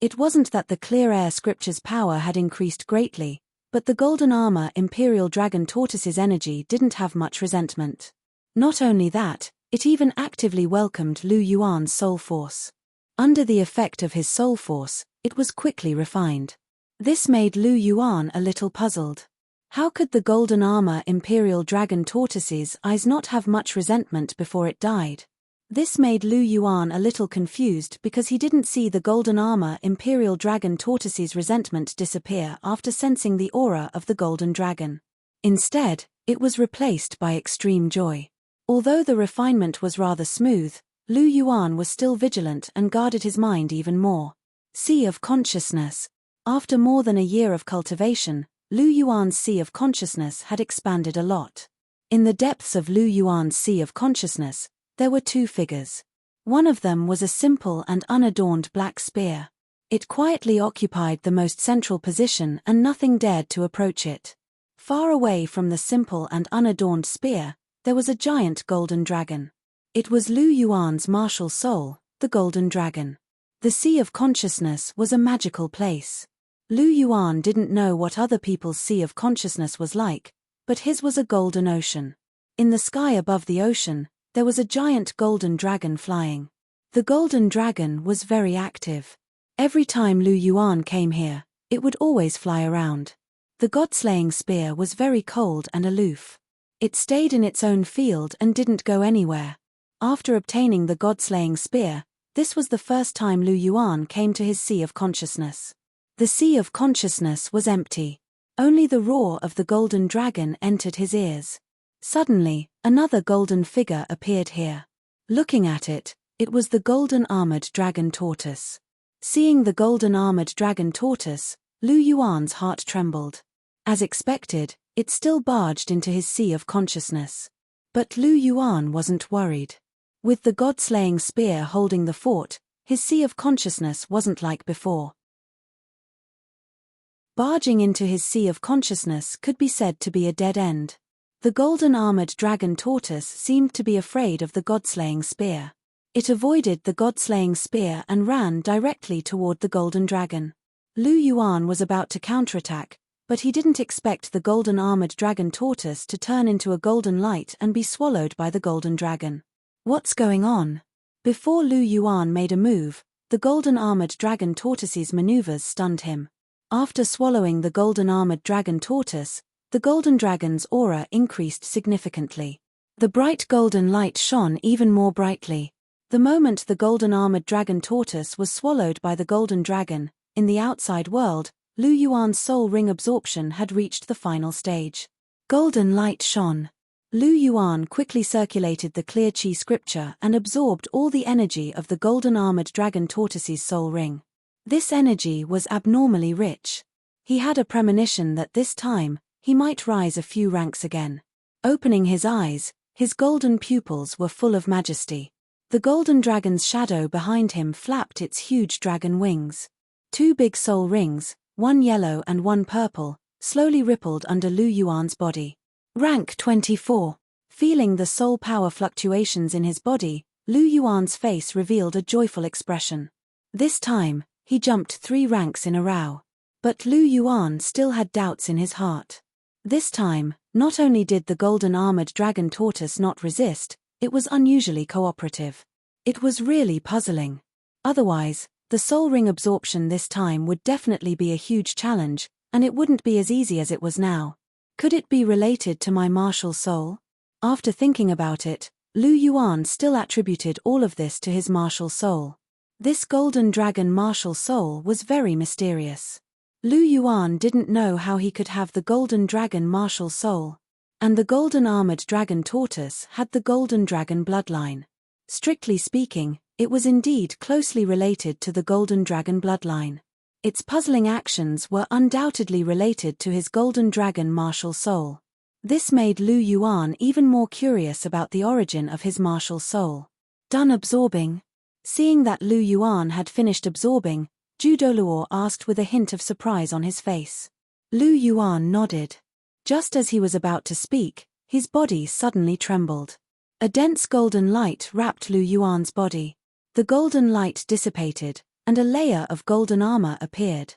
A: It wasn't that the clear air scripture's power had increased greatly, but the golden armor Imperial Dragon Tortoise's energy didn't have much resentment. Not only that, it even actively welcomed Lu Yuan's soul force. Under the effect of his soul force, it was quickly refined. This made Lu Yuan a little puzzled. How could the golden armor Imperial Dragon Tortoise's eyes not have much resentment before it died? This made Lu Yuan a little confused because he didn't see the golden armor Imperial Dragon Tortoise's resentment disappear after sensing the aura of the golden dragon. Instead, it was replaced by extreme joy. Although the refinement was rather smooth, Lu Yuan was still vigilant and guarded his mind even more. Sea of Consciousness. After more than a year of cultivation, Lu Yuan's Sea of Consciousness had expanded a lot. In the depths of Lu Yuan's Sea of Consciousness, there were two figures. One of them was a simple and unadorned black spear. It quietly occupied the most central position and nothing dared to approach it. Far away from the simple and unadorned spear, there was a giant golden dragon. It was Lu Yuan's martial soul, the golden dragon. The Sea of Consciousness was a magical place. Lu Yuan didn't know what other people's Sea of Consciousness was like, but his was a golden ocean. In the sky above the ocean, there was a giant golden dragon flying. The golden dragon was very active. Every time Lu Yuan came here, it would always fly around. The god-slaying spear was very cold and aloof. It stayed in its own field and didn't go anywhere. After obtaining the god-slaying spear, this was the first time Lu Yuan came to his Sea of Consciousness. The Sea of Consciousness was empty. Only the roar of the golden dragon entered his ears. Suddenly, another golden figure appeared here. Looking at it, it was the golden armored dragon tortoise. Seeing the golden armored dragon tortoise, Lu Yuan's heart trembled. As expected, it still barged into his Sea of Consciousness. But Lu Yuan wasn't worried. With the god-slaying spear holding the fort, his Sea of Consciousness wasn't like before. Barging into his Sea of Consciousness could be said to be a dead end. The golden armored dragon tortoise seemed to be afraid of the god-slaying spear. It avoided the god-slaying spear and ran directly toward the golden dragon. Lu Yuan was about to counterattack, but he didn't expect the golden armored dragon tortoise to turn into a golden light and be swallowed by the golden dragon. What's going on? Before Lu Yuan made a move, the golden armored dragon tortoise's maneuvers stunned him. After swallowing the golden armored dragon tortoise, the golden dragon's aura increased significantly. The bright golden light shone even more brightly. The moment the golden armored dragon tortoise was swallowed by the golden dragon, in the outside world, Lu Yuan's soul ring absorption had reached the final stage. Golden light shone. Lu Yuan quickly circulated the clear chi scripture and absorbed all the energy of the golden armored dragon tortoise's soul ring. This energy was abnormally rich. He had a premonition that this time, he might rise a few ranks again. Opening his eyes, his golden pupils were full of majesty. The golden dragon's shadow behind him flapped its huge dragon wings. Two big soul rings, one yellow and one purple, slowly rippled under Lu Yuan's body. Rank 24. Feeling the soul power fluctuations in his body, Lu Yuan's face revealed a joyful expression. This time, he jumped 3 ranks in a row. But Lu Yuan still had doubts in his heart. This time, not only did the golden armored dragon tortoise not resist, it was unusually cooperative. It was really puzzling. Otherwise, the soul ring absorption this time would definitely be a huge challenge, and it wouldn't be as easy as it was now. Could it be related to my martial soul? After thinking about it, Lu Yuan still attributed all of this to his martial soul. This golden dragon martial soul was very mysterious. Lu Yuan didn't know how he could have the golden dragon martial soul. And the golden armored dragon tortoise had the golden dragon bloodline. Strictly speaking, it was indeed closely related to the golden dragon bloodline. Its puzzling actions were undoubtedly related to his golden dragon martial soul. This made Lu Yuan even more curious about the origin of his martial soul. Done absorbing? Seeing that Lu Yuan had finished absorbing, Douluo asked with a hint of surprise on his face. Lu Yuan nodded. Just as he was about to speak, his body suddenly trembled. A dense golden light wrapped Lu Yuan's body. The golden light dissipated, and a layer of golden armor appeared.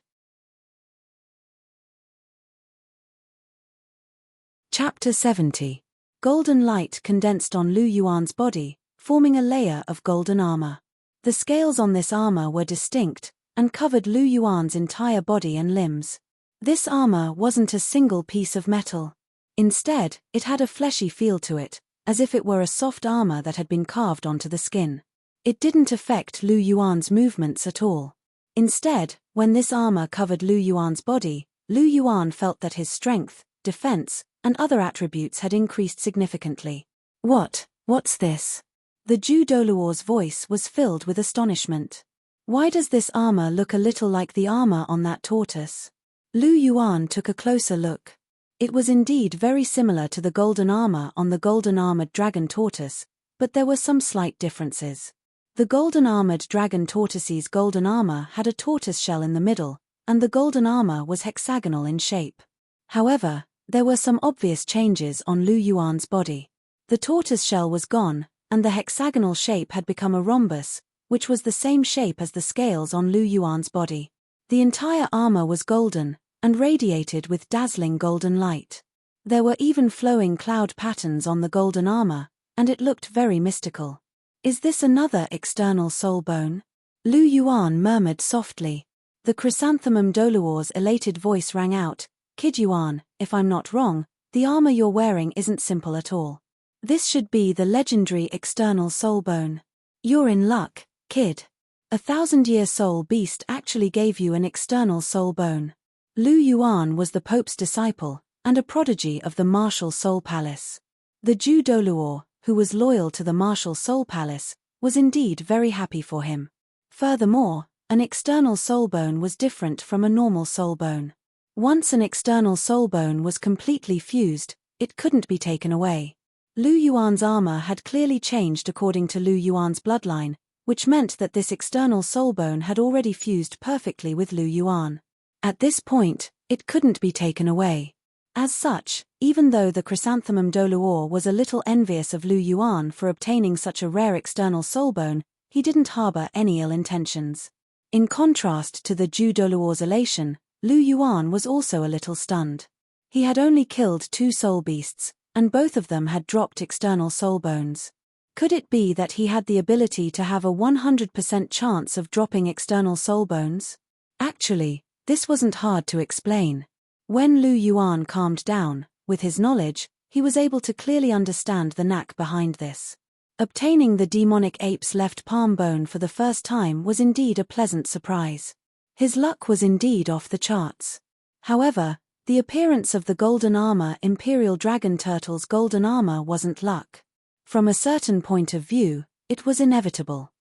A: Chapter 70. Golden light condensed on Lu Yuan's body, forming a layer of golden armor. The scales on this armor were distinct, and covered Lu Yuan's entire body and limbs. This armor wasn't a single piece of metal. Instead, it had a fleshy feel to it, as if it were a soft armor that had been carved onto the skin. It didn't affect Lu Yuan's movements at all. Instead, when this armor covered Lu Yuan's body, Lu Yuan felt that his strength, defense, and other attributes had increased significantly. What's this? The Jew Douluo's voice was filled with astonishment. Why does this armor look a little like the armor on that tortoise? Lu Yuan took a closer look. It was indeed very similar to the golden armor on the golden-armored dragon tortoise, but there were some slight differences. The golden-armored dragon tortoise's golden armor had a tortoise shell in the middle, and the golden armor was hexagonal in shape. However, there were some obvious changes on Lu Yuan's body. The tortoise shell was gone, and the hexagonal shape had become a rhombus, which was the same shape as the scales on Lu Yuan's body. The entire armor was golden, and radiated with dazzling golden light. There were even flowing cloud patterns on the golden armor, and it looked very mystical. Is this another external soul bone? Lu Yuan murmured softly. The chrysanthemum Douluo's elated voice rang out, Kid Yuan, if I'm not wrong, the armor you're wearing isn't simple at all. This should be the legendary external soul bone. You're in luck, kid. 1,000-year soul beast actually gave you an external soul bone. Lu Yuan was the Pope's disciple, and a prodigy of the martial soul palace. The Jew Douluo, who was loyal to the martial soul palace, was indeed very happy for him. Furthermore, an external soul bone was different from a normal soul bone. Once an external soul bone was completely fused, it couldn't be taken away. Lu Yuan's armor had clearly changed according to Lu Yuan's bloodline, which meant that this external soul bone had already fused perfectly with Lu Yuan. At this point, it couldn't be taken away. As such, even though the chrysanthemum Douluo was a little envious of Lu Yuan for obtaining such a rare external soul bone, he didn't harbor any ill intentions. In contrast to the Jew Douluo's elation, Lu Yuan was also a little stunned. He had only killed 2 soul beasts, and both of them had dropped external soul bones. Could it be that he had the ability to have a 100% chance of dropping external soul bones? Actually, this wasn't hard to explain. When Lu Yuan calmed down, with his knowledge, he was able to clearly understand the knack behind this. Obtaining the demonic ape's left palm bone for the first time was indeed a pleasant surprise. His luck was indeed off the charts. However, the appearance of the golden armor Imperial Dragon Turtle's golden armor wasn't luck. From a certain point of view, it was inevitable.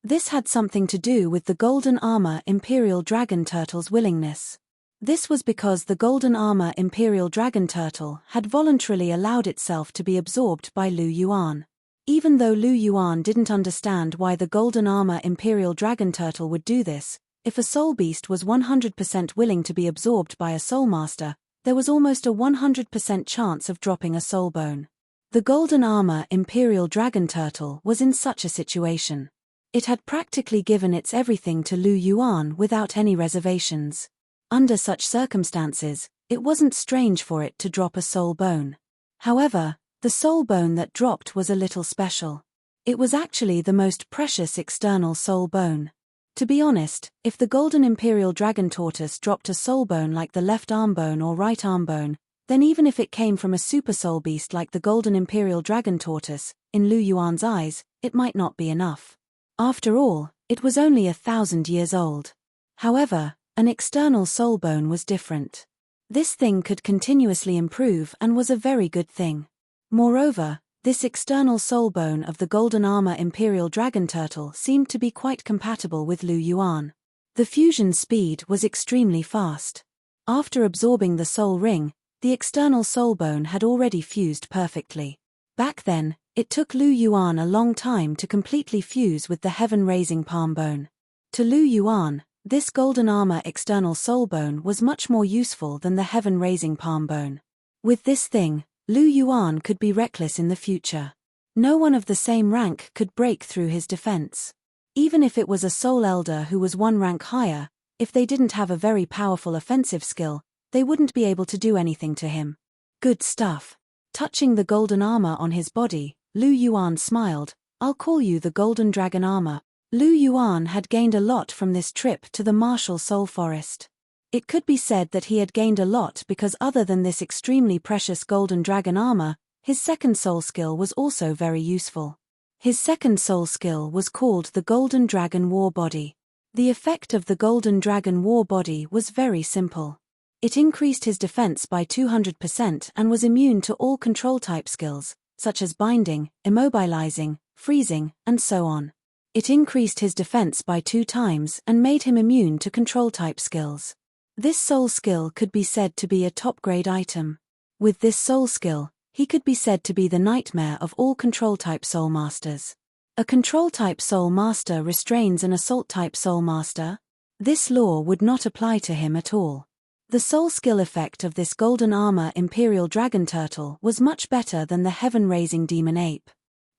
A: This had something to do with the golden armor Imperial Dragon Turtle's willingness. This was because the golden armor Imperial Dragon Turtle had voluntarily allowed itself to be absorbed by Lu Yuan. Even though Lu Yuan didn't understand why the golden armor Imperial Dragon Turtle would do this, if a soul beast was 100% willing to be absorbed by a soul master, there was almost a 100% chance of dropping a soul bone. The golden armor Imperial Dragon Turtle was in such a situation. It had practically given its everything to Lu Yuan without any reservations. Under such circumstances, it wasn't strange for it to drop a soul bone. However, the soul bone that dropped was a little special. It was actually the most precious external soul bone. To be honest, if the golden Imperial Dragon Tortoise dropped a soul bone like the left arm bone or right arm bone, then even if it came from a super soul beast like the golden Imperial Dragon Tortoise, in Lu Yuan's eyes, it might not be enough. After all, it was only 1,000 years old. However, an external soul bone was different. This thing could continuously improve and was a very good thing. Moreover, this external soul bone of the golden armor Imperial Dragon Turtle seemed to be quite compatible with Lu Yuan. The fusion speed was extremely fast. After absorbing the soul ring, the external soul bone had already fused perfectly. Back then, it took Lu Yuan a long time to completely fuse with the heaven-raising palm bone. To Lu Yuan, this golden armor external soul bone was much more useful than the heaven-raising palm bone. With this thing, Lu Yuan could be reckless in the future. No one of the same rank could break through his defense. Even if it was a soul elder who was one rank higher, if they didn't have a very powerful offensive skill, they wouldn't be able to do anything to him. Good stuff. Touching the golden armor on his body, Lu Yuan smiled. I'll call you the Golden Dragon Armor. Lu Yuan had gained a lot from this trip to the martial soul forest. It could be said that he had gained a lot because other than this extremely precious golden dragon armor, his second soul skill was also very useful. His second soul skill was called the Golden Dragon War Body. The effect of the Golden Dragon War Body was very simple. It increased his defense by 200% and was immune to all control-type skills, such as binding, immobilizing, freezing, and so on. It increased his defense by 2 times and made him immune to control-type skills. This soul skill could be said to be a top-grade item. With this soul skill, he could be said to be the nightmare of all control-type soul masters. A control-type soul master restrains an assault-type soul master. This law would not apply to him at all. The soul skill effect of this golden armor Imperial Dragon Turtle was much better than the heaven-raising demon ape.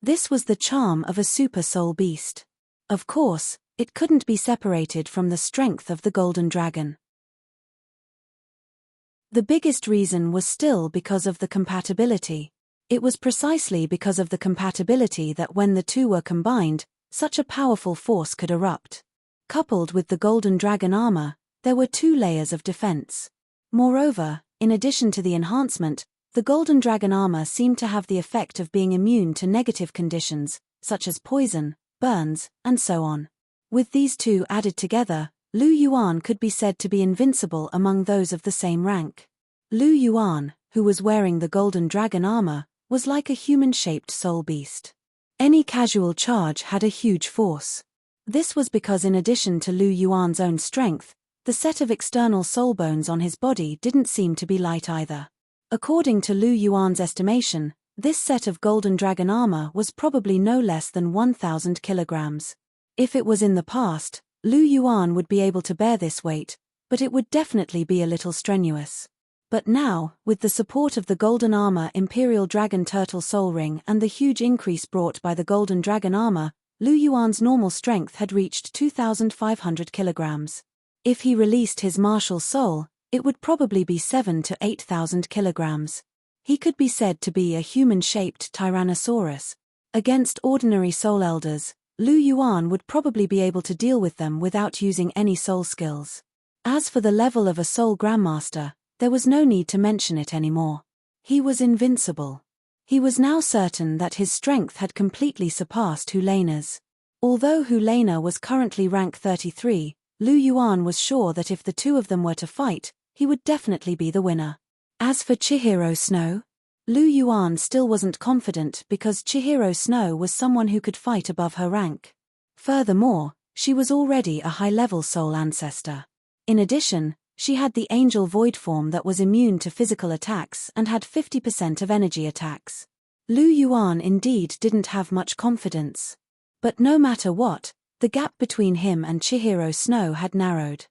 A: This was the charm of a super soul beast. Of course, it couldn't be separated from the strength of the golden dragon. The biggest reason was still because of the compatibility. It was precisely because of the compatibility that when the two were combined, such a powerful force could erupt. Coupled with the golden dragon armor, there were 2 layers of defense. Moreover, in addition to the enhancement, the golden dragon armor seemed to have the effect of being immune to negative conditions, such as poison, burns, and so on. With these 2 added together, Lu Yuan could be said to be invincible among those of the same rank. Lu Yuan, who was wearing the golden dragon armor, was like a human-shaped soul beast. Any casual charge had a huge force. This was because in addition to Lu Yuan's own strength, the set of external soul bones on his body didn't seem to be light either. According to Lu Yuan's estimation, this set of golden dragon armor was probably no less than 1,000 kilograms. If it was in the past, Lu Yuan would be able to bear this weight, but it would definitely be a little strenuous. But now, with the support of the golden armor Imperial Dragon Turtle Soul Ring and the huge increase brought by the golden dragon armor, Lu Yuan's normal strength had reached 2,500 kilograms. If he released his martial soul, it would probably be 7,000 to 8,000 kilograms. He could be said to be a human-shaped Tyrannosaurus. Against ordinary soul elders, Lu Yuan would probably be able to deal with them without using any soul skills. As for the level of a soul grandmaster, there was no need to mention it anymore. He was invincible. He was now certain that his strength had completely surpassed Helena's. Although Helena was currently rank 33, Lu Yuan was sure that if the 2 of them were to fight, he would definitely be the winner. As for Chihiro Snow, Lu Yuan still wasn't confident because Chihiro Snow was someone who could fight above her rank. Furthermore, she was already a high-level soul ancestor. In addition, she had the angel void form that was immune to physical attacks and had 50% of energy attacks. Lu Yuan indeed didn't have much confidence. But no matter what, the gap between him and Chihiro Snow had narrowed.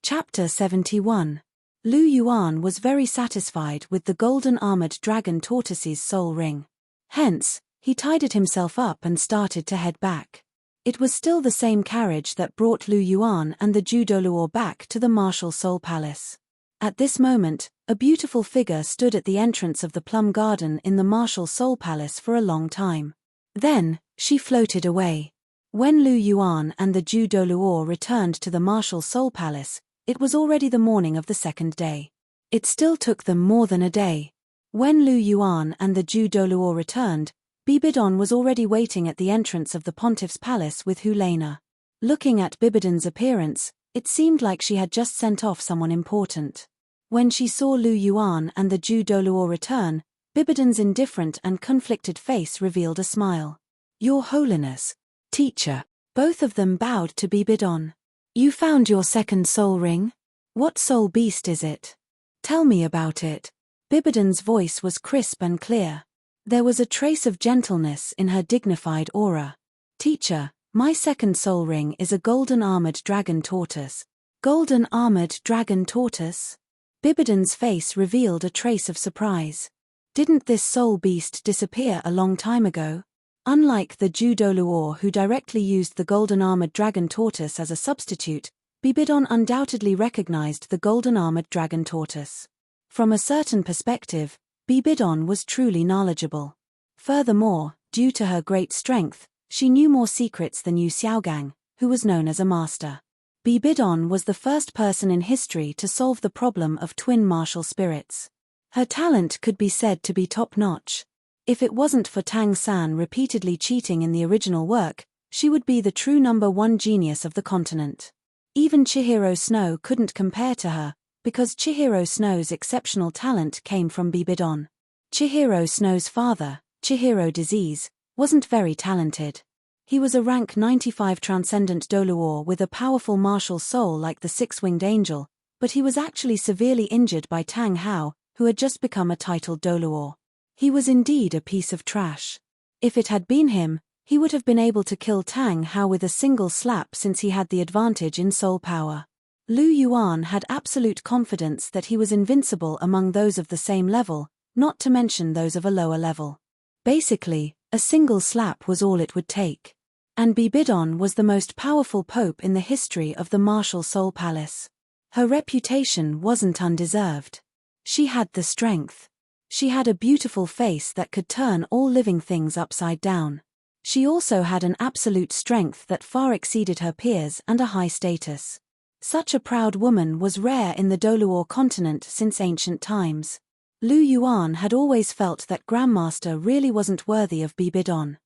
A: Chapter 71. Lu Yuan was very satisfied with the golden armored dragon tortoise's soul ring. Hence, he tidied himself up and started to head back. It was still the same carriage that brought Lu Yuan and the Douluo back to the martial soul palace. At this moment, a beautiful figure stood at the entrance of the plum garden in the martial soul palace for a long time. Then, she floated away. When Lu Yuan and the Douluo returned to the martial soul palace, it was already the morning of the 2nd day. It still took them more than a day. When Lu Yuan and the Douluo returned, Bibidon was already waiting at the entrance of the pontiff's palace with Helena. Looking at Bibidon's appearance, it seemed like she had just sent off someone important. When she saw Lu Yuan and the Douluo return, Bibidon's indifferent and conflicted face revealed a smile. "Your Holiness, teacher." Both of them bowed to Bibidon. "You found your second soul ring? What soul beast is it? Tell me about it." Bibidon's voice was crisp and clear. There was a trace of gentleness in her dignified aura. "Teacher, my second soul ring is a golden armored dragon tortoise. Golden armored dragon tortoise? Bibidon's face revealed a trace of surprise. Didn't this soul beast disappear a long time ago? Unlike the Douluo who directly used the golden armored dragon tortoise as a substitute, Bibidon undoubtedly recognized the golden armored dragon tortoise. From a certain perspective, Bibidon was truly knowledgeable. Furthermore, due to her great strength, she knew more secrets than Yu Xiaogang, who was known as a master. Bibidon was the first person in history to solve the problem of twin martial spirits. Her talent could be said to be top-notch. If it wasn't for Tang San repeatedly cheating in the original work, she would be the true #1 genius of the continent. Even Chihiro Snow couldn't compare to her, because Chihiro Snow's exceptional talent came from Bibidon. Chihiro Snow's father, Chihiro Disease, wasn't very talented. He was a rank 95 transcendent Douluo with a powerful martial soul like the six-winged angel, but he was actually severely injured by Tang Hao, who had just become a titled Douluo. He was indeed a piece of trash. If it had been him, he would have been able to kill Tang Hao with a single slap since he had the advantage in soul power. Lu Yuan had absolute confidence that he was invincible among those of the same level, not to mention those of a lower level. Basically, a single slap was all it would take. And Bibidon was the most powerful pope in the history of the martial soul palace. Her reputation wasn't undeserved. She had the strength. She had a beautiful face that could turn all living things upside down. She also had an absolute strength that far exceeded her peers and a high status. Such a proud woman was rare in the Douluo continent since ancient times. Lu Yuan had always felt that Grandmaster really wasn't worthy of Bibidon.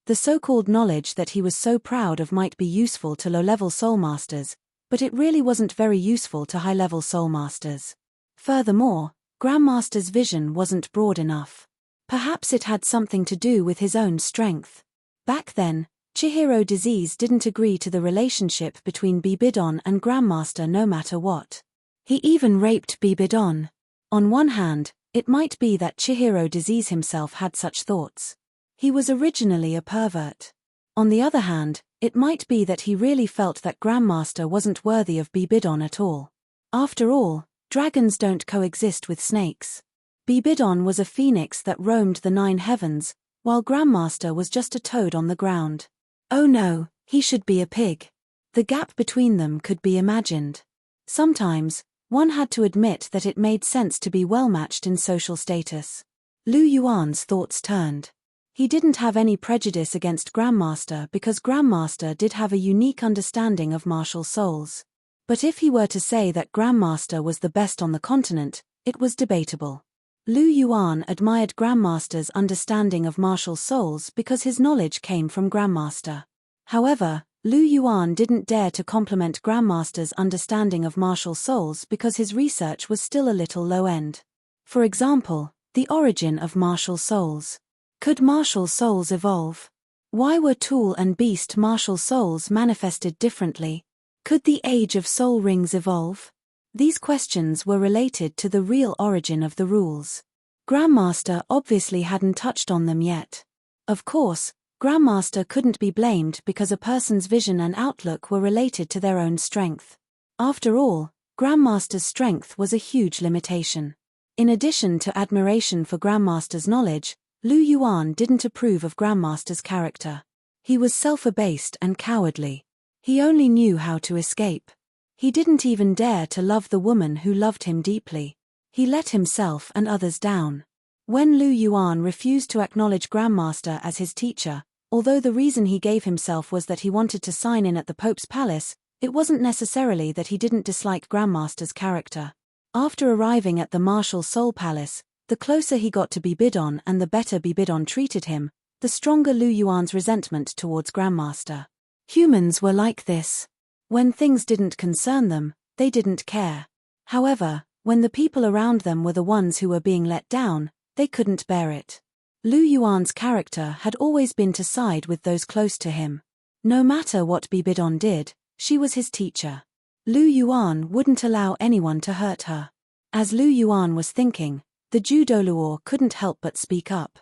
A: The so-called knowledge that he was so proud of might be useful to low-level soul masters, but it really wasn't very useful to high-level soul masters. Furthermore, Grandmaster's vision wasn't broad enough. Perhaps it had something to do with his own strength. Back then, Chihiro Disease didn't agree to the relationship between Bibidon and Grandmaster no matter what. He even raped Bibidon. On one hand, it might be that Chihiro Disease himself had such thoughts. He was originally a pervert. On the other hand, it might be that he really felt that Grandmaster wasn't worthy of Bibidon at all. After all, dragons don't coexist with snakes. Bibidon was a phoenix that roamed the 9 heavens, while Grandmaster was just a toad on the ground. Oh no, he should be a pig. The gap between them could be imagined. Sometimes, one had to admit that it made sense to be well-matched in social status. Lu Yuan's thoughts turned. He didn't have any prejudice against Grandmaster because Grandmaster did have a unique understanding of martial souls. But if he were to say that Grandmaster was the best on the continent, it was debatable. Lu Yuan admired Grandmaster's understanding of martial souls because his knowledge came from Grandmaster. However, Lu Yuan didn't dare to compliment Grandmaster's understanding of martial souls because his research was still a little low-end. For example, the origin of martial souls. Could martial souls evolve? Why were tool and beast martial souls manifested differently? Could the age of soul rings evolve? These questions were related to the real origin of the rules. Grandmaster obviously hadn't touched on them yet. Of course, Grandmaster couldn't be blamed because a person's vision and outlook were related to their own strength. After all, Grandmaster's strength was a huge limitation. In addition to admiration for Grandmaster's knowledge, Lu Yuan didn't approve of Grandmaster's character. He was self-abased and cowardly. He only knew how to escape. He didn't even dare to love the woman who loved him deeply. He let himself and others down. When Lu Yuan refused to acknowledge Grandmaster as his teacher, although the reason he gave himself was that he wanted to sign in at the Pope's palace, it wasn't necessarily that he didn't dislike Grandmaster's character. After arriving at the Martial Soul Palace, the closer he got to Bibidon and the better Bibidon treated him, the stronger Lu Yuan's resentment towards Grandmaster. Humans were like this. When things didn't concern them, they didn't care. However, when the people around them were the ones who were being let down, they couldn't bear it. Lu Yuan's character had always been to side with those close to him. No matter what Bibidon did, she was his teacher. Lu Yuan wouldn't allow anyone to hurt her. As Lu Yuan was thinking, the Douluo couldn't help but speak up.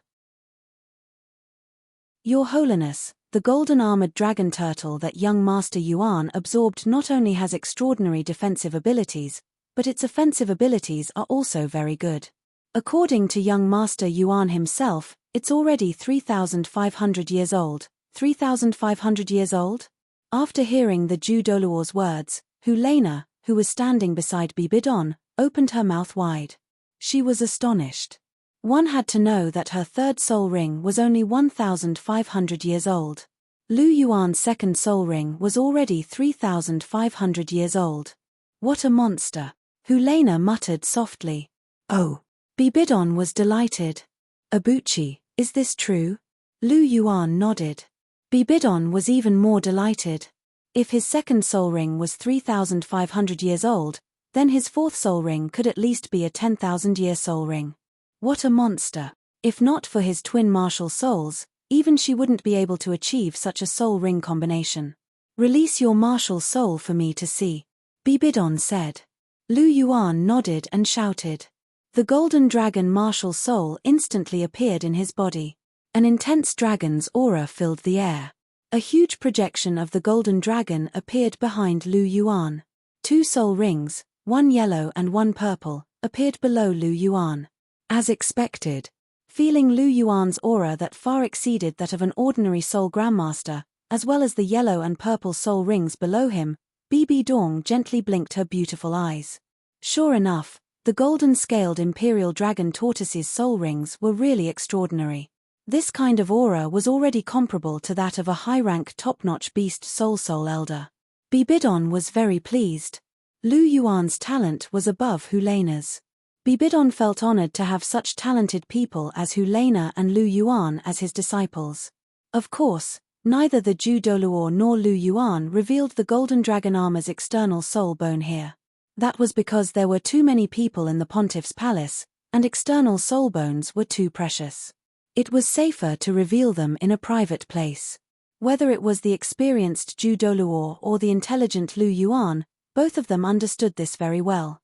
A: Your Holiness, The golden-armored dragon turtle that young Master Yuan absorbed not only has extraordinary defensive abilities, but its offensive abilities are also very good. According to young Master Yuan himself, it's already 3,500 years old. 3,500 years old? After hearing the Douluo's words, Helena, who was standing beside Bibidon, opened her mouth wide. She was astonished. One had to know that her third soul ring was only 1,500 years old. Lu Yuan's second soul ring was already 3,500 years old. What a monster! Helena muttered softly. Oh! Bibidon was delighted. Abuchi, is this true? Lu Yuan nodded. Bibidon was even more delighted. If his second soul ring was 3,500 years old, then his fourth soul ring could at least be a 10,000-year soul ring. What a monster! If not for his twin martial souls, even she wouldn't be able to achieve such a soul ring combination. Release your martial soul for me to see, Bibidon said. Lu Yuan nodded and shouted. The golden dragon martial soul instantly appeared in his body. An intense dragon's aura filled the air. A huge projection of the golden dragon appeared behind Lu Yuan. 2 soul rings, one yellow and one purple, appeared below Lu Yuan. As expected, feeling Lu Yuan's aura that far exceeded that of an ordinary soul grandmaster, as well as the yellow and purple soul rings below him, Bibi Dong gently blinked her beautiful eyes. Sure enough, the golden-scaled imperial dragon tortoise's soul rings were really extraordinary. This kind of aura was already comparable to that of a high-rank top-notch beast soul elder. Bibidon was very pleased. Lu Yuan's talent was above Helena's. Bibidon felt honored to have such talented people as Helena and Lu Yuan as his disciples. Of course, neither the Douluo nor Lu Yuan revealed the golden dragon armor's external soul bone here. That was because there were too many people in the pontiff's palace, and external soul bones were too precious. It was safer to reveal them in a private place. Whether it was the experienced Douluo or the intelligent Lu Yuan, both of them understood this very well.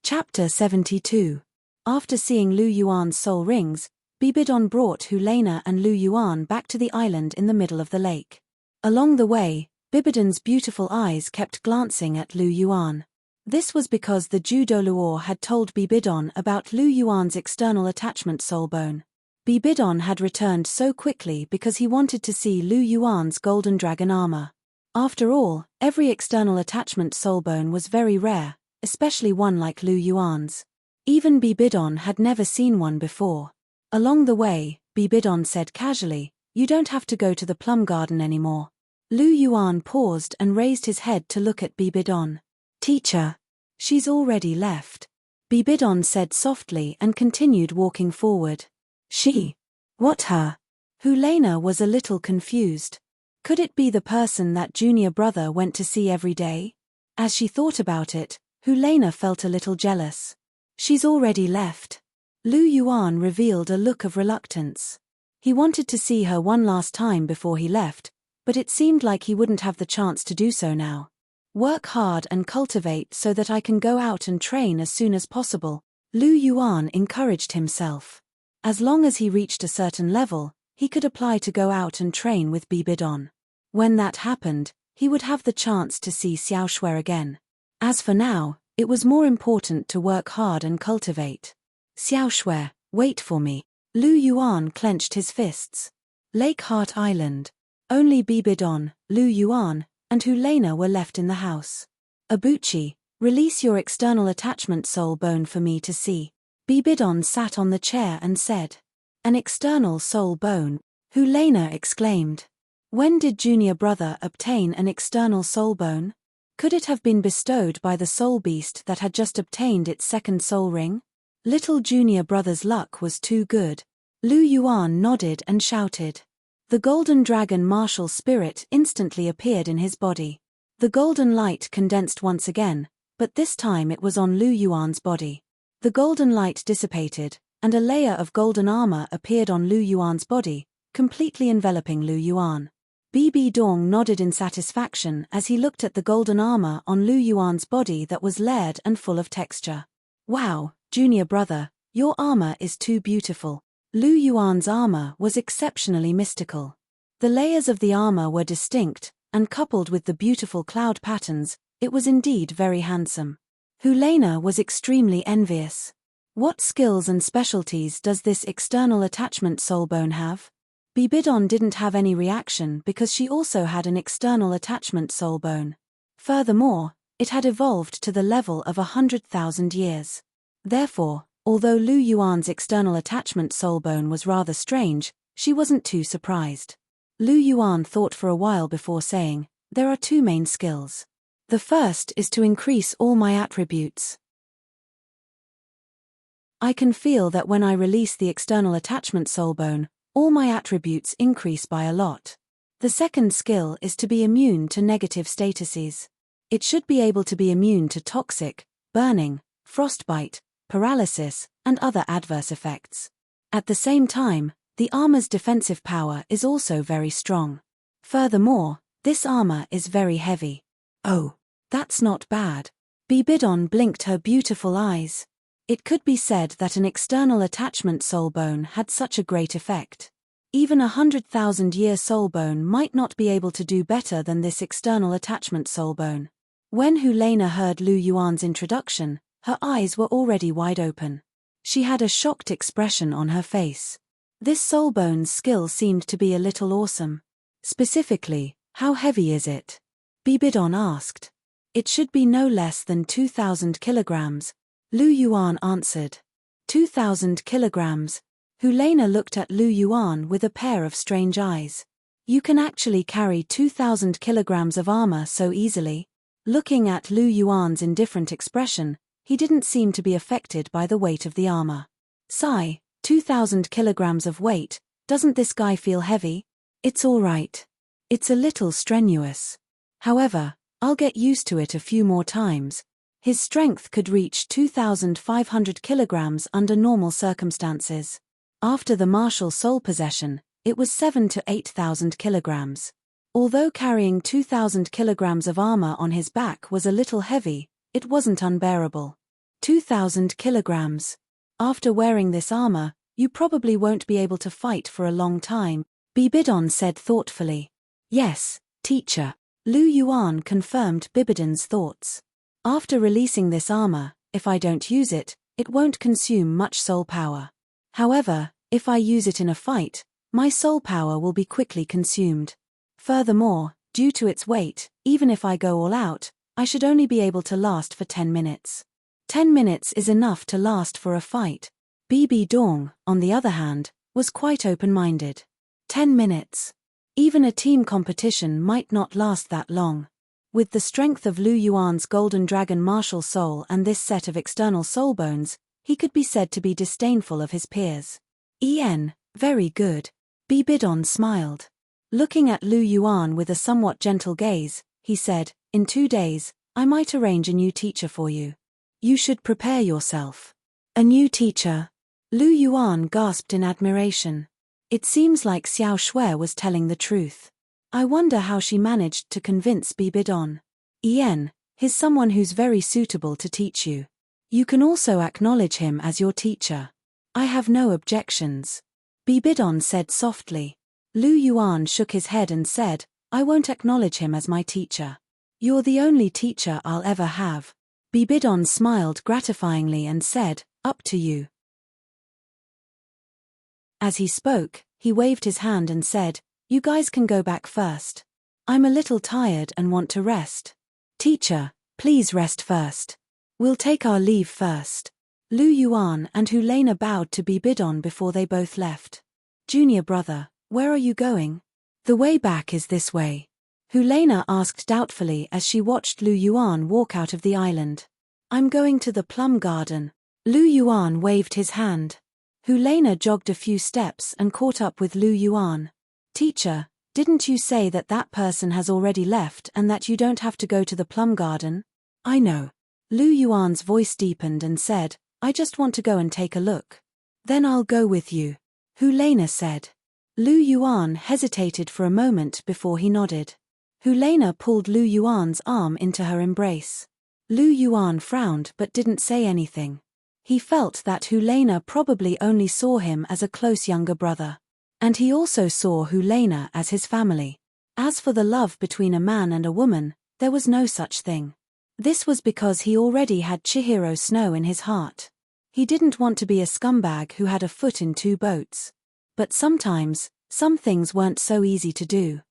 A: Chapter 72. After seeing Lu Yuan's soul rings, Bibidon brought Helena and Lu Yuan back to the island in the middle of the lake. Along the way, Bibidon's beautiful eyes kept glancing at Lu Yuan. This was because the Douluo had told Bibidon about Lu Yuan's external attachment soul bone. Bibidon had returned so quickly because he wanted to see Lu Yuan's golden dragon armor. After all, every external attachment soul bone was very rare, especially one like Lu Yuan's. Even Bibidon had never seen one before. Along the way, Bibidon said casually, "You don't have to go to the plum garden anymore." Lu Yuan paused and raised his head to look at Bibidon. "Teacher, she's already left," Bibidon said softly and continued walking forward. "She? What her?" Helena was a little confused. Could it be the person that junior brother went to see every day? As she thought about it, Helena felt a little jealous. "She's already left." Lu Yuan revealed a look of reluctance. He wanted to see her one last time before he left, but it seemed like he wouldn't have the chance to do so now. "Work hard and cultivate so that I can go out and train as soon as possible," Lu Yuan encouraged himself. As long as he reached a certain level, he could apply to go out and train with Bibidon. When that happened, he would have the chance to see Xiaoshui again. As for now, it was more important to work hard and cultivate. "Xiaoshui, wait for me." Lu Yuan clenched his fists. Lake Heart Island. Only Bibidon, Lu Yuan, and Helena were left in the house. "Abuchi, release your external attachment soul bone for me to see." Bibidon sat on the chair and said. "An external soul bone?" Helena exclaimed. When did junior brother obtain an external soul bone? Could it have been bestowed by the soul beast that had just obtained its second soul ring? Little junior brother's luck was too good. Lu Yuan nodded and shouted. The golden dragon martial spirit instantly appeared in his body. The golden light condensed once again, but this time it was on Lu Yuan's body. The golden light dissipated, and a layer of golden armor appeared on Lu Yuan's body, completely enveloping Lu Yuan. Bibi Dong nodded in satisfaction as he looked at the golden armor on Lu Yuan's body that was layered and full of texture. "Wow, junior brother, your armor is too beautiful." Lu Yuan's armor was exceptionally mystical. The layers of the armor were distinct, and coupled with the beautiful cloud patterns, it was indeed very handsome. Helena was extremely envious. What skills and specialties does this external attachment soulbone have? Bibidon didn't have any reaction because she also had an external attachment soulbone. Furthermore, it had evolved to the level of 100,000 years. Therefore, although Lu Yuan's external attachment soulbone was rather strange, she wasn't too surprised. Lu Yuan thought for a while before saying, "There are two main skills. The first is to increase all my attributes. I can feel that when I release the external attachment soulbone, all my attributes increase by a lot. The second skill is to be immune to negative statuses. It should be able to be immune to toxic, burning, frostbite, paralysis, and other adverse effects. At the same time, the armor's defensive power is also very strong. Furthermore, this armor is very heavy." "Oh, that's not bad." Bibidon blinked her beautiful eyes. It could be said that an external attachment soulbone had such a great effect. Even 100,000-year soulbone might not be able to do better than this external attachment soulbone. When Helena heard Lu Yuan's introduction, her eyes were already wide open. She had a shocked expression on her face. This soulbone's skill seemed to be a little awesome. Specifically, how heavy is it? Bibidon asked. "It should be no less than 2,000 kilograms. Lu Yuan answered. 2,000 kilograms. Helena looked at Lu Yuan with a pair of strange eyes. "You can actually carry 2,000 kilograms of armor so easily?" Looking at Lu Yuan's indifferent expression, he didn't seem to be affected by the weight of the armor. "Sigh, 2,000 kilograms of weight, doesn't this guy feel heavy?" "It's all right. It's a little strenuous. However, I'll get used to it a few more times." His strength could reach 2,500 kilograms under normal circumstances. After the martial soul possession, it was 7,000 to 8,000 kilograms. Although carrying 2,000 kilograms of armor on his back was a little heavy, it wasn't unbearable. 2,000 kilograms. After wearing this armor, you probably won't be able to fight for a long time, Bibidon said thoughtfully. "Yes, teacher." Lu Yuan confirmed Bibidon's thoughts. "After releasing this armor, if I don't use it, it won't consume much soul power. However, if I use it in a fight, my soul power will be quickly consumed. Furthermore, due to its weight, even if I go all out, I should only be able to last for 10 minutes. 10 minutes is enough to last for a fight." Bibi Dong, on the other hand, was quite open-minded. 10 minutes. Even a team competition might not last that long. With the strength of Lu Yuan's Golden Dragon martial soul and this set of external soulbones, he could be said to be disdainful of his peers. Very good." Bibidon smiled. Looking at Lu Yuan with a somewhat gentle gaze, he said, "In 2 days, I might arrange a new teacher for you. You should prepare yourself." "A new teacher?" Lu Yuan gasped in admiration. It seems like Xiao Shui was telling the truth. I wonder how she managed to convince Bibidon. He's someone who's very suitable to teach you. You can also acknowledge him as your teacher." "I have no objections," Bibidon said softly. Lu Yuan shook his head and said, "I won't acknowledge him as my teacher. You're the only teacher I'll ever have." Bibidon smiled gratifyingly and said, "Up to you." As he spoke, he waved his hand and said, "You guys can go back first. I'm a little tired and want to rest." "Teacher, please rest first. We'll take our leave first." Lu Yuan and Helena bowed to Bibidon before they both left. "Junior brother, where are you going?" "The way back is this way," Helena asked doubtfully as she watched Lu Yuan walk out of the island. "I'm going to the plum garden." Lu Yuan waved his hand. Helena jogged a few steps and caught up with Lu Yuan. "Teacher, didn't you say that that person has already left and that you don't have to go to the plum garden?" "I know." Lu Yuan's voice deepened and said, "I just want to go and take a look." "Then I'll go with you," Helena said. Lu Yuan hesitated for a moment before he nodded. Helena pulled Lu Yuan's arm into her embrace. Lu Yuan frowned but didn't say anything. He felt that Helena probably only saw him as a close younger brother. And he also saw Helena as his family. As for the love between a man and a woman, there was no such thing. This was because he already had Chihiro Snow in his heart. He didn't want to be a scumbag who had a foot in two boats. But sometimes, some things weren't so easy to do.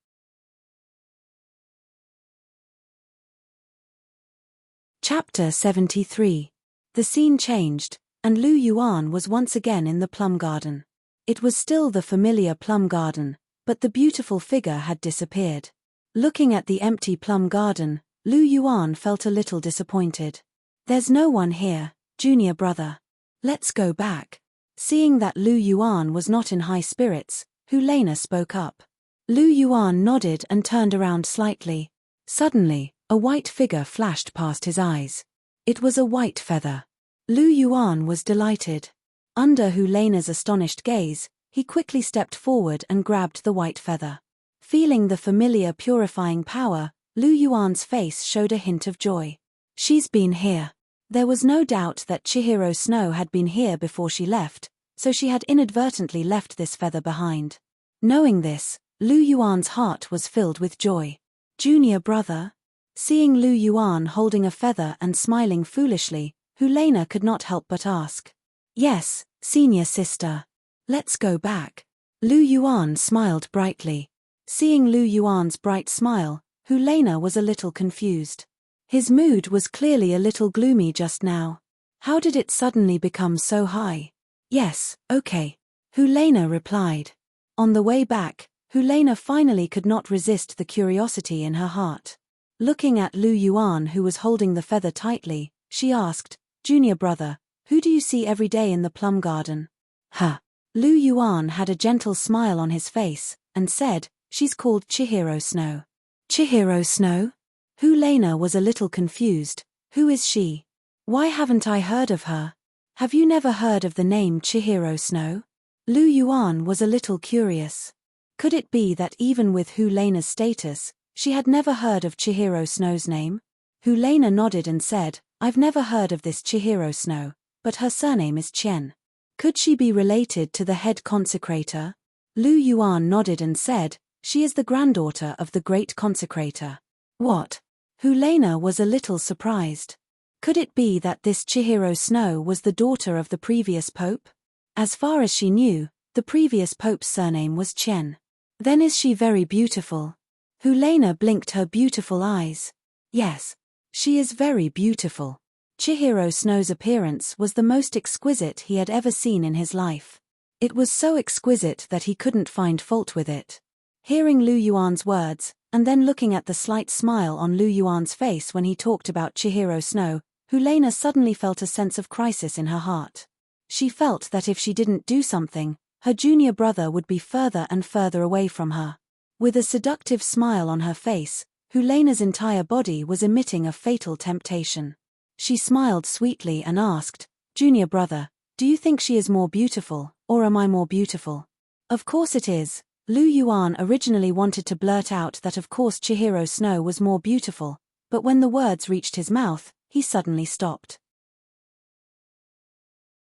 A: Chapter 73. The scene changed, and Lu Yuan was once again in the plum garden. It was still the familiar plum garden, but the beautiful figure had disappeared. Looking at the empty plum garden, Lu Yuan felt a little disappointed. There's no one here, junior brother. Let's go back. Seeing that Lu Yuan was not in high spirits, Helena spoke up. Lu Yuan nodded and turned around slightly. Suddenly, a white figure flashed past his eyes. It was a white feather. Lu Yuan was delighted. Under Helena's astonished gaze, he quickly stepped forward and grabbed the white feather. Feeling the familiar purifying power, Lu Yuan's face showed a hint of joy. She's been here. There was no doubt that Chihiro Snow had been here before she left, so she had inadvertently left this feather behind. Knowing this, Lu Yuan's heart was filled with joy. Junior brother? Seeing Lu Yuan holding a feather and smiling foolishly, Helena could not help but ask. Yes, senior sister. Let's go back. Lu Yuan smiled brightly. Seeing Lu Yuan's bright smile, Helena was a little confused. His mood was clearly a little gloomy just now. How did it suddenly become so high? Yes, okay. Helena replied. On the way back, Helena finally could not resist the curiosity in her heart. Looking at Lu Yuan, who was holding the feather tightly, she asked, Junior brother, who do you see every day in the plum garden? Huh. Lu Yuan had a gentle smile on his face, and said, she's called Chihiro Snow. Chihiro Snow? Helena was a little confused. Who is she? Why haven't I heard of her? Have you never heard of the name Chihiro Snow? Lu Yuan was a little curious. Could it be that even with Helena's status, she had never heard of Chihiro Snow's name? Helena nodded and said, I've never heard of this Chihiro Snow, but her surname is Chen. Could she be related to the head consecrator? Lu Yuan nodded and said, she is the granddaughter of the great consecrator. What? Helena was a little surprised. Could it be that this Chihiro Snow was the daughter of the previous pope? As far as she knew, the previous pope's surname was Chen. Then is she very beautiful? Helena blinked her beautiful eyes. Yes. She is very beautiful. Chihiro Snow's appearance was the most exquisite he had ever seen in his life. It was so exquisite that he couldn't find fault with it. Hearing Lu Yuan's words, and then looking at the slight smile on Lu Yuan's face when he talked about Chihiro Snow, Helena suddenly felt a sense of crisis in her heart. She felt that if she didn't do something, her junior brother would be further and further away from her. With a seductive smile on her face, Helena's entire body was emitting a fatal temptation. She smiled sweetly and asked, Junior brother, do you think she is more beautiful, or am I more beautiful? Of course it is. Lu Yuan originally wanted to blurt out that of course Chihiro Snow was more beautiful, but when the words reached his mouth, he suddenly stopped.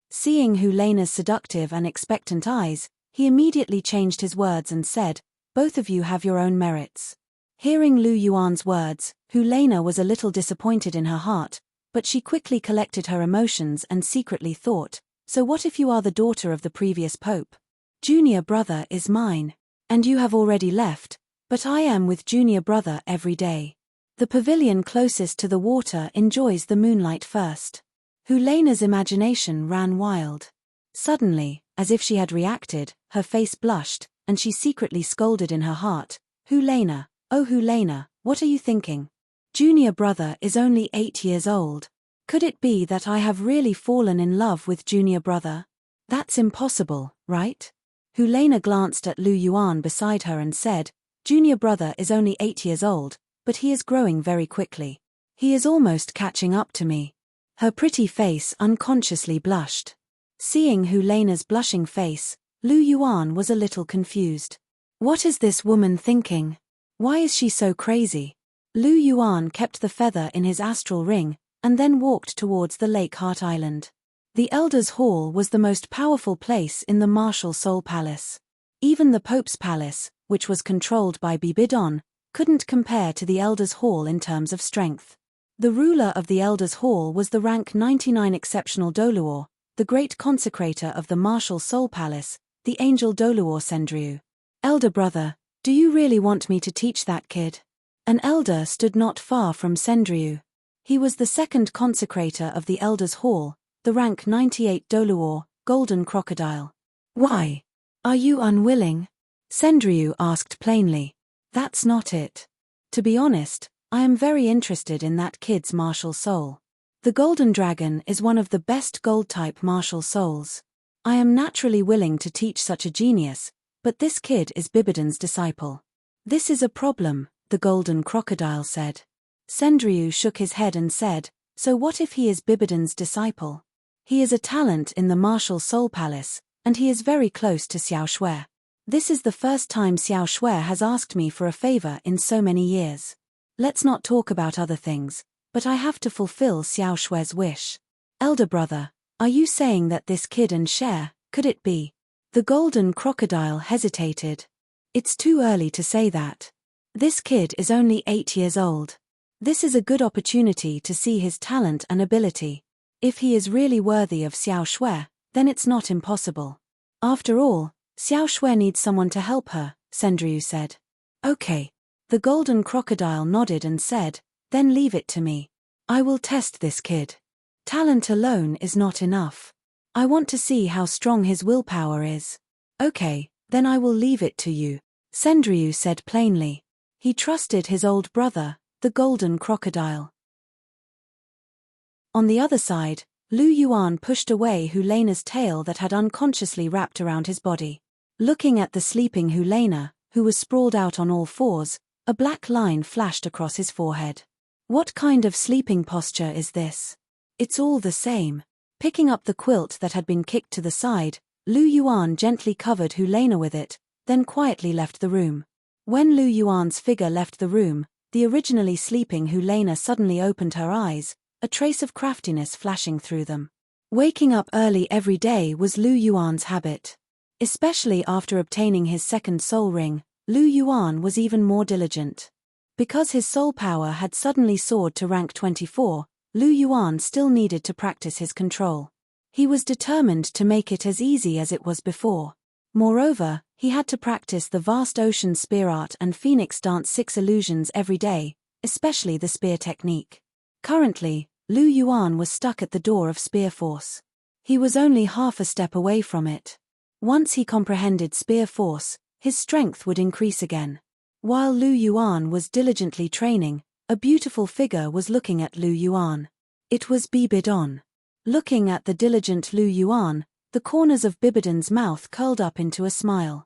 A: Seeing Helena's seductive and expectant eyes, he immediately changed his words and said, both of you have your own merits. Hearing Lu Yuan's words, Helena was a little disappointed in her heart, but she quickly collected her emotions and secretly thought, so what if you are the daughter of the previous pope? Junior brother is mine. And you have already left, but I am with junior brother every day. The pavilion closest to the water enjoys the moonlight first. Helena's imagination ran wild. Suddenly, as if she had reacted, her face blushed, and she secretly scolded in her heart, Helena, oh Helena, what are you thinking? Junior brother is only 8 years old. Could it be that I have really fallen in love with junior brother? That's impossible, right? Helena glanced at Lu Yuan beside her and said, Junior brother is only 8 years old, but he is growing very quickly. He is almost catching up to me. Her pretty face unconsciously blushed. Seeing Helena's blushing face, Lu Yuan was a little confused. What is this woman thinking? Why is she so crazy? Lu Yuan kept the feather in his astral ring, and then walked towards the Lake Heart Island. The Elder's Hall was the most powerful place in the martial Soul Palace. Even the Pope's palace, which was controlled by Bibidon, couldn't compare to the Elder's Hall in terms of strength. The ruler of the Elder's Hall was the rank 99 exceptional Douluo, the great consecrator of the martial Soul Palace, the angel Douluo Sendriu. Elder brother, do you really want me to teach that kid? An elder stood not far from Sendriu. He was the second consecrator of the Elder's Hall, the rank 98 Douluo, golden crocodile. Why? Are you unwilling? Sendriu asked plainly. That's not it. To be honest, I am very interested in that kid's martial soul. The golden dragon is one of the best gold-type martial souls. I am naturally willing to teach such a genius, but this kid is Bibidon's disciple. This is a problem, the golden crocodile said. Sendriu shook his head and said, so what if he is Bibidon's disciple? He is a talent in the martial Soul Palace, and he is very close to Xiao Shui. This is the first time Xiao Shui has asked me for a favor in so many years. Let's not talk about other things, but I have to fulfill Xiao Shui's wish. Elder brother, are you saying that this kid and share, could it be? The golden crocodile hesitated. It's too early to say that. This kid is only 8 years old. This is a good opportunity to see his talent and ability. If he is really worthy of Xiao Shui, then it's not impossible. After all, Xiao Shui needs someone to help her, Sendriu said. Okay. The golden crocodile nodded and said, then leave it to me. I will test this kid. Talent alone is not enough. I want to see how strong his willpower is. Okay, then I will leave it to you, Sendriu said plainly. He trusted his old brother, the golden crocodile. On the other side, Lu Yuan pushed away Helena's tail that had unconsciously wrapped around his body. Looking at the sleeping Helena, who was sprawled out on all fours, a black line flashed across his forehead. What kind of sleeping posture is this? It's all the same. Picking up the quilt that had been kicked to the side, Lu Yuan gently covered Helena with it, then quietly left the room. When Lu Yuan's figure left the room, the originally sleeping Helena suddenly opened her eyes, a trace of craftiness flashing through them. Waking up early every day was Lu Yuan's habit. Especially after obtaining his second soul ring, Lu Yuan was even more diligent. Because his soul power had suddenly soared to rank 24, Lu Yuan still needed to practice his control. He was determined to make it as easy as it was before. Moreover, he had to practice the vast ocean spear art and phoenix dance 6 illusions every day, especially the spear technique. Currently, Lu Yuan was stuck at the door of Spear Force. He was only half a step away from it. Once he comprehended Spear Force, his strength would increase again. While Lu Yuan was diligently training, a beautiful figure was looking at Lu Yuan. It was Bibidon. Looking at the diligent Lu Yuan, the corners of Bibidon's mouth curled up into a smile.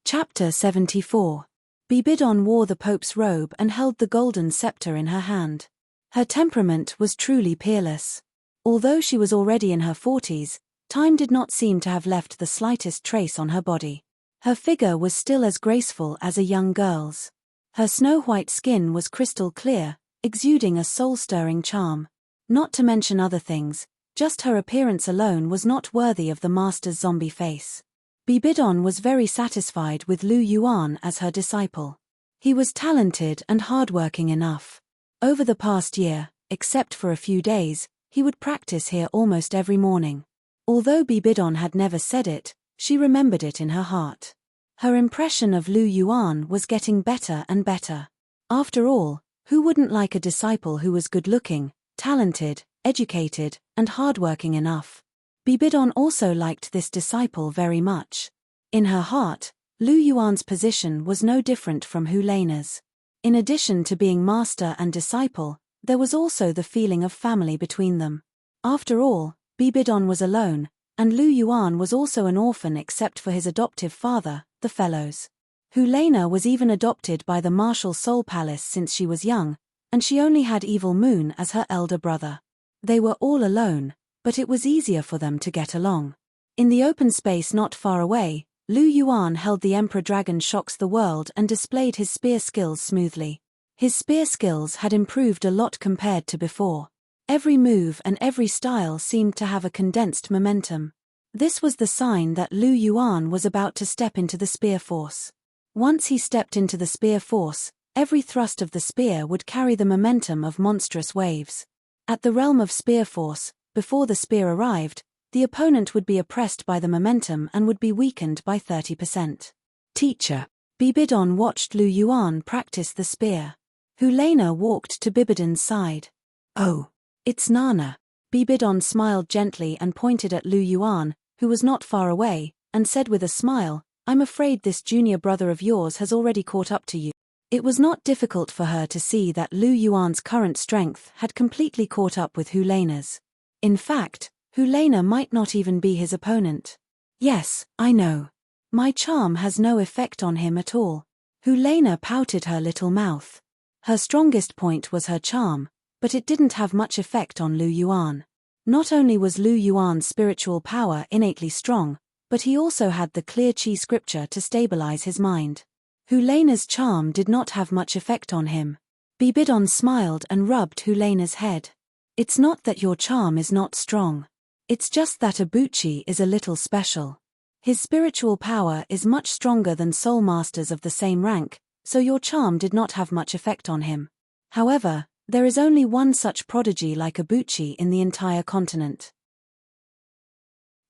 A: Chapter 74. Bibidon wore the Pope's robe and held the golden scepter in her hand. Her temperament was truly peerless. Although she was already in her 40s, time did not seem to have left the slightest trace on her body. Her figure was still as graceful as a young girl's. Her snow-white skin was crystal clear, exuding a soul-stirring charm. Not to mention other things, just her appearance alone was not worthy of the master's zombie face. Bibidon was very satisfied with Lu Yuan as her disciple. He was talented and hardworking enough. Over the past year, except for a few days, he would practice here almost every morning. Although Bibidon had never said it, she remembered it in her heart. Her impression of Lu Yuan was getting better and better. After all, who wouldn't like a disciple who was good-looking, talented, educated, and hardworking enough? Bibidon also liked this disciple very much. In her heart, Lu Yuan's position was no different from Helena's. In addition to being master and disciple, there was also the feeling of family between them. After all, Bibidon was alone, and Lu Yuan was also an orphan except for his adoptive father, the Fellows. Helena was even adopted by the Martial Soul Palace since she was young, and she only had Evil Moon as her elder brother. They were all alone, but it was easier for them to get along. In the open space not far away, Lu Yuan held the Emperor Dragon Shocks the World and displayed his spear skills smoothly. His spear skills had improved a lot compared to before. Every move and every style seemed to have a condensed momentum. This was the sign that Lu Yuan was about to step into the spear force. Once he stepped into the spear force, every thrust of the spear would carry the momentum of monstrous waves. At the realm of spear force, before the spear arrived, the opponent would be oppressed by the momentum and would be weakened by 30%. Teacher. Bibidon watched Lu Yuan practice the spear. Helena walked to Bibidon's side. Oh, it's Nana. Bibidon smiled gently and pointed at Lu Yuan, who was not far away, and said with a smile, I'm afraid this junior brother of yours has already caught up to you. It was not difficult for her to see that Lu Yuan's current strength had completely caught up with Helena's. In fact, Helena might not even be his opponent. Yes, I know. My charm has no effect on him at all. Helena pouted her little mouth. Her strongest point was her charm, but it didn't have much effect on Lu Yuan. Not only was Lu Yuan's spiritual power innately strong, but he also had the clear Qi scripture to stabilize his mind. Helena's charm did not have much effect on him. Bibidon smiled and rubbed Helena's head. It's not that your charm is not strong. It's just that Ibuchi is a little special. His spiritual power is much stronger than soul masters of the same rank, so your charm did not have much effect on him. However, there is only one such prodigy like Ibuchi in the entire continent.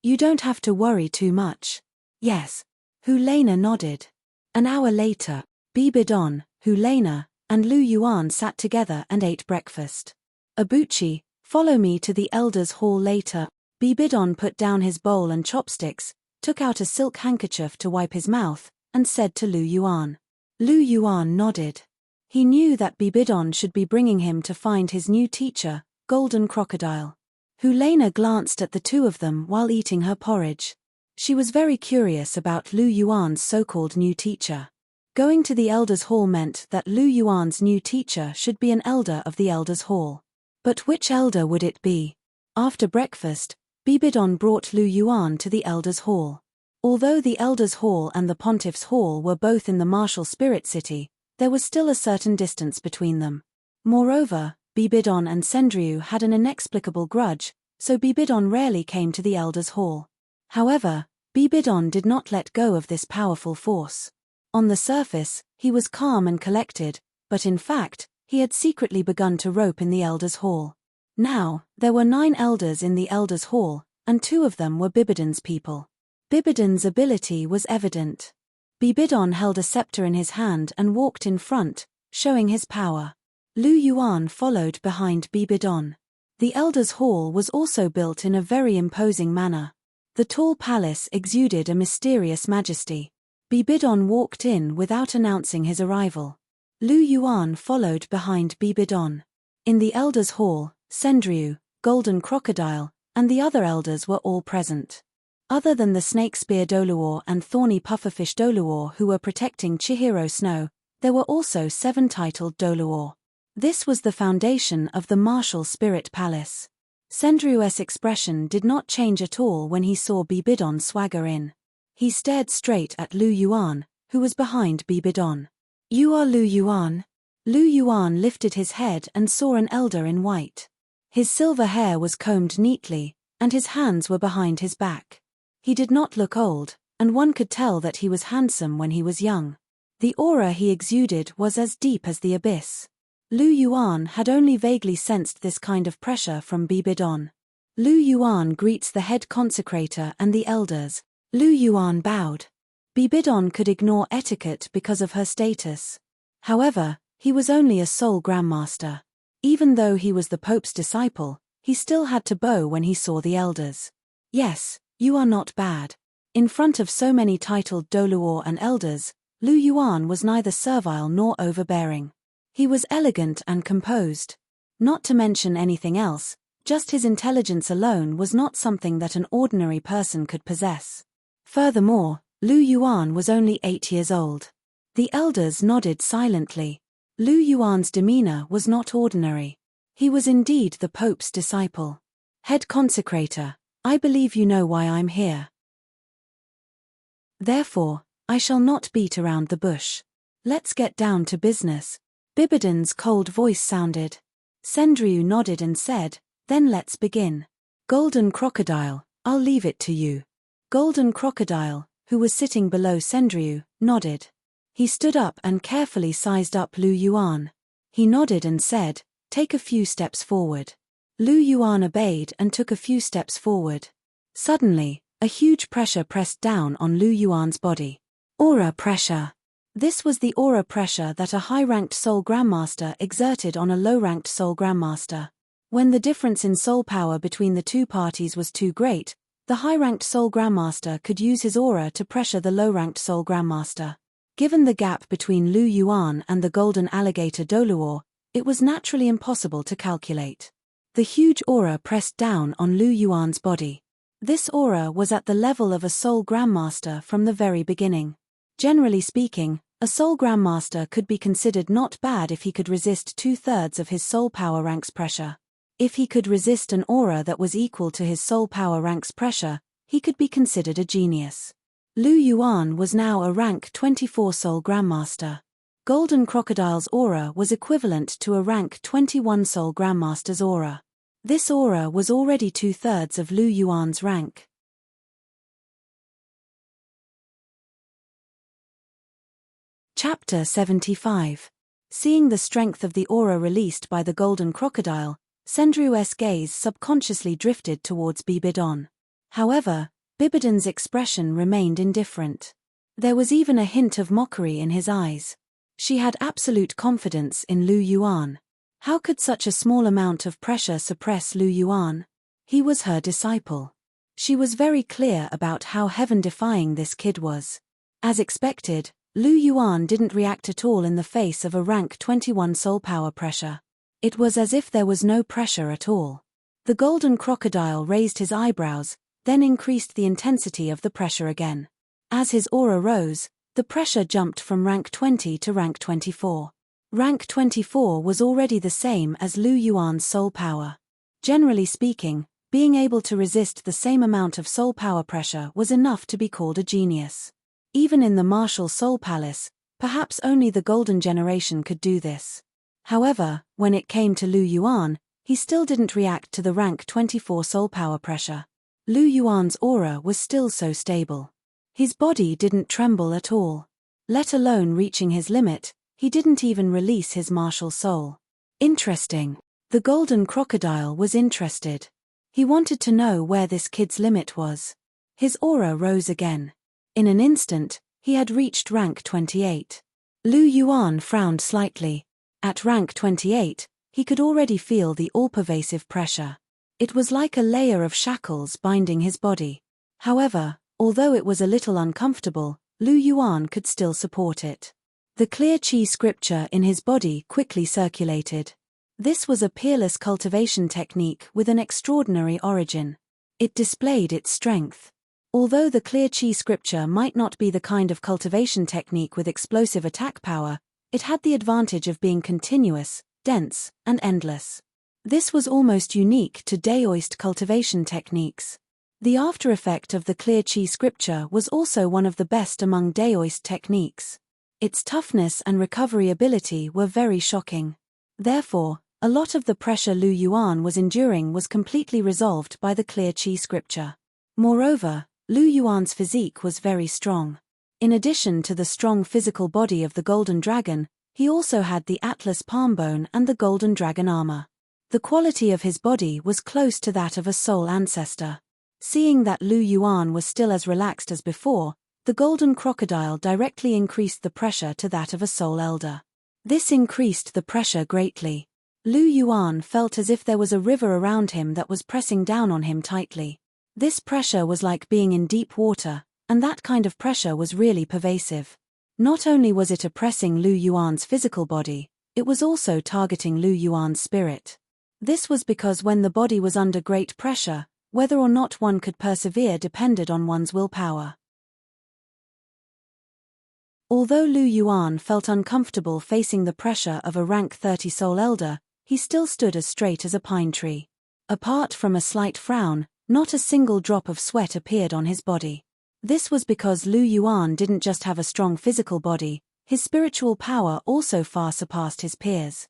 A: You don't have to worry too much. Yes. Helena nodded. An hour later, Bibidon, Helena, and Lu Yuan sat together and ate breakfast. Ibuchi, follow me to the elders' hall later. Bibidon put down his bowl and chopsticks, took out a silk handkerchief to wipe his mouth, and said to Lu Yuan. Lu Yuan nodded. He knew that Bibidon should be bringing him to find his new teacher, Golden Crocodile. Helena glanced at the two of them while eating her porridge. She was very curious about Lu Yuan's so-called new teacher. Going to the elders' hall meant that Lu Yuan's new teacher should be an elder of the elders' hall. But which elder would it be? After breakfast, Bibidon brought Lu Yuan to the elders' hall. Although the elders' hall and the pontiff's hall were both in the martial spirit city, there was still a certain distance between them. Moreover, Bibidon and Sendriu had an inexplicable grudge, so Bibidon rarely came to the elders' hall. However, Bibidon did not let go of this powerful force. On the surface, he was calm and collected, but in fact, he had secretly begun to rope in the elders' hall. Now, there were 9 elders in the elders' hall, and 2 of them were Bibidon's people. Bibidon's ability was evident. Bibidon held a scepter in his hand and walked in front, showing his power. Lu Yuan followed behind Bibidon. The elders' hall was also built in a very imposing manner. The tall palace exuded a mysterious majesty. Bibidon walked in without announcing his arrival. Lu Yuan followed behind Bibidon. In the elders' hall, Sendriu, Golden Crocodile, and the other elders were all present. Other than the snake spear Douluo and thorny pufferfish Douluo who were protecting Chihiro Snow, there were also 7 titled Douluo. This was the foundation of the martial spirit palace. Sendriu's expression did not change at all when he saw Bibidon swagger in. He stared straight at Lu Yuan, who was behind Bibidon. You are Lu Yuan? Lu Yuan lifted his head and saw an elder in white. His silver hair was combed neatly, and his hands were behind his back. He did not look old, and one could tell that he was handsome when he was young. The aura he exuded was as deep as the abyss. Lu Yuan had only vaguely sensed this kind of pressure from Bibidon. Lu Yuan greets the head consecrator and the elders. Lu Yuan bowed. Bibidon could ignore etiquette because of her status. However, he was only a soul grandmaster. Even though he was the Pope's disciple, he still had to bow when he saw the elders. Yes, you are not bad. In front of so many titled Douluo and elders, Lu Yuan was neither servile nor overbearing. He was elegant and composed. Not to mention anything else, just his intelligence alone was not something that an ordinary person could possess. Furthermore, Lu Yuan was only 8 years old. The elders nodded silently. Lu Yuan's demeanor was not ordinary. He was indeed the Pope's disciple. Head consecrator, I believe you know why I'm here. Therefore, I shall not beat around the bush. Let's get down to business. Bibidan's cold voice sounded. Sendryu nodded and said, "Then let's begin. Golden Crocodile, I'll leave it to you." Golden Crocodile, who was sitting below Sendryu, nodded. He stood up and carefully sized up Lu Yuan. He nodded and said, "Take a few steps forward." Lu Yuan obeyed and took a few steps forward. Suddenly, a huge pressure pressed down on Lu Yuan's body. Aura pressure. This was the aura pressure that a high-ranked Soul Grandmaster exerted on a low-ranked Soul Grandmaster. When the difference in soul power between the two parties was too great, the high-ranked Soul Grandmaster could use his aura to pressure the low-ranked Soul Grandmaster. Given the gap between Lu Yuan and the golden alligator Douluo, it was naturally impossible to calculate. The huge aura pressed down on Lu Yuan's body. This aura was at the level of a Soul Grandmaster from the very beginning. Generally speaking, a Soul Grandmaster could be considered not bad if he could resist 2/3 of his soul power rank's pressure. If he could resist an aura that was equal to his soul power rank's pressure, he could be considered a genius. Lu Yuan was now a rank 24 Soul Grandmaster. Golden Crocodile's aura was equivalent to a rank 21 Soul Grandmaster's aura. This aura was already 2/3 of Lu Yuan's rank. Chapter 75. Seeing the strength of the aura released by the Golden Crocodile, Sendryu's gaze subconsciously drifted towards Bibidan. However, Bibidan's expression remained indifferent. There was even a hint of mockery in his eyes. She had absolute confidence in Lu Yuan. How could such a small amount of pressure suppress Lu Yuan? He was her disciple. She was very clear about how heaven-defying this kid was. As expected, Lu Yuan didn't react at all in the face of a rank 21 soul power pressure. It was as if there was no pressure at all. The Golden Crocodile raised his eyebrows, then increased the intensity of the pressure again. As his aura rose, the pressure jumped from rank 20 to rank 24. Rank 24 was already the same as Lu Yuan's soul power. Generally speaking, being able to resist the same amount of soul power pressure was enough to be called a genius. Even in the martial Soul Palace, perhaps only the Golden Generation could do this. However, when it came to Lu Yuan, he still didn't react to the rank 24 soul power pressure. Lu Yuan's aura was still so stable. His body didn't tremble at all. Let alone reaching his limit, he didn't even release his martial soul. Interesting. The Golden Crocodile was interested. He wanted to know where this kid's limit was. His aura rose again. In an instant, he had reached rank 28. Lu Yuan frowned slightly. At rank 28, he could already feel the all-pervasive pressure. It was like a layer of shackles binding his body. However, although it was a little uncomfortable, Lu Yuan could still support it. The clear chi scripture in his body quickly circulated. This was a peerless cultivation technique with an extraordinary origin. It displayed its strength. Although the clear chi scripture might not be the kind of cultivation technique with explosive attack power, it had the advantage of being continuous, dense, and endless. This was almost unique to Daoist cultivation techniques. The after effect of the clear chi scripture was also one of the best among Daoist techniques. Its toughness and recovery ability were very shocking. Therefore, a lot of the pressure Lu Yuan was enduring was completely resolved by the clear chi scripture. Moreover, Lu Yuan's physique was very strong. In addition to the strong physical body of the Golden Dragon, he also had the Atlas palm bone and the Golden Dragon armor. The quality of his body was close to that of a soul ancestor. Seeing that Lu Yuan was still as relaxed as before, the Golden Crocodile directly increased the pressure to that of a soul elder. This increased the pressure greatly. Lu Yuan felt as if there was a river around him that was pressing down on him tightly. This pressure was like being in deep water, and that kind of pressure was really pervasive. Not only was it oppressing Lu Yuan's physical body, it was also targeting Lu Yuan's spirit. This was because when the body was under great pressure, whether or not one could persevere depended on one's willpower. Although Lu Yuan felt uncomfortable facing the pressure of a rank 30 soul elder, he still stood as straight as a pine tree. Apart from a slight frown, not a single drop of sweat appeared on his body. This was because Lu Yuan didn't just have a strong physical body, His spiritual power also far surpassed his peers.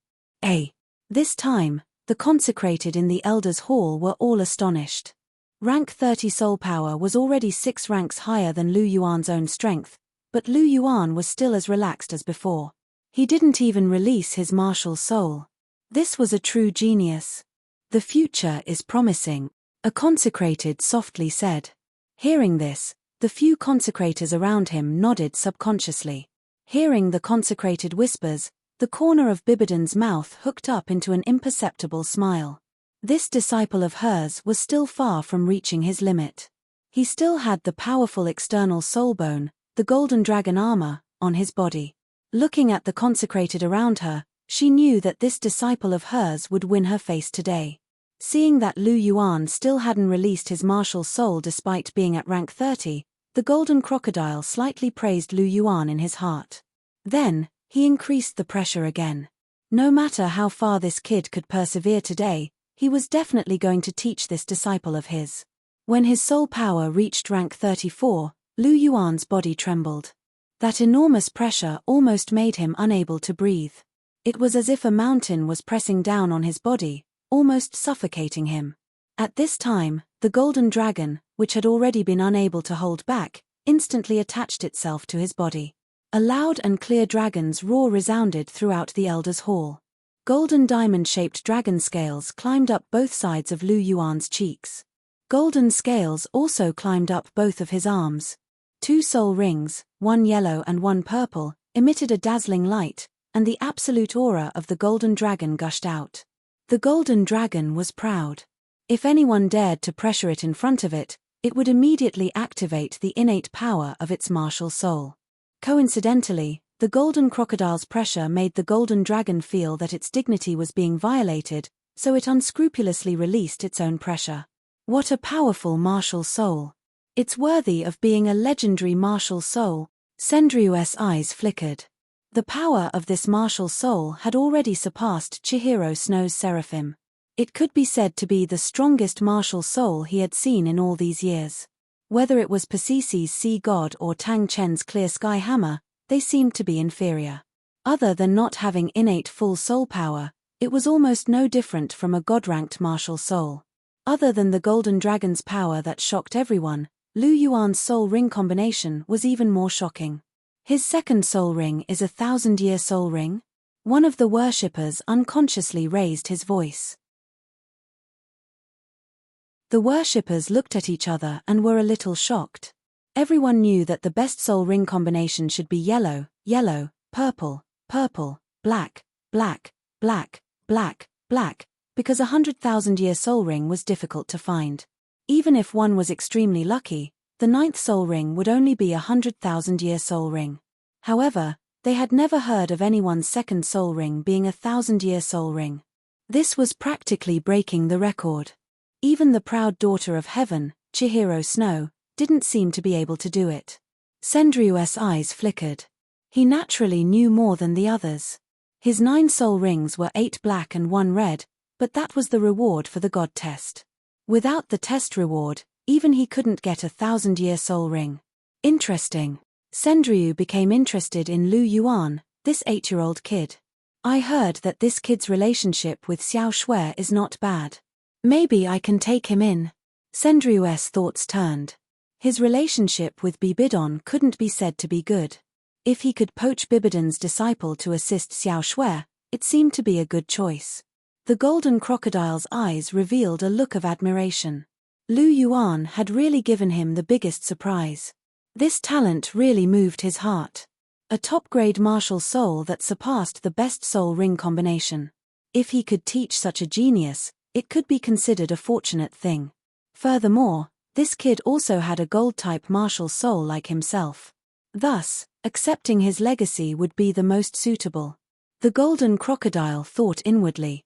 A: This time, the consecrated in the Elders' Hall were all astonished. Rank 30 soul power was already 6 ranks higher than Lu Yuan's own strength, but Lu Yuan was still as relaxed as before. He didn't even release his martial soul. This was a true genius. The future is promising, a consecrated softly said. Hearing this, the few consecrators around him nodded subconsciously. Hearing the consecrated whispers, the corner of Bibidan's mouth hooked up into an imperceptible smile. This disciple of hers was still far from reaching his limit. He still had the powerful external soul bone, the golden dragon armor, on his body. Looking at the consecrated around her, she knew that this disciple of hers would win her face today. Seeing that Lu Yuan still hadn't released his martial soul despite being at rank 30, the golden crocodile slightly praised Lu Yuan in his heart. Then, he increased the pressure again. No matter how far this kid could persevere today, he was definitely going to teach this disciple of his. When his soul power reached rank 34, Lu Yuan's body trembled. That enormous pressure almost made him unable to breathe. It was as if a mountain was pressing down on his body, almost suffocating him. At this time, the golden dragon, which had already been unable to hold back, instantly attached itself to his body. A loud and clear dragon's roar resounded throughout the Elders' Hall. Golden diamond-shaped dragon scales climbed up both sides of Lu Yuan's cheeks. Golden scales also climbed up both of his arms. 2 soul rings, one yellow and one purple, emitted a dazzling light, and the absolute aura of the golden dragon gushed out. The golden dragon was proud. If anyone dared to pressure it in front of it, it would immediately activate the innate power of its martial soul. Coincidentally, the golden crocodile's pressure made the golden dragon feel that its dignity was being violated, so it unscrupulously released its own pressure. What a powerful martial soul! It's worthy of being a legendary martial soul. Sendryu's eyes flickered. The power of this martial soul had already surpassed Chihiro Snow's Seraphim. It could be said to be the strongest martial soul he had seen in all these years. Whether it was Pasisi's Sea God or Tang Chen's Clear Sky Hammer, they seemed to be inferior. Other than not having innate full soul power, it was almost no different from a god-ranked martial soul. Other than the golden dragon's power that shocked everyone, Lu Yuan's soul ring combination was even more shocking. His second soul ring is a 1,000-year soul ring? One of the worshippers unconsciously raised his voice. The worshippers looked at each other and were a little shocked. Everyone knew that the best soul ring combination should be yellow, yellow, purple, purple, black, black, black, black, black, because a 100,000-year soul ring was difficult to find. Even if one was extremely lucky, the 9th soul ring would only be a 100,000-year soul ring. However, they had never heard of anyone's second soul ring being a 1,000-year soul ring. This was practically breaking the record. Even the proud daughter of heaven, Chihiro Snow, didn't seem to be able to do it. Sendryu's eyes flickered. He naturally knew more than the others. His 9 soul rings were 8 black and 1 red, but that was the reward for the god test. Without the test reward, even he couldn't get a 1,000-year soul ring. Interesting. Sendryu became interested in Lu Yuan, this 8-year-old kid. I heard that this kid's relationship with Xiao Shui is not bad. Maybe I can take him in. Sendryu's thoughts turned. His relationship with Bibidon couldn't be said to be good. If he could poach Bibidon's disciple to assist Xiao Shui, it seemed to be a good choice. The golden crocodile's eyes revealed a look of admiration. Lu Yuan had really given him the biggest surprise. This talent really moved his heart. A top-grade martial soul that surpassed the best soul ring combination. If he could teach such a genius, it could be considered a fortunate thing. Furthermore, this kid also had a gold-type martial soul like himself. Thus, accepting his legacy would be the most suitable. The golden crocodile thought inwardly.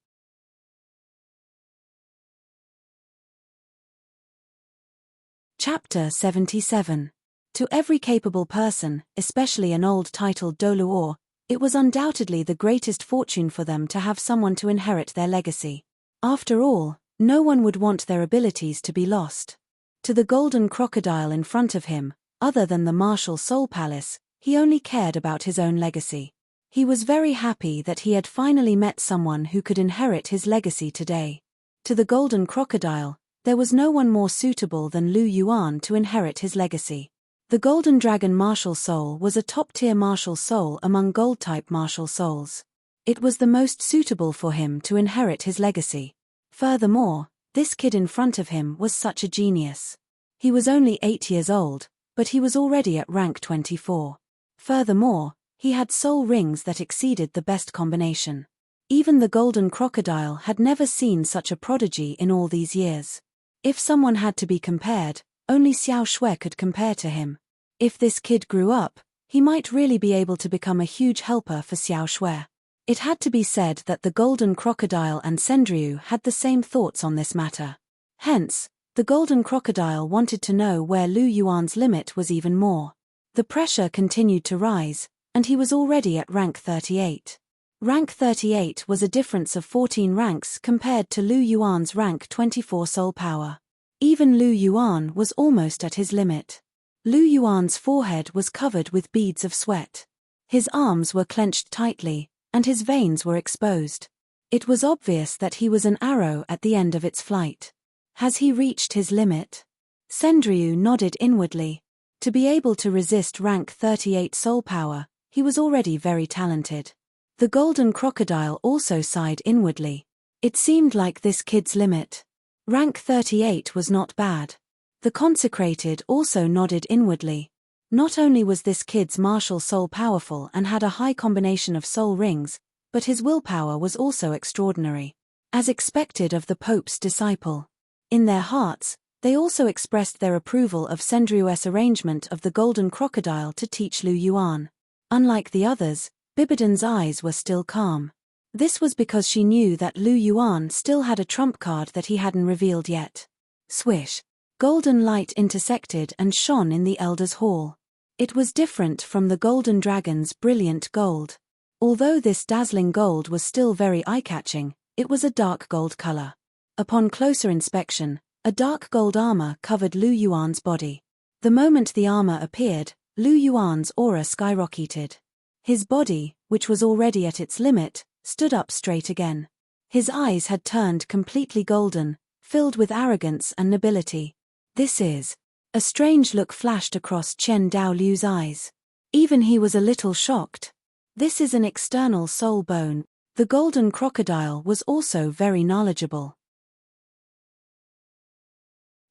A: Chapter 77. To every capable person, especially an old titled Douluo, it was undoubtedly the greatest fortune for them to have someone to inherit their legacy. After all, no one would want their abilities to be lost. To the golden crocodile in front of him, other than the martial soul palace, he only cared about his own legacy. He was very happy that he had finally met someone who could inherit his legacy today. To the golden crocodile, there was no one more suitable than Lu Yuan to inherit his legacy. The golden dragon martial soul was a top-tier martial soul among gold-type martial souls. It was the most suitable for him to inherit his legacy. Furthermore, this kid in front of him was such a genius. He was only 8 years old, but he was already at rank 24. Furthermore, he had soul rings that exceeded the best combination. Even the golden crocodile had never seen such a prodigy in all these years. If someone had to be compared, only Xiao Shui could compare to him. If this kid grew up, he might really be able to become a huge helper for Xiao Shui. It had to be said that the golden crocodile and Sendryu had the same thoughts on this matter. Hence, the golden crocodile wanted to know where Lu Yuan's limit was even more. The pressure continued to rise, and he was already at rank 38. Rank 38 was a difference of 14 ranks compared to Lu Yuan's rank 24 soul power. Even Lu Yuan was almost at his limit. Lu Yuan's forehead was covered with beads of sweat. His arms were clenched tightly, and his veins were exposed. It was obvious that he was an arrow at the end of its flight. Has he reached his limit? Sendryu nodded inwardly. To be able to resist rank 38 soul power, he was already very talented. The golden crocodile also sighed inwardly. It seemed like this kid's limit. Rank 38 was not bad. The consecrated also nodded inwardly. Not only was this kid's martial soul powerful and had a high combination of soul rings, but his willpower was also extraordinary. As expected of the Pope's disciple. In their hearts, they also expressed their approval of Sendryu's arrangement of the golden crocodile to teach Lu Yuan. Unlike the others, Bibidan's eyes were still calm. This was because she knew that Lu Yuan still had a trump card that he hadn't revealed yet. Swish. Golden light intersected and shone in the Elder's Hall. It was different from the golden dragon's brilliant gold. Although this dazzling gold was still very eye-catching, it was a dark gold color. Upon closer inspection, a dark gold armor covered Lu Yuan's body. The moment the armor appeared, Lu Yuan's aura skyrocketed. His body, which was already at its limit, stood up straight again. His eyes had turned completely golden, filled with arrogance and nobility. This is. A strange look flashed across Chen Daoliu's eyes. Even he was a little shocked. This is an external soul bone. The golden crocodile was also very knowledgeable.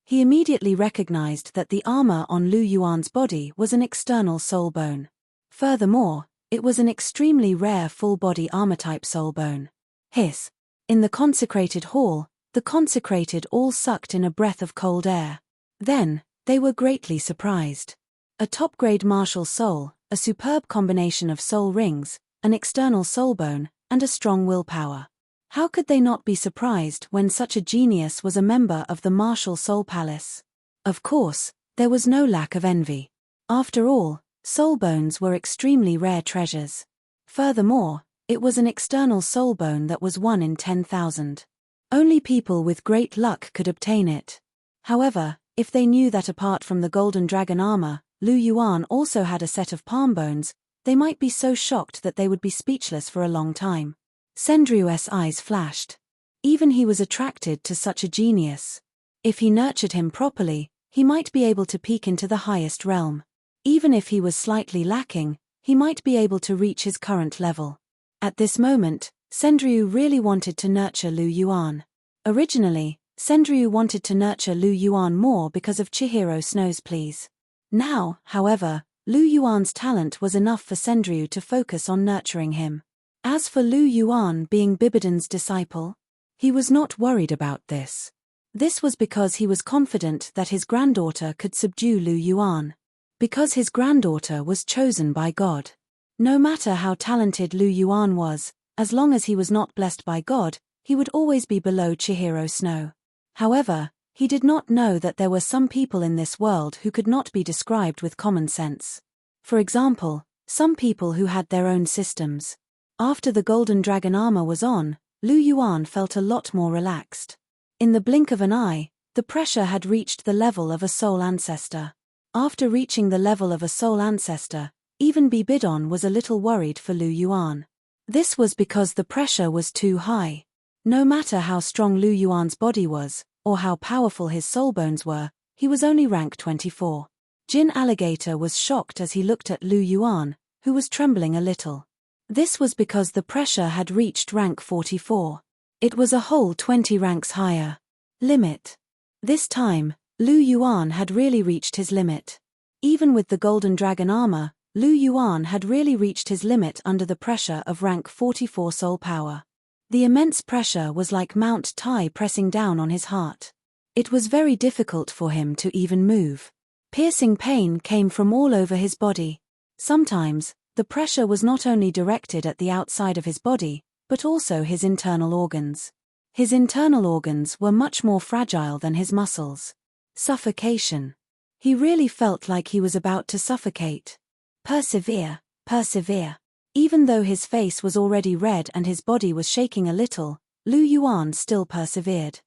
A: He immediately recognized that the armor on Lu Yuan's body was an external soul bone. Furthermore, it was an extremely rare full-body armor-type soul bone. Hiss. In the consecrated hall, the consecrated all sucked in a breath of cold air. Then, they were greatly surprised. A top-grade martial soul, a superb combination of soul rings, an external soul bone, and a strong willpower. How could they not be surprised when such a genius was a member of the martial soul palace? Of course, there was no lack of envy. After all, soul bones were extremely rare treasures. Furthermore, it was an external soul bone that was 1 in 10,000. Only people with great luck could obtain it. However, if they knew that apart from the golden dragon armor, Lu Yuan also had a set of palm bones, they might be so shocked that they would be speechless for a long time. Sendryu's eyes flashed. Even he was attracted to such a genius. If he nurtured him properly, he might be able to peek into the highest realm. Even if he was slightly lacking, he might be able to reach his current level. At this moment, Sendryu really wanted to nurture Lu Yuan. Originally, Sendryu wanted to nurture Lu Yuan more because of Chihiro Snow's pleas. Now, however, Lu Yuan's talent was enough for Sendryu to focus on nurturing him. As for Lu Yuan being Bibidan's disciple, he was not worried about this. This was because he was confident that his granddaughter could subdue Lu Yuan. Because his granddaughter was chosen by God. No matter how talented Lu Yuan was, as long as he was not blessed by God, he would always be below Chihiro Snow. However, he did not know that there were some people in this world who could not be described with common sense. For example, some people who had their own systems. After the golden dragon armor was on, Lu Yuan felt a lot more relaxed. In the blink of an eye, the pressure had reached the level of a soul ancestor. After reaching the level of a soul ancestor, Even Bibidon was a little worried for Lu Yuan. This was because the pressure was too high. No matter how strong Lu Yuan's body was, or how powerful his soul bones were, he was only rank 24. Jin Alligator was shocked as he looked at Lu Yuan, who was trembling a little. This was because the pressure had reached rank 44. It was a whole 20 ranks higher. Limit. This time, Lu Yuan had really reached his limit. Even with the Golden Dragon armor, Lu Yuan had really reached his limit under the pressure of rank 44 soul power. The immense pressure was like Mount Tai pressing down on his heart. It was very difficult for him to even move. Piercing pain came from all over his body. Sometimes, the pressure was not only directed at the outside of his body, but also his internal organs. His internal organs were much more fragile than his muscles. Suffocation. He really felt like he was about to suffocate. Persevere, persevere. Even though his face was already red and his body was shaking a little, Lu Yuan still persevered.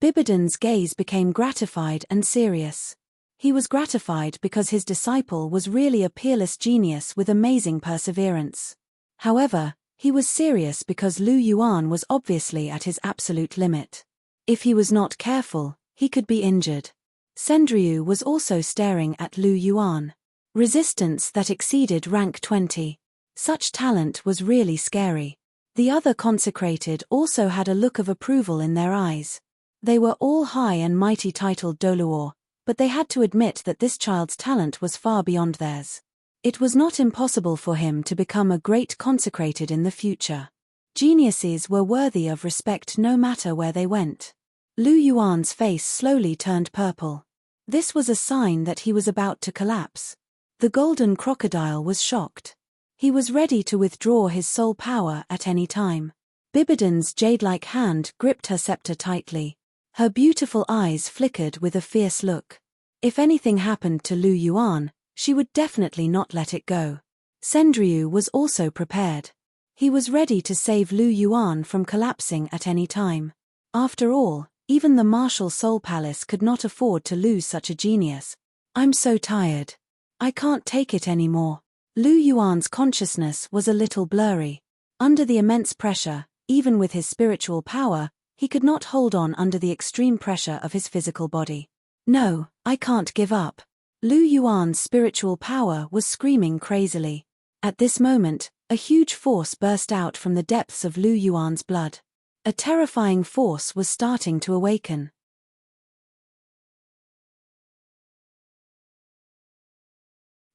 A: Bibidon's gaze became gratified and serious. He was gratified because his disciple was really a peerless genius with amazing perseverance. However, he was serious because Lu Yuan was obviously at his absolute limit. If he was not careful, he could be injured. Sendryu was also staring at Lu Yuan. Resistance that exceeded rank 20. Such talent was really scary. The other consecrated also had a look of approval in their eyes. They were all high and mighty titled Douluo, but they had to admit that this child's talent was far beyond theirs. It was not impossible for him to become a great consecrated in the future. Geniuses were worthy of respect no matter where they went. Lu Yuan's face slowly turned purple. This was a sign that he was about to collapse. The golden crocodile was shocked. He was ready to withdraw his soul power at any time. Bibidon's jade-like hand gripped her scepter tightly. Her beautiful eyes flickered with a fierce look. If anything happened to Lu Yuan, she would definitely not let it go. Sendryu was also prepared. He was ready to save Lu Yuan from collapsing at any time. After all, even the martial soul palace could not afford to lose such a genius. I'm so tired. I can't take it anymore. Lu Yuan's consciousness was a little blurry. Under the immense pressure, even with his spiritual power, he could not hold on under the extreme pressure of his physical body. No, I can't give up. Lu Yuan's spiritual power was screaming crazily. At this moment, a huge force burst out from the depths of Lu Yuan's blood. A terrifying force was starting to awaken.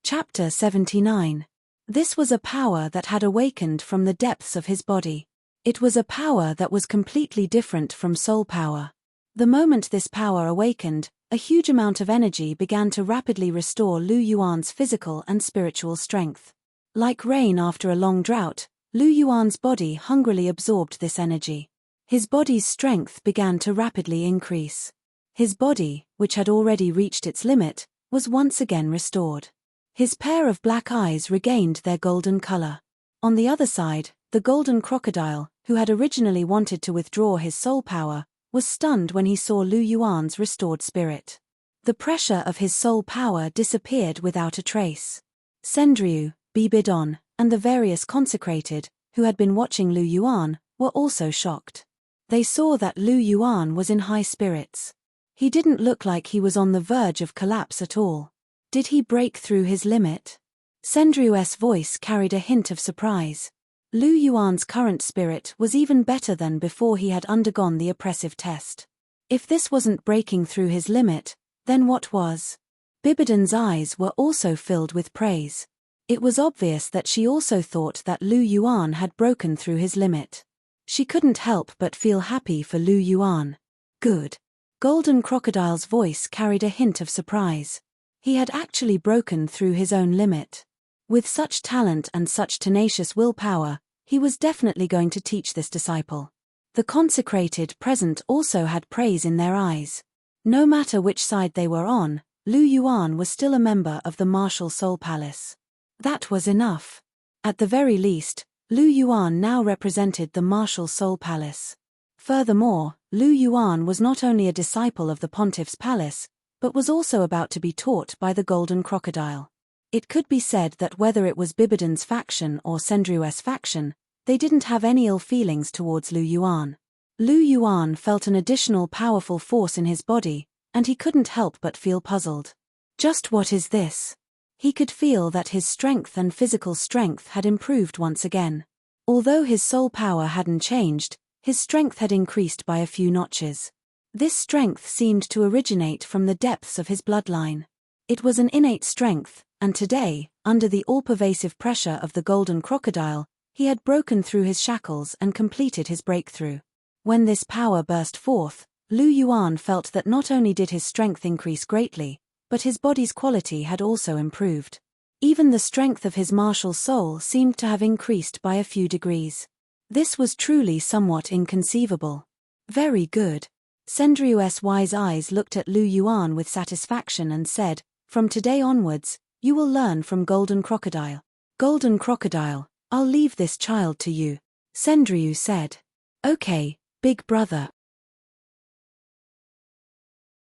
A: Chapter 79. This was a power that had awakened from the depths of his body. It was a power that was completely different from soul power. The moment this power awakened, a huge amount of energy began to rapidly restore Lu Yuan's physical and spiritual strength. Like rain after a long drought, Lu Yuan's body hungrily absorbed this energy. His body's strength began to rapidly increase. His body, which had already reached its limit, was once again restored. His pair of black eyes regained their golden color. On the other side, the golden crocodile, who had originally wanted to withdraw his soul power, was stunned when he saw Lu Yuan's restored spirit. The pressure of his soul power disappeared without a trace. Sendryu, Bibidon, and the various consecrated, who had been watching Lu Yuan, were also shocked. They saw that Lu Yuan was in high spirits. He didn't look like he was on the verge of collapse at all. Did he break through his limit? Sendryu's voice carried a hint of surprise. Lu Yuan's current spirit was even better than before he had undergone the oppressive test. If this wasn't breaking through his limit, then what was? Bibidon's eyes were also filled with praise. It was obvious that she also thought that Lu Yuan had broken through his limit. She couldn't help but feel happy for Lu Yuan. Good. Golden Crocodile's voice carried a hint of surprise. He had actually broken through his own limit. With such talent and such tenacious willpower, he was definitely going to teach this disciple. The consecrated present also had praise in their eyes. No matter which side they were on, Lu Yuan was still a member of the martial soul palace. That was enough. At the very least, Lu Yuan now represented the martial soul palace. Furthermore, Lu Yuan was not only a disciple of the pontiff's palace, but was also about to be taught by the golden crocodile. It could be said that whether it was Bibidon's faction or Sendriu's faction, they didn't have any ill feelings towards Lu Yuan. Lu Yuan felt an additional powerful force in his body, and he couldn't help but feel puzzled. Just what is this? He could feel that his strength and physical strength had improved once again. Although his soul power hadn't changed, his strength had increased by a few notches. This strength seemed to originate from the depths of his bloodline. It was an innate strength, and today, under the all-pervasive pressure of the golden crocodile, he had broken through his shackles and completed his breakthrough. When this power burst forth, Lu Yuan felt that not only did his strength increase greatly, but his body's quality had also improved. Even the strength of his martial soul seemed to have increased by a few degrees. This was truly somewhat inconceivable. Very good. Sendriu's wise eyes looked at Lu Yuan with satisfaction and said, "From today onwards, you will learn from Golden Crocodile." "Golden Crocodile, I'll leave this child to you," Sendriu said. "Okay, big brother."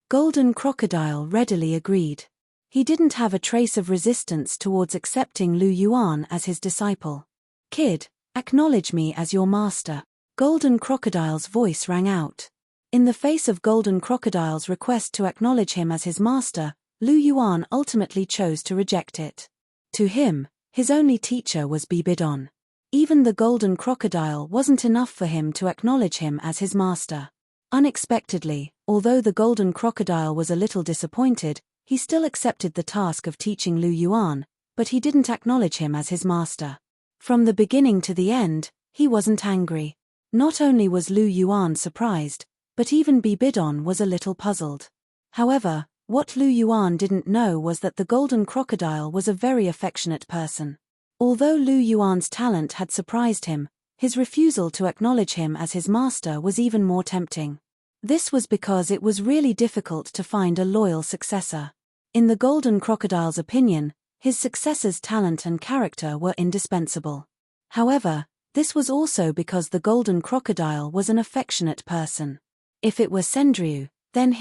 A: Golden Crocodile readily agreed. He didn't have a trace of resistance towards accepting Lu Yuan as his disciple. "Kid, acknowledge me as your master." Golden Crocodile's voice rang out. In the face of Golden Crocodile's request to acknowledge him as his master, Lu Yuan ultimately chose to reject it. To him, his only teacher was Bibidon. Even the Golden Crocodile wasn't enough for him to acknowledge him as his master. Unexpectedly, although the Golden Crocodile was a little disappointed, he still accepted the task of teaching Lu Yuan, but he didn't acknowledge him as his master. From the beginning to the end, he wasn't angry. Not only was Lu Yuan surprised, but even Bibidon was a little puzzled. However, what Lu Yuan didn't know was that the Golden Crocodile was a very affectionate person. Although Lu Yuan's talent had surprised him, his refusal to acknowledge him as his master was even more tempting. This was because it was really difficult to find a loyal successor. In the Golden Crocodile's opinion, his successor's talent and character were indispensable. However, this was also because the Golden Crocodile was an affectionate person. If it were Sendriu, then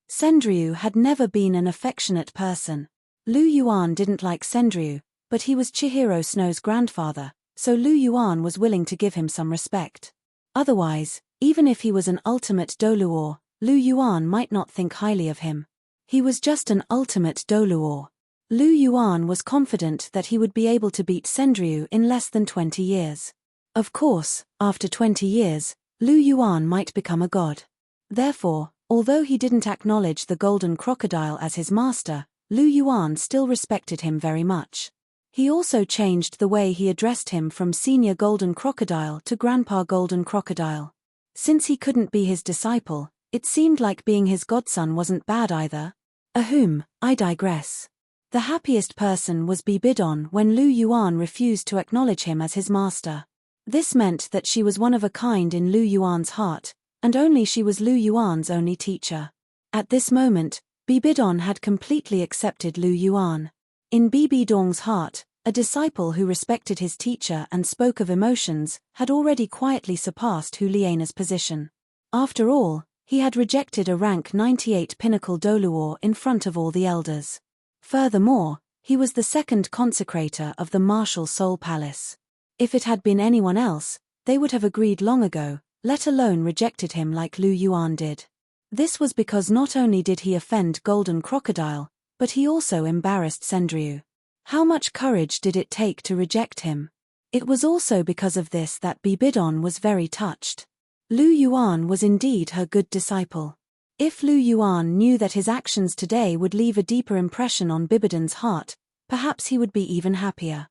A: Sendriu had never been an affectionate person. Lu Yuan didn't like Sendriu, but he was Chihiro Snow's grandfather, so Lu Yuan was willing to give him some respect. Otherwise, even if he was an ultimate Douluo, Lu Yuan might not think highly of him. He was just an ultimate Douluo. Lu Yuan was confident that he would be able to beat Sendriu in less than 20 years. Of course, after 20 years, Lu Yuan might become a god. Therefore, although he didn't acknowledge the Golden Crocodile as his master, Lu Yuan still respected him very much. He also changed the way he addressed him from Senior Golden Crocodile to Grandpa Golden Crocodile. Since he couldn't be his disciple, it seemed like being his godson wasn't bad either. I digress. The happiest person was Bibidon when Lu Yuan refused to acknowledge him as his master. This meant that she was one of a kind in Lu Yuan's heart, and only she was Lu Yuan's only teacher. At this moment, Bibidon had completely accepted Lu Yuan. In Bibidong's heart, a disciple who respected his teacher and spoke of emotions had already quietly surpassed Hu Liena's position. After all, he had rejected a rank 98 pinnacle Douluo in front of all the elders. Furthermore, he was the second consecrator of the martial Soul Palace. If it had been anyone else, they would have agreed long ago, let alone rejected him like Lu Yuan did. This was because not only did he offend Golden Crocodile, but he also embarrassed Sendriu. How much courage did it take to reject him? It was also because of this that Bibidon was very touched. Lu Yuan was indeed her good disciple. If Lu Yuan knew that his actions today would leave a deeper impression on Bibidon's heart, perhaps he would be even happier.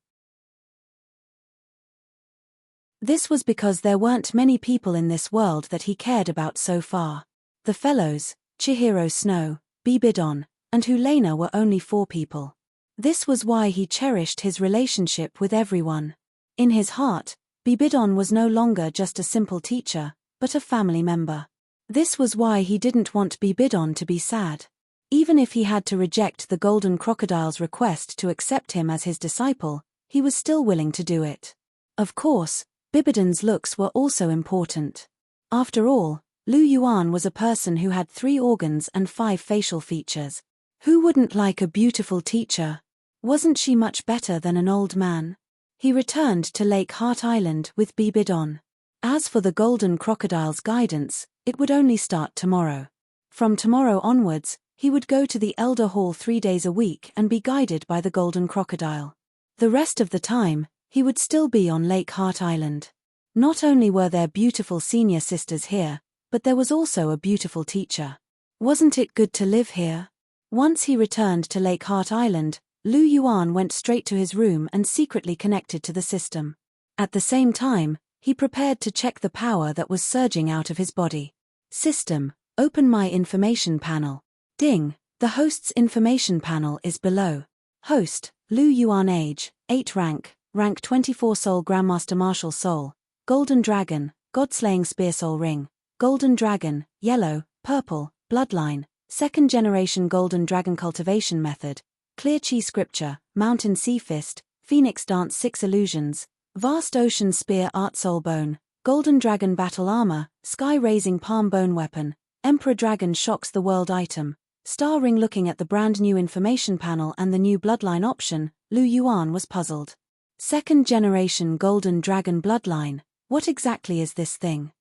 A: This was because there weren't many people in this world that he cared about so far. The fellows, Chihiro Snow, Bibidon, and Hu Liena were only 4 people. This was why he cherished his relationship with everyone. In his heart, Bibidon was no longer just a simple teacher, but a family member. This was why he didn't want Bibidon to be sad. Even if he had to reject the Golden Crocodile's request to accept him as his disciple, he was still willing to do it. Of course, Bibidon's looks were also important. After all, Lu Yuan was a person who had 3 organs and 5 facial features. Who wouldn't like a beautiful teacher? Wasn't she much better than an old man? He returned to Lake Heart Island with Bibidon. As for the golden crocodile's guidance, it would only start tomorrow. From tomorrow onwards, he would go to the Elder Hall 3 days a week and be guided by the golden crocodile. The rest of the time, he would still be on Lake Heart Island. Not only were there beautiful senior sisters here, but there was also a beautiful teacher. Wasn't it good to live here? Once he returned to Lake Heart Island, Lu Yuan went straight to his room and secretly connected to the system. At the same time, he prepared to check the power that was surging out of his body. System, open my information panel. Ding, the host's information panel is below. Host, Lu Yuan age, 8 rank 24 soul Grandmaster Martial Soul, Golden Dragon, God-slaying Spear Soul Ring, Golden Dragon, yellow, purple, bloodline, 2nd generation Golden Dragon cultivation method, Clear Chi scripture, Mountain Sea Fist, Phoenix Dance 6 illusions, Vast Ocean Spear Art Soul Bone, Golden Dragon battle armor, Sky Raising Palm Bone weapon, Emperor Dragon shocks the world item, Star Ring. Looking at the brand new information panel and the new bloodline option, Lu Yuan was puzzled. 2nd generation Golden Dragon bloodline, what exactly is this thing?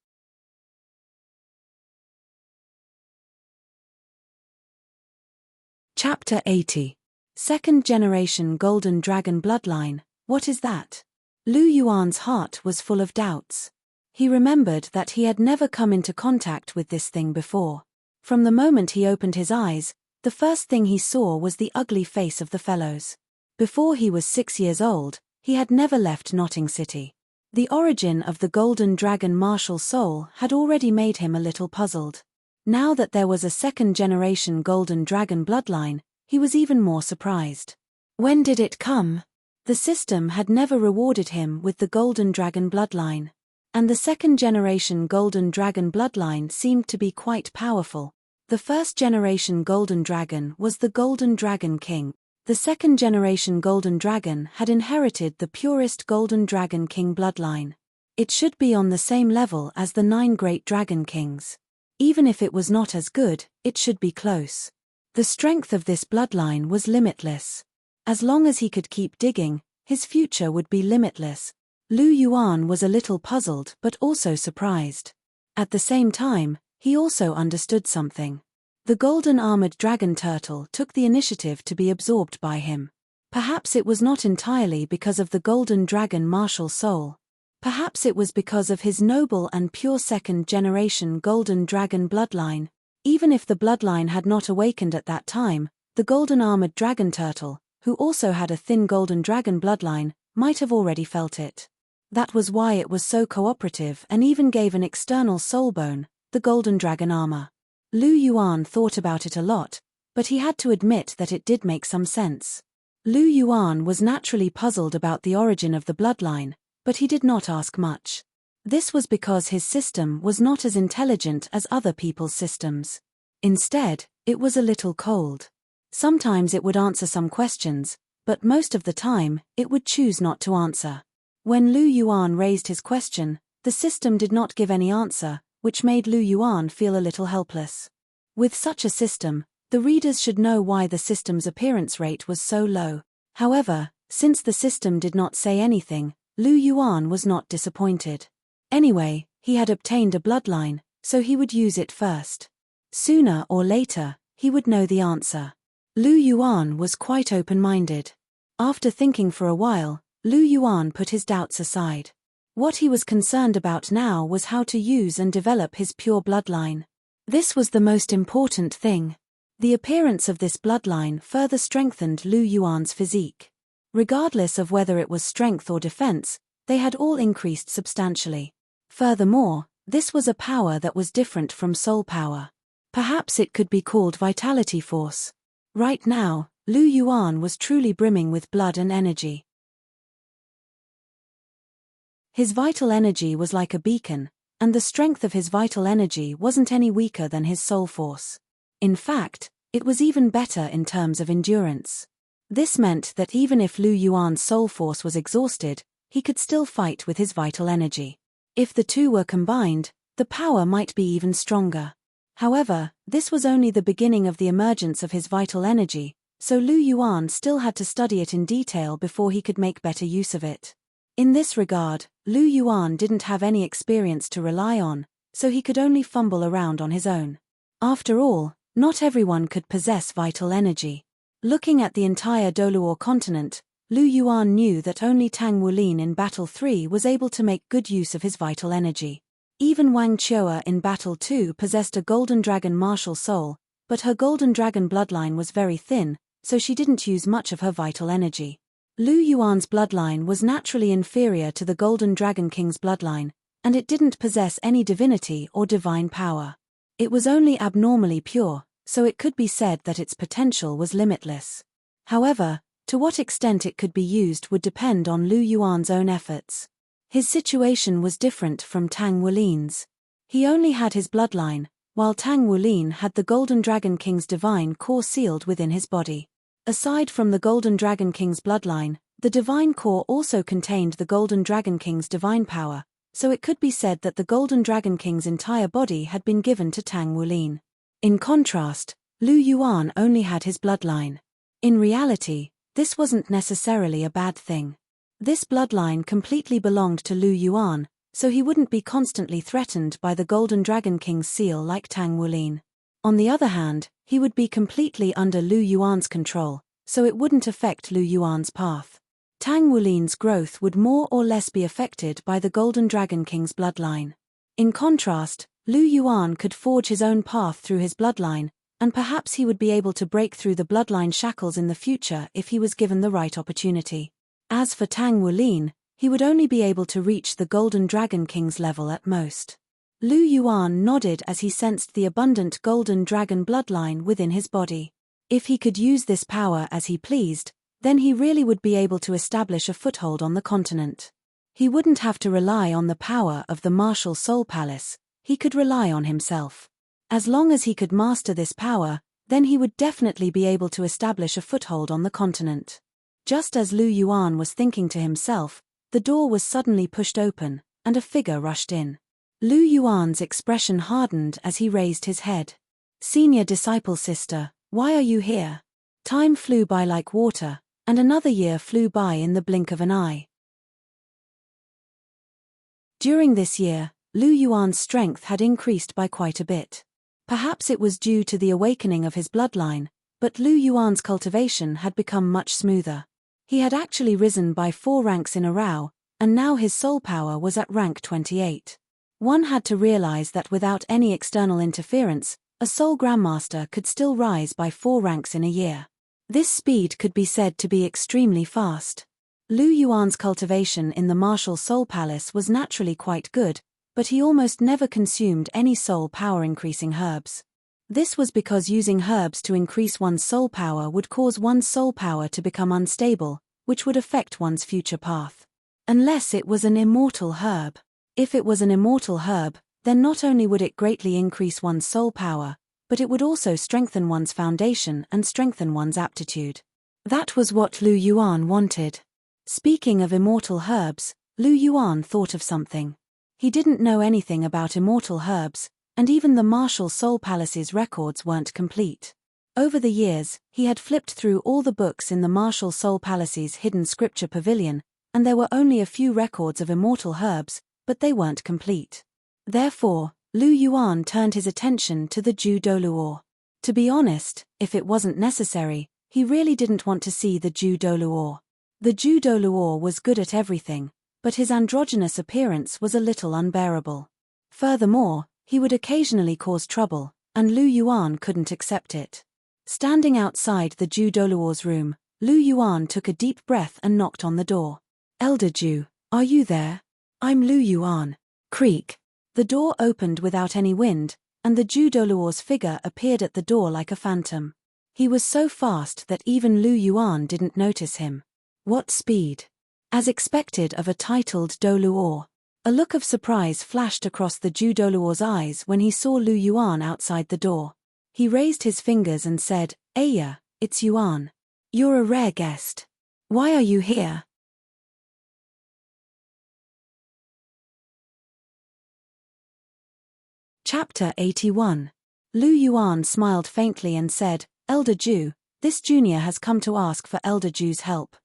A: Chapter 80. 2nd generation Golden Dragon bloodline, what is that? Lu Yuan's heart was full of doubts. He remembered that he had never come into contact with this thing before. From the moment he opened his eyes, the first thing he saw was the ugly face of the fellows. Before he was 6 years old, he had never left Notting City. The origin of the Golden Dragon martial soul had already made him a little puzzled. Now that there was a 2nd generation Golden Dragon bloodline, he was even more surprised. When did it come? The system had never rewarded him with the Golden Dragon bloodline. And the 2nd generation Golden Dragon bloodline seemed to be quite powerful. The 1st generation Golden Dragon was the Golden Dragon King. The 2nd generation Golden Dragon had inherited the purest Golden Dragon King bloodline. It should be on the same level as the 9 Great Dragon Kings. Even if it was not as good, it should be close. The strength of this bloodline was limitless. As long as he could keep digging, his future would be limitless. Lu Yuan was a little puzzled but also surprised. At the same time, he also understood something. The golden armored dragon turtle took the initiative to be absorbed by him. Perhaps it was not entirely because of the golden dragon martial soul. Perhaps it was because of his noble and pure 2nd generation golden dragon bloodline. Even if the bloodline had not awakened at that time, the golden armored dragon turtle, who also had a thin golden dragon bloodline, might have already felt it. That was why it was so cooperative and even gave an external soul bone, the golden dragon armor. Lu Yuan thought about it a lot, but he had to admit that it did make some sense. Lu Yuan was naturally puzzled about the origin of the bloodline, but he did not ask much. This was because his system was not as intelligent as other people's systems. Instead, it was a little cold. Sometimes it would answer some questions, but most of the time, it would choose not to answer. When Lu Yuan raised his question, the system did not give any answer, which made Lu Yuan feel a little helpless. With such a system, the readers should know why the system's appearance rate was so low. However, since the system did not say anything, Lu Yuan was not disappointed. Anyway, he had obtained a bloodline, so he would use it first. Sooner or later, he would know the answer. Lu Yuan was quite open-minded. After thinking for a while, Lu Yuan put his doubts aside. What he was concerned about now was how to use and develop his pure bloodline. This was the most important thing. The appearance of this bloodline further strengthened Lu Yuan's physique. Regardless of whether it was strength or defense, they had all increased substantially. Furthermore, this was a power that was different from soul power. Perhaps it could be called vitality force. Right now, Lu Yuan was truly brimming with blood and energy. His vital energy was like a beacon, and the strength of his vital energy wasn't any weaker than his soul force. In fact, it was even better in terms of endurance. This meant that even if Lu Yuan's soul force was exhausted, he could still fight with his vital energy. If the two were combined, The power might be even stronger. However, this was only the beginning of the emergence of his vital energy, so Lu Yuan still had to study it in detail before he could make better use of it. In this regard, Lu Yuan didn't have any experience to rely on, so he could only fumble around on his own. After all, not everyone could possess vital energy. Looking at the entire Douluo continent, Lu Yuan knew that only Tang Wulin in Battle 3 was able to make good use of his vital energy. Even Wang Chua in Battle 2 possessed a golden dragon martial soul, but her golden dragon bloodline was very thin, so she didn't use much of her vital energy. Lu Yuan's bloodline was naturally inferior to the Golden Dragon King's bloodline, and it didn't possess any divinity or divine power. It was only abnormally pure, so it could be said that its potential was limitless. However, to what extent it could be used would depend on Lu Yuan's own efforts. His situation was different from Tang Wulin's. He only had his bloodline, while Tang Wulin had the Golden Dragon King's divine core sealed within his body. Aside from the Golden Dragon King's bloodline, the divine core also contained the Golden Dragon King's divine power, so it could be said that the Golden Dragon King's entire body had been given to Tang Wulin. In contrast, Lu Yuan only had his bloodline. In reality, this wasn't necessarily a bad thing. This bloodline completely belonged to Lu Yuan, so he wouldn't be constantly threatened by the Golden Dragon King's seal like Tang Wulin. On the other hand, he would be completely under Lu Yuan's control, so it wouldn't affect Lu Yuan's path. Tang Wulin's growth would more or less be affected by the Golden Dragon King's bloodline. In contrast, Lu Yuan could forge his own path through his bloodline, and perhaps he would be able to break through the bloodline shackles in the future if he was given the right opportunity. As for Tang Wulin, he would only be able to reach the Golden Dragon King's level at most. Lu Yuan nodded as he sensed the abundant Golden Dragon bloodline within his body. If he could use this power as he pleased, then he really would be able to establish a foothold on the continent. He wouldn't have to rely on the power of the martial soul palace, he could rely on himself. As long as he could master this power, then he would definitely be able to establish a foothold on the continent. Just as Lu Yuan was thinking to himself, the door was suddenly pushed open, and a figure rushed in. Lu Yuan's expression hardened as he raised his head. "Senior disciple sister, why are you here?" Time flew by like water, and another year flew by in the blink of an eye. During this year, Lu Yuan's strength had increased by quite a bit. Perhaps it was due to the awakening of his bloodline, but Lu Yuan's cultivation had become much smoother. He had actually risen by 4 ranks in a row, and now his soul power was at rank 28. One had to realize that without any external interference, a soul grandmaster could still rise by 4 ranks in a year. This speed could be said to be extremely fast. Lu Yuan's cultivation in the martial soul palace was naturally quite good, but he almost never consumed any soul power increasing herbs. This was because using herbs to increase one's soul power would cause one's soul power to become unstable, which would affect one's future path. Unless it was an immortal herb. If it was an immortal herb, then not only would it greatly increase one's soul power, but it would also strengthen one's foundation and strengthen one's aptitude. That was what Lu Yuan wanted. Speaking of immortal herbs, Lu Yuan thought of something. He didn't know anything about immortal herbs, and even the Martial Soul Palace's records weren't complete. Over the years, he had flipped through all the books in the Martial Soul Palace's hidden scripture pavilion, and there were only a few records of immortal herbs, but they weren't complete. Therefore, Lu Yuan turned his attention to the Ju Douluo. To be honest, if it wasn't necessary, he really didn't want to see the Ju Douluo. The Ju Douluo was good at everything, but his androgynous appearance was a little unbearable. Furthermore, he would occasionally cause trouble, and Lu Yuan couldn't accept it. Standing outside the Ju Douluo's room, Lu Yuan took a deep breath and knocked on the door. "Elder Ju, are you there? I'm Lu Yuan." Creak. The door opened without any wind, and the Ju Douluo's figure appeared at the door like a phantom. He was so fast that even Lu Yuan didn't notice him. What speed! As expected of a titled Douluo. A look of surprise flashed across the Ju Douluo's eyes when he saw Lu Yuan outside the door. He raised his fingers and said, "Aya, it's Yuan. You're a rare guest. Why are you here?" Chapter 81. Lu Yuan smiled faintly and said, Elder Ju, this junior has come to ask for Elder Ju's help.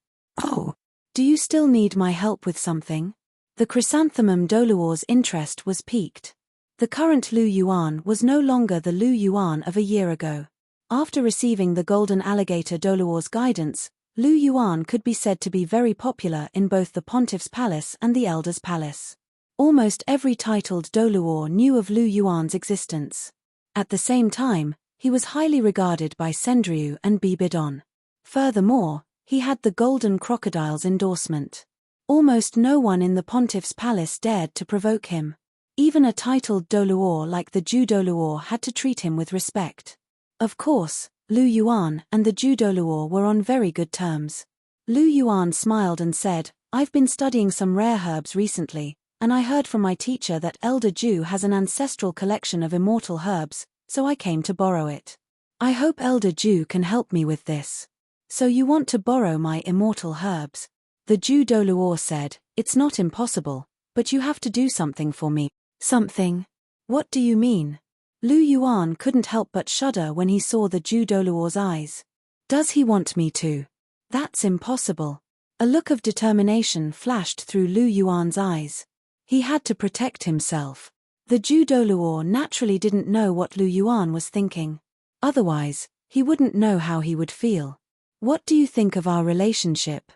A: Oh, do you still need my help with something? The chrysanthemum Douluo's interest was piqued. The current Lu Yuan was no longer the Lu Yuan of a year ago. After receiving the golden alligator Douluo's guidance, Lu Yuan could be said to be very popular in both the Pontiff's palace and the Elder's palace. Almost every titled Douluo knew of Lu Yuan's existence. At the same time, he was highly regarded by Sendriu and Bibidon. Furthermore, he had the golden crocodile's endorsement. Almost no one in the Pontiff's palace dared to provoke him. Even a titled Douluo like the Ju Douluo had to treat him with respect. Of course, Lu Yuan and the Ju Douluo were on very good terms. Lu Yuan smiled and said, I've been studying some rare herbs recently, and I heard from my teacher that Elder Ju has an ancestral collection of immortal herbs, so I came to borrow it. I hope Elder Ju can help me with this. So you want to borrow my immortal herbs? The Ju Douluo said, It's not impossible, but you have to do something for me. Something? What do you mean? Lu Yuan couldn't help but shudder when he saw the Ju Douluo's eyes. Does he want me to? That's impossible. A look of determination flashed through Lu Yuan's eyes. He had to protect himself. The Ju Douluo naturally didn't know what Lu Yuan was thinking. Otherwise, he wouldn't know how he would feel. What do you think of our relationship?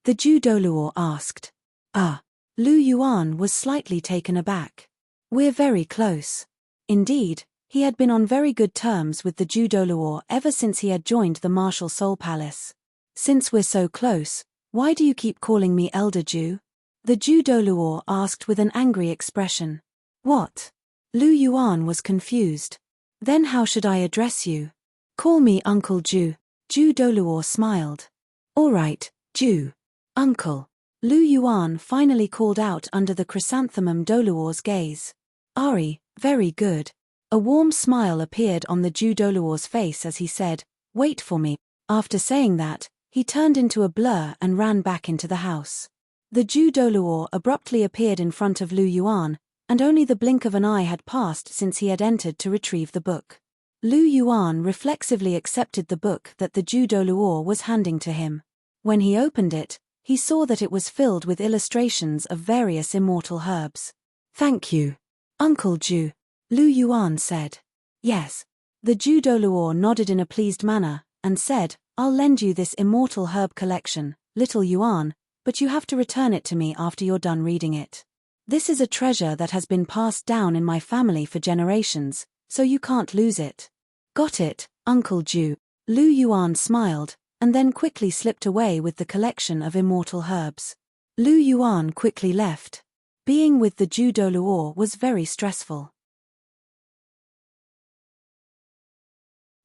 A: The Ju Douluo asked. Lu Yuan was slightly taken aback. We're very close. Indeed, he had been on very good terms with the Ju Douluo ever since he had joined the Martial Soul Palace. Since we're so close, why do you keep calling me Elder Ju? The Ju Douluo asked with an angry expression. What? Lu Yuan was confused. Then how should I address you? Call me Uncle Ju. Ju Douluo smiled. All right, Ju. Uncle. Lu Yuan finally called out under the chrysanthemum Douluo's gaze. Ari, very good. A warm smile appeared on the Ju Douluo's face as he said, Wait for me. After saying that, he turned into a blur and ran back into the house. The Ju Douluo abruptly appeared in front of Lu Yuan, and only the blink of an eye had passed since he had entered to retrieve the book. Lu Yuan reflexively accepted the book that the Ju Douluo was handing to him. When he opened it, he saw that it was filled with illustrations of various immortal herbs. Thank you, Uncle Ju, Lu Yuan said. Yes. The Ju Douluo nodded in a pleased manner, and said, I'll lend you this immortal herb collection, little Yuan, but you have to return it to me after you're done reading it. This is a treasure that has been passed down in my family for generations, so you can't lose it. Got it, Uncle Ju. Lu Yuan smiled, and then quickly slipped away with the collection of immortal herbs. Lu Yuan quickly left. Being with the Ju Douluo was very stressful.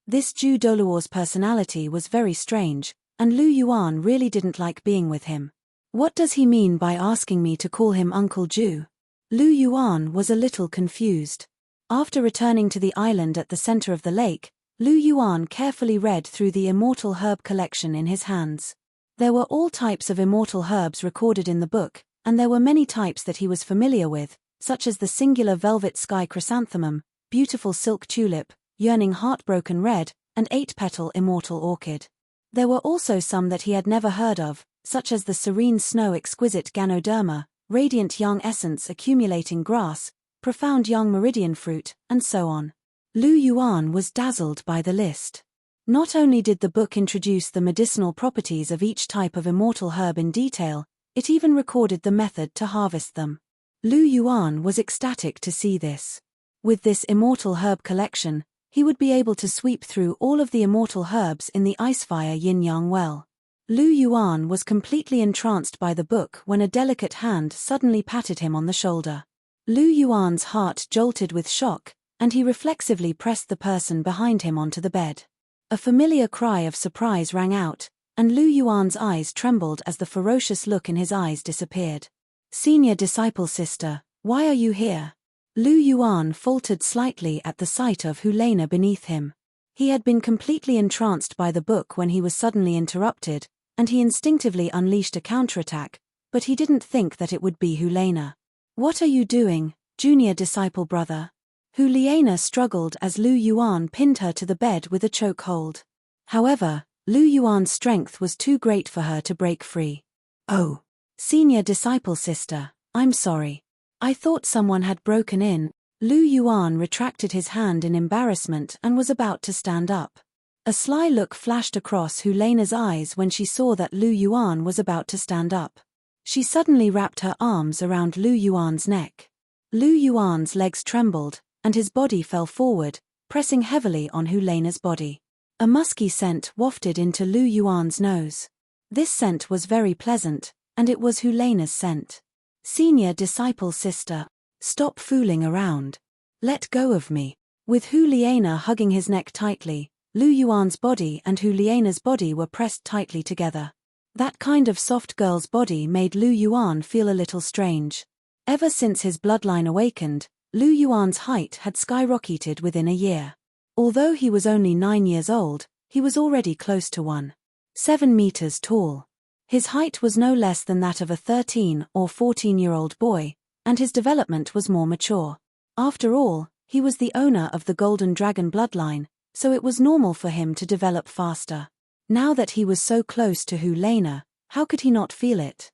A: This Ju Douluo's personality was very strange, and Lu Yuan really didn't like being with him. What does he mean by asking me to call him Uncle Ju? Lu Yuan was a little confused. After returning to the island at the center of the lake, Lu Yuan carefully read through the immortal herb collection in his hands. There were all types of immortal herbs recorded in the book, and there were many types that he was familiar with, such as the singular velvet sky chrysanthemum, beautiful silk tulip, yearning heartbroken red, and 8-petal immortal orchid. There were also some that he had never heard of, such as the serene snow exquisite ganoderma, radiant young essence accumulating grass, profound young meridian fruit, and so on. Lu Yuan was dazzled by the list. Not only did the book introduce the medicinal properties of each type of immortal herb in detail, it even recorded the method to harvest them. Lu Yuan was ecstatic to see this. With this immortal herb collection, he would be able to sweep through all of the immortal herbs in the Icefire Yin-Yang well. Lu Yuan was completely entranced by the book when a delicate hand suddenly patted him on the shoulder. Lu Yuan's heart jolted with shock, and he reflexively pressed the person behind him onto the bed. A familiar cry of surprise rang out, and Lu Yuan's eyes trembled as the ferocious look in his eyes disappeared. Senior disciple sister, why are you here? Lu Yuan faltered slightly at the sight of Helena beneath him. He had been completely entranced by the book when he was suddenly interrupted, and he instinctively unleashed a counterattack, but he didn't think that it would be Helena. What are you doing, junior disciple brother? Liana struggled as Lu Yuan pinned her to the bed with a chokehold. However, Lu Yuan's strength was too great for her to break free. "Oh, senior disciple sister, I'm sorry. I thought someone had broken in." Lu Yuan retracted his hand in embarrassment and was about to stand up. A sly look flashed across Helena's eyes when she saw that Lu Yuan was about to stand up. She suddenly wrapped her arms around Lu Yuan's neck. Lu Yuan's legs trembled, and his body fell forward, pressing heavily on Helena's body. A musky scent wafted into Lu Yuan's nose. This scent was very pleasant, and it was Helena's scent. "Senior disciple sister, stop fooling around. Let go of me." With Helena hugging his neck tightly, Lu Yuan's body and Helena's body were pressed tightly together. That kind of soft girl's body made Lu Yuan feel a little strange. Ever since his bloodline awakened, Lu Yuan's height had skyrocketed within a year. Although he was only 9 years old, he was already close to 1.7 meters tall. His height was no less than that of a 13 or 14-year-old boy, and his development was more mature. After all, he was the owner of the Golden Dragon bloodline, so it was normal for him to develop faster. Now that he was so close to Helena, how could he not feel it?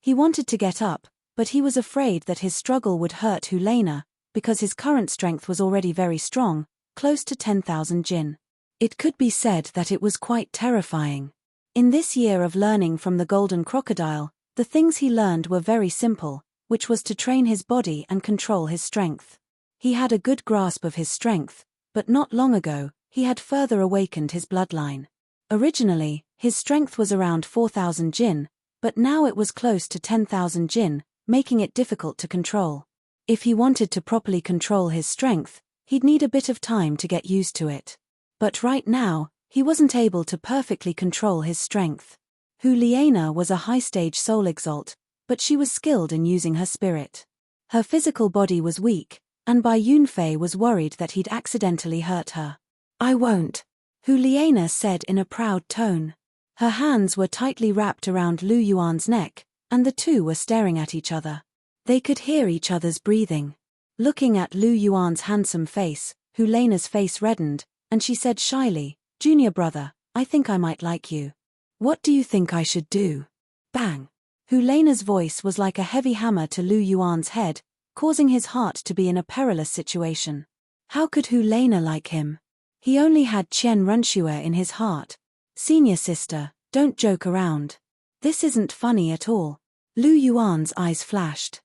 A: He wanted to get up, but he was afraid that his struggle would hurt Helena, because his current strength was already very strong, close to 10,000 jin. It could be said that it was quite terrifying. In this year of learning from the Golden Crocodile, the things he learned were very simple, which was to train his body and control his strength. He had a good grasp of his strength, but not long ago, he had further awakened his bloodline. Originally, his strength was around 4,000 jin, but now it was close to 10,000 jin, making it difficult to control. If he wanted to properly control his strength, he'd need a bit of time to get used to it. But right now, he wasn't able to perfectly control his strength. Helena was a high-stage soul exalt, but she was skilled in using her spirit. Her physical body was weak, and Bai Yunfei was worried that he'd accidentally hurt her. "I won't," Helena said in a proud tone. Her hands were tightly wrapped around Lu Yuan's neck, and the two were staring at each other. They could hear each other's breathing. Looking at Lu Yuan's handsome face, Helena's face reddened, and she said shyly, "Junior brother, I think I might like you. What do you think I should do?" Bang! Helena's voice was like a heavy hammer to Lu Yuan's head, causing his heart to be in a perilous situation. How could Helena like him? He only had Qian Runxue in his heart. "Senior sister, don't joke around. This isn't funny at all." Lu Yuan's eyes flashed.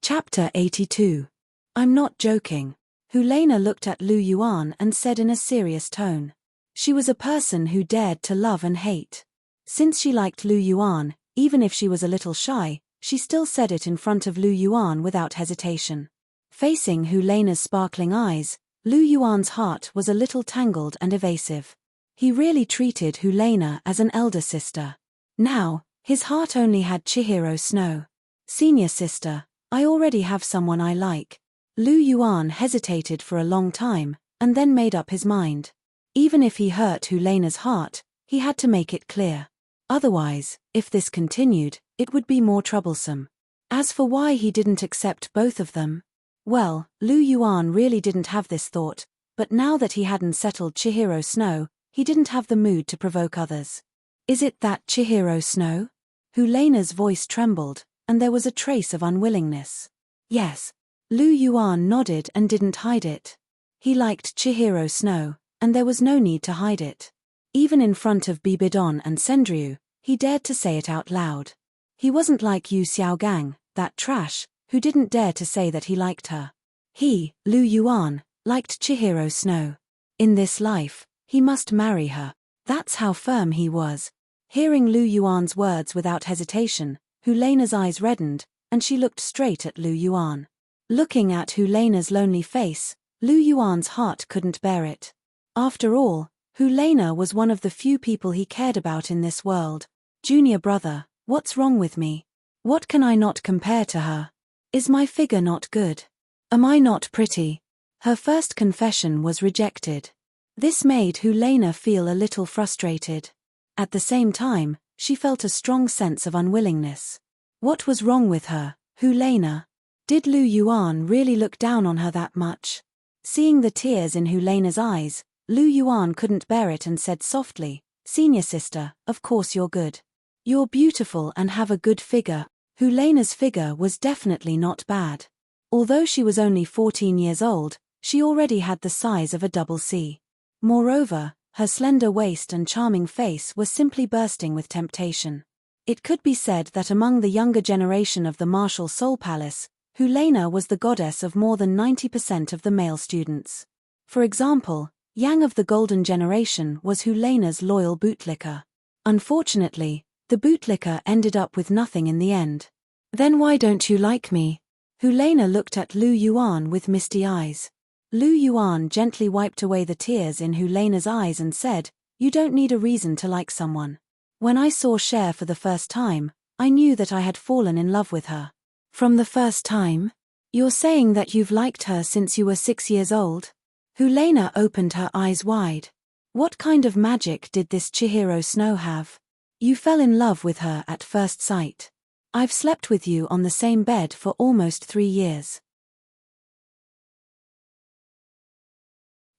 A: Chapter 82. I'm not joking. Helena looked at Lu Yuan and said in a serious tone. She was a person who dared to love and hate. Since she liked Lu Yuan, even if she was a little shy, she still said it in front of Lu Yuan without hesitation. Facing Helena's sparkling eyes, Lu Yuan's heart was a little tangled and evasive. He really treated Helena as an elder sister. Now, his heart only had Chihiro Snow. "Senior sister, I already have someone I like." Lu Yuan hesitated for a long time, and then made up his mind. Even if he hurt Helena's heart, he had to make it clear. Otherwise, if this continued, it would be more troublesome. As for why he didn't accept both of them, well, Lu Yuan really didn't have this thought, but now that he hadn't settled Chihiro Snow, he didn't have the mood to provoke others. "Is it that Chihiro Snow?" Helena's voice trembled, and there was a trace of unwillingness. "Yes." Lu Yuan nodded and didn't hide it. He liked Chihiro Snow, and there was no need to hide it. Even in front of Bibidon and Sendryu, he dared to say it out loud. He wasn't like Yu Xiaogang, that trash, who didn't dare to say that he liked her. He, Lu Yuan, liked Chihiro Snow. In this life, he must marry her. That's how firm he was. Hearing Lu Yuan's words without hesitation, Helena's eyes reddened, and she looked straight at Lu Yuan. Looking at Helena's lonely face, Lu Yuan's heart couldn't bear it. After all, Helena was one of the few people he cared about in this world. "Junior brother, what's wrong with me? What can I not compare to her? Is my figure not good? Am I not pretty?" Her first confession was rejected. This made Helena feel a little frustrated. At the same time, She felt a strong sense of unwillingness. What was wrong with her, Helena? Did Lu Yuan really look down on her that much? Seeing the tears in Helena's eyes, Lu Yuan couldn't bear it and said softly, "Senior sister, of course you're good. You're beautiful and have a good figure." Helena's figure was definitely not bad. Although she was only 14 years old, she already had the size of a double C. Moreover, her slender waist and charming face were simply bursting with temptation. It could be said that among the younger generation of the martial Soul Palace, Helena was the goddess of more than 90% of the male students. For example, Yang of the Golden Generation was Helena's loyal bootlicker. Unfortunately, the bootlicker ended up with nothing in the end. "Then why don't you like me?" Helena looked at Lu Yuan with misty eyes. Lu Yuan gently wiped away the tears in Helena's eyes and said, "You don't need a reason to like someone. When I saw Cher for the first time, I knew that I had fallen in love with her." "From the first time? You're saying that you've liked her since you were 6 years old?" Helena opened her eyes wide. What kind of magic did this Chihiro Snow have? "You fell in love with her at first sight. I've slept with you on the same bed for almost 3 years.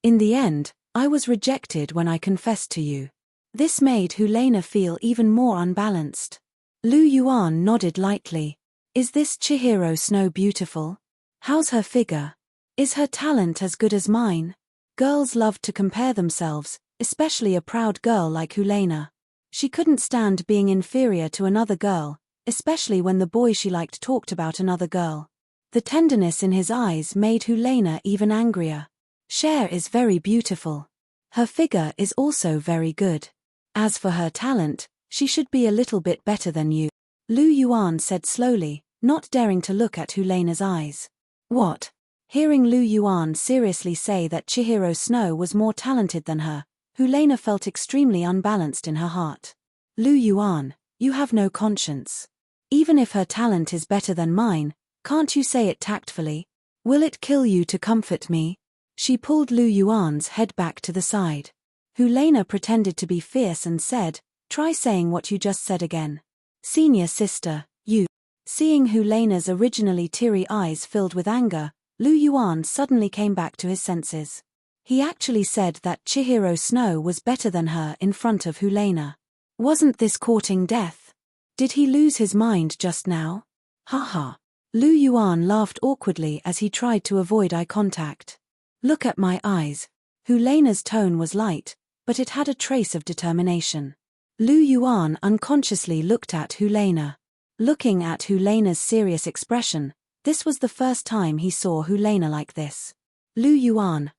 A: In the end, I was rejected when I confessed to you." This made Helena feel even more unbalanced. Lu Yuan nodded lightly. "Is this Chihiro Snow beautiful? How's her figure? Is her talent as good as mine?" Girls loved to compare themselves, especially a proud girl like Helena. She couldn't stand being inferior to another girl, especially when the boy she liked talked about another girl. The tenderness in his eyes made Helena even angrier. "Cher is very beautiful. Her figure is also very good. As for her talent, she should be a little bit better than you," Lu Yuan said slowly, not daring to look at Helena's eyes. "What?" Hearing Lu Yuan seriously say that Chihiro Snow was more talented than her, Helena felt extremely unbalanced in her heart. "Lu Yuan, you have no conscience. Even if her talent is better than mine, can't you say it tactfully? Will it kill you to comfort me?" She pulled Lu Yuan's head back to the side. Helena pretended to be fierce and said, "Try saying what you just said again." "Senior sister, you." Seeing Helena's originally teary eyes filled with anger, Lu Yuan suddenly came back to his senses. He actually said that Chihiro Snow was better than her in front of Helena. Wasn't this courting death? Did he lose his mind just now? Ha. Lu Yuan laughed awkwardly as he tried to avoid eye contact. "Look at my eyes." Helena's tone was light, but it had a trace of determination. Lu Yuan unconsciously looked at Helena. Looking at Helena's serious expression, this was the first time he saw Helena like this. "Lu Yuan,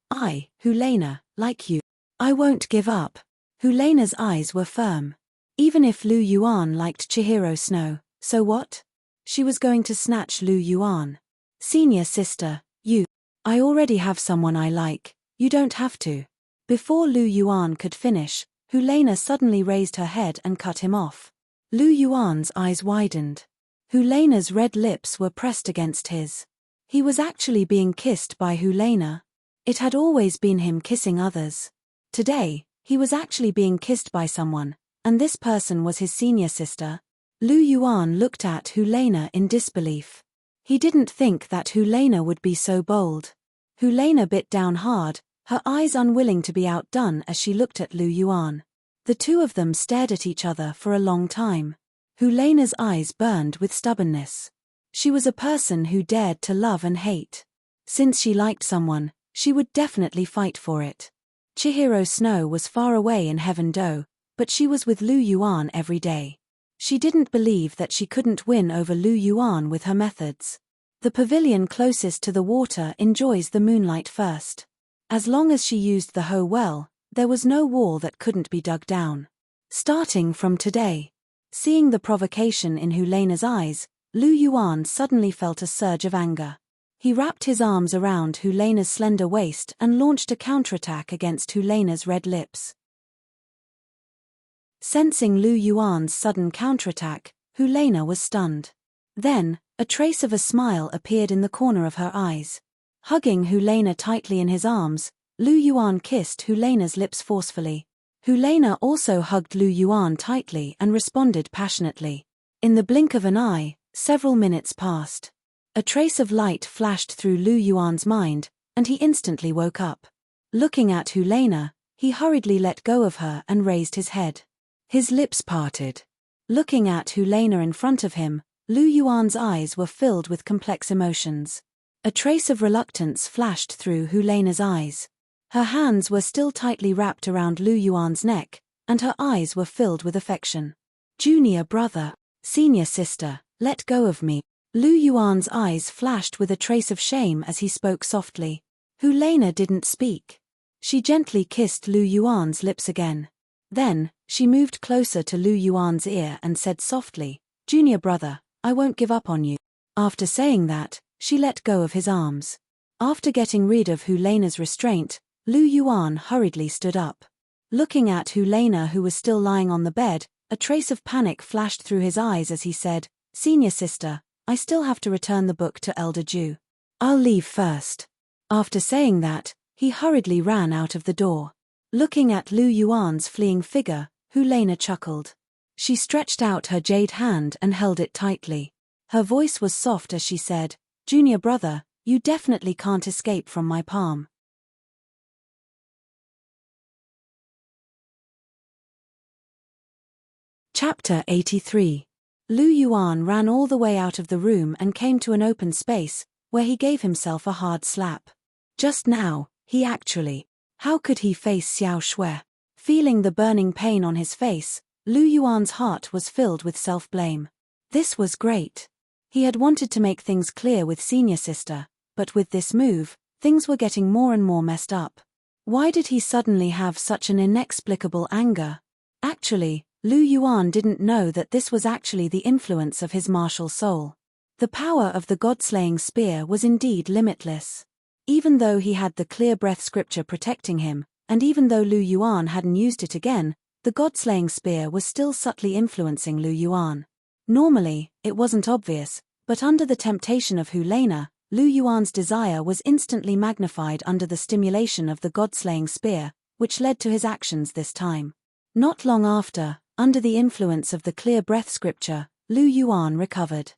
A: Helena, like you. I won't give up." Helena's eyes were firm. Even if Lu Yuan liked Chihiro Snow, so what? She was going to snatch Lu Yuan. "Senior sister, you. I already have someone I like, you don't have to." Before Lu Yuan could finish, Helena suddenly raised her head and cut him off. Lu Yuan's eyes widened. Helena's red lips were pressed against his. He was actually being kissed by Helena. It had always been him kissing others. Today, he was actually being kissed by someone, and this person was his senior sister. Lu Yuan looked at Helena in disbelief. He didn't think that Helena would be so bold. Helena bit down hard, her eyes unwilling to be outdone as she looked at Lu Yuan. The two of them stared at each other for a long time. Helena's eyes burned with stubbornness. She was a person who dared to love and hate. Since she liked someone, she would definitely fight for it. Chihiro Snow was far away in Heaven Do, but she was with Lu Yuan every day. She didn't believe that she couldn't win over Lu Yuan with her methods. The pavilion closest to the water enjoys the moonlight first. As long as she used the hoe well, there was no wall that couldn't be dug down. Starting from today. Seeing the provocation in Helena's eyes, Lu Yuan suddenly felt a surge of anger. He wrapped his arms around Helena's slender waist and launched a counterattack against Helena's red lips. Sensing Lu Yuan's sudden counterattack, Helena was stunned. Then, a trace of a smile appeared in the corner of her eyes. Hugging Helena tightly in his arms, Lu Yuan kissed Helena's lips forcefully. Helena also hugged Lu Yuan tightly and responded passionately. In the blink of an eye, several minutes passed. A trace of light flashed through Lu Yuan's mind, and he instantly woke up. Looking at Helena, he hurriedly let go of her and raised his head. His lips parted. Looking at Helena in front of him, Lu Yuan's eyes were filled with complex emotions. A trace of reluctance flashed through Helena's eyes. Her hands were still tightly wrapped around Lu Yuan's neck, and her eyes were filled with affection. "Junior brother, senior sister, let go of me." Lu Yuan's eyes flashed with a trace of shame as he spoke softly. Helena didn't speak. She gently kissed Lu Yuan's lips again. Then, she moved closer to Lu Yuan's ear and said softly, "Junior brother, I won't give up on you." After saying that, she let go of his arms. After getting rid of Helena's restraint, Lu Yuan hurriedly stood up. Looking at Helena, who was still lying on the bed, a trace of panic flashed through his eyes as he said, "Senior sister, I still have to return the book to Elder Ju. I'll leave first." After saying that, he hurriedly ran out of the door. Looking at Lu Yuan's fleeing figure, Helena chuckled. She stretched out her jade hand and held it tightly. Her voice was soft as she said, "Junior brother, you definitely can't escape from my palm." Chapter 83. Lu Yuan ran all the way out of the room and came to an open space, where he gave himself a hard slap. Just now, how could he face Xiao Shui? Feeling the burning pain on his face, Lu Yuan's heart was filled with self-blame. This was great. He had wanted to make things clear with senior sister, but with this move, things were getting more and more messed up. Why did he suddenly have such an inexplicable anger? Actually, Lu Yuan didn't know that this was actually the influence of his martial soul. The power of the god-slaying spear was indeed limitless. Even though he had the clear breath scripture protecting him, and even though Lu Yuan hadn't used it again, the god-slaying spear was still subtly influencing Lu Yuan. Normally, it wasn't obvious, but under the temptation of Helena, Lu Yuan's desire was instantly magnified under the stimulation of the god-slaying spear, which led to his actions this time. Not long after, under the influence of the clear breath scripture, Lu Yuan recovered.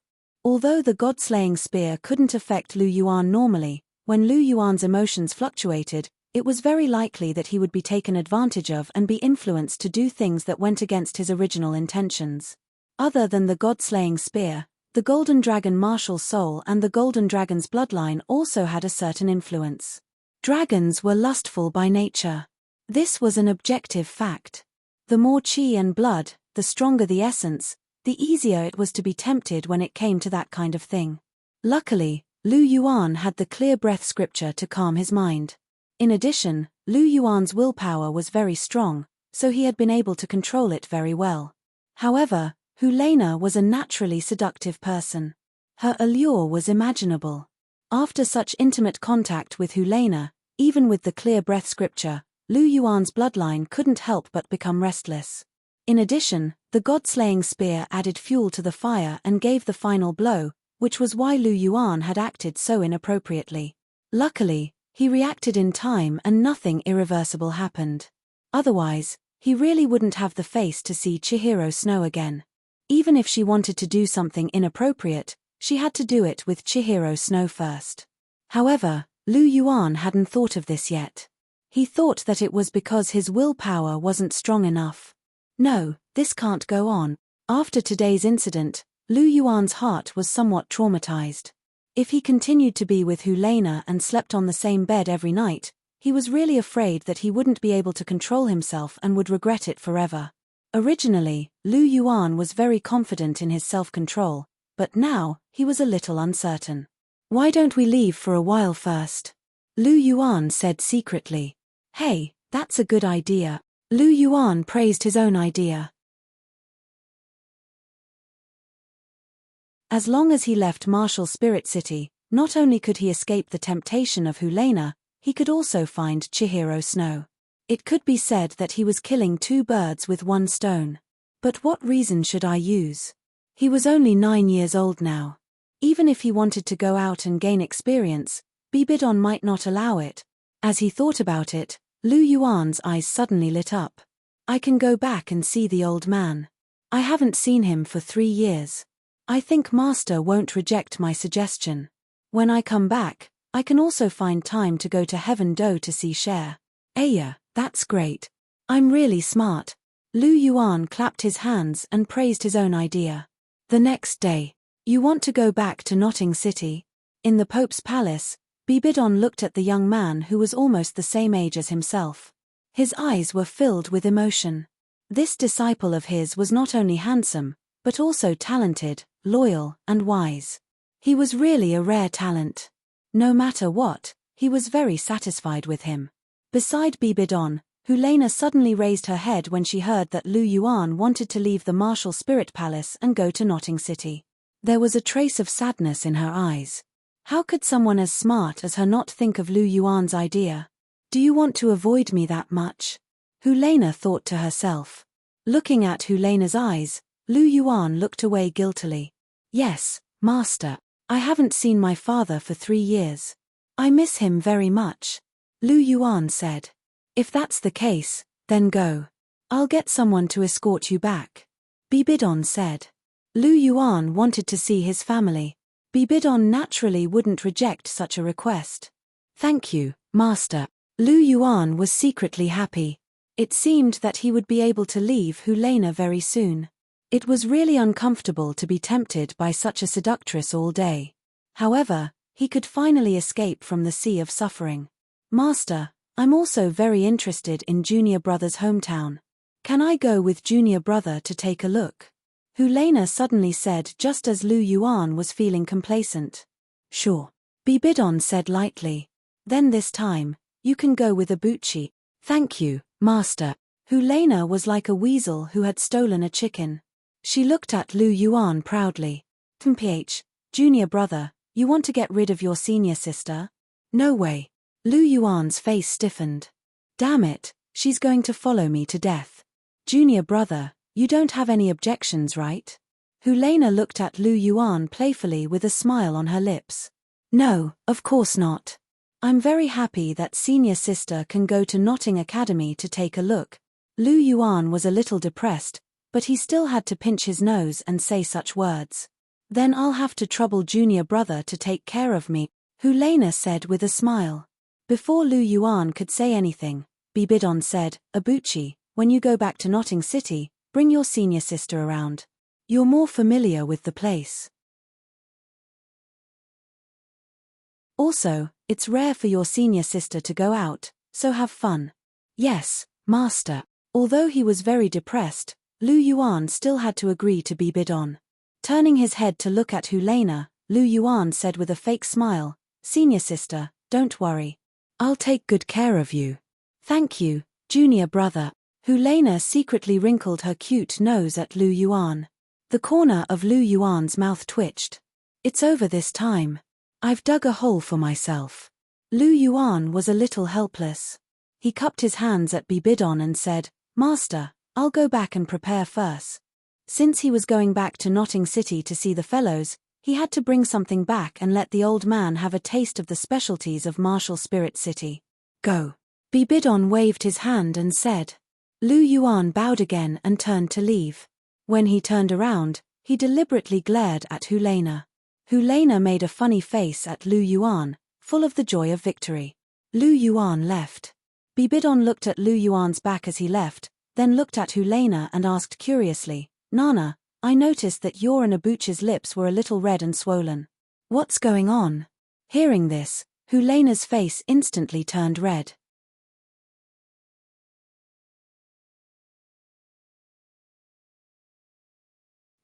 A: Although the god-slaying spear couldn't affect Lu Yuan normally, when Lu Yuan's emotions fluctuated, it was very likely that he would be taken advantage of and be influenced to do things that went against his original intentions. Other than the god-slaying spear, the Golden Dragon martial soul and the Golden Dragon's bloodline also had a certain influence. Dragons were lustful by nature. This was an objective fact. The more qi and blood, the stronger the essence, the easier it was to be tempted when it came to that kind of thing. Luckily, Lu Yuan had the clear breath scripture to calm his mind. In addition, Lu Yuan's willpower was very strong, so he had been able to control it very well. However, Helena was a naturally seductive person. Her allure was imaginable. After such intimate contact with Helena, even with the clear breath scripture, Lu Yuan's bloodline couldn't help but become restless. In addition, the god-slaying spear added fuel to the fire and gave the final blow, which was why Lu Yuan had acted so inappropriately. Luckily, he reacted in time and nothing irreversible happened. Otherwise, he really wouldn't have the face to see Chihiro Snow again. Even if she wanted to do something inappropriate, she had to do it with Chihiro Snow first. However, Lu Yuan hadn't thought of this yet. He thought that it was because his willpower wasn't strong enough. No, this can't go on. After today's incident, Lu Yuan's heart was somewhat traumatized. If he continued to be with Helena and slept on the same bed every night, he was really afraid that he wouldn't be able to control himself and would regret it forever. Originally, Lu Yuan was very confident in his self-control, but now, he was a little uncertain. "Why don't we leave for a while first?" Lu Yuan said secretly. "Hey, that's a good idea." Lu Yuan praised his own idea. As long as he left Martial Spirit City, not only could he escape the temptation of Helena, he could also find Chihiro Snow. It could be said that he was killing two birds with one stone. But what reason should I use? He was only 9 years old now. Even if he wanted to go out and gain experience, Bibidon might not allow it. As he thought about it, Lu Yuan's eyes suddenly lit up. I can go back and see the old man. I haven't seen him for 3 years. I think Master won't reject my suggestion. When I come back, I can also find time to go to Heaven Do to see Cher. Aya, that's great. I'm really smart. Lu Yuan clapped his hands and praised his own idea. The next day. You want to go back to Notting City? In the Pope's palace, Bibidon looked at the young man who was almost the same age as himself. His eyes were filled with emotion. This disciple of his was not only handsome, but also talented, loyal, and wise. He was really a rare talent. No matter what, he was very satisfied with him. Beside Bibidon, Hulena suddenly raised her head when she heard that Lu Yuan wanted to leave the martial spirit palace and go to Notting City. There was a trace of sadness in her eyes. How could someone as smart as her not think of Lu Yuan's idea? Do you want to avoid me that much? Hulena thought to herself. Looking at Hulena's eyes, Lu Yuan looked away guiltily. Yes, Master. I haven't seen my father for 3 years. I miss him very much. Lu Yuan said. If that's the case, then go. I'll get someone to escort you back. Bibidon said. Lu Yuan wanted to see his family. Bibidon naturally wouldn't reject such a request. Thank you, Master. Lu Yuan was secretly happy. It seemed that he would be able to leave Hulena very soon. It was really uncomfortable to be tempted by such a seductress all day. However, he could finally escape from the sea of suffering. Master, I'm also very interested in Junior Brother's hometown. Can I go with Junior Brother to take a look? Hulena suddenly said just as Lu Yuan was feeling complacent. Sure. Bibidon said lightly. Then this time, you can go with Abuchi. Thank you, Master. Hulena was like a weasel who had stolen a chicken. She looked at Lu Yuan proudly. Mph, Junior Brother, you want to get rid of your senior sister? No way. Lu Yuan's face stiffened. Damn it, she's going to follow me to death. Junior Brother, you don't have any objections, right? Hulena looked at Lu Yuan playfully with a smile on her lips. No, of course not. I'm very happy that senior sister can go to Notting Academy to take a look. Lu Yuan was a little depressed, but he still had to pinch his nose and say such words. Then I'll have to trouble Junior Brother to take care of me, Hulena said with a smile. Before Lu Yuan could say anything, Bibidon said, Abuchi, when you go back to Notting City, bring your senior sister around. You're more familiar with the place. Also, it's rare for your senior sister to go out, so have fun. Yes, Master. Although he was very depressed, Lu Yuan still had to agree to Bibidon. Turning his head to look at Hulena, Lu Yuan said with a fake smile, Senior sister, don't worry. I'll take good care of you. Thank you, Junior Brother. Hulena secretly wrinkled her cute nose at Lu Yuan. The corner of Lu Yuan's mouth twitched. It's over this time. I've dug a hole for myself. Lu Yuan was a little helpless. He cupped his hands at Bibidon and said, Master, I'll go back and prepare first. Since he was going back to Notting City to see the fellows, he had to bring something back and let the old man have a taste of the specialties of Martial Spirit City. Go. Bibidon waved his hand and said. Lu Yuan bowed again and turned to leave. When he turned around, he deliberately glared at Hulena. Hulena made a funny face at Lu Yuan, full of the joy of victory. Lu Yuan left. Bibidon looked at Lu Yuan's back as he left, then looked at Hulena and asked curiously, Nana, I noticed that your and Abuchi's lips were a little red and swollen. What's going on? Hearing this, Hulena's face instantly turned red.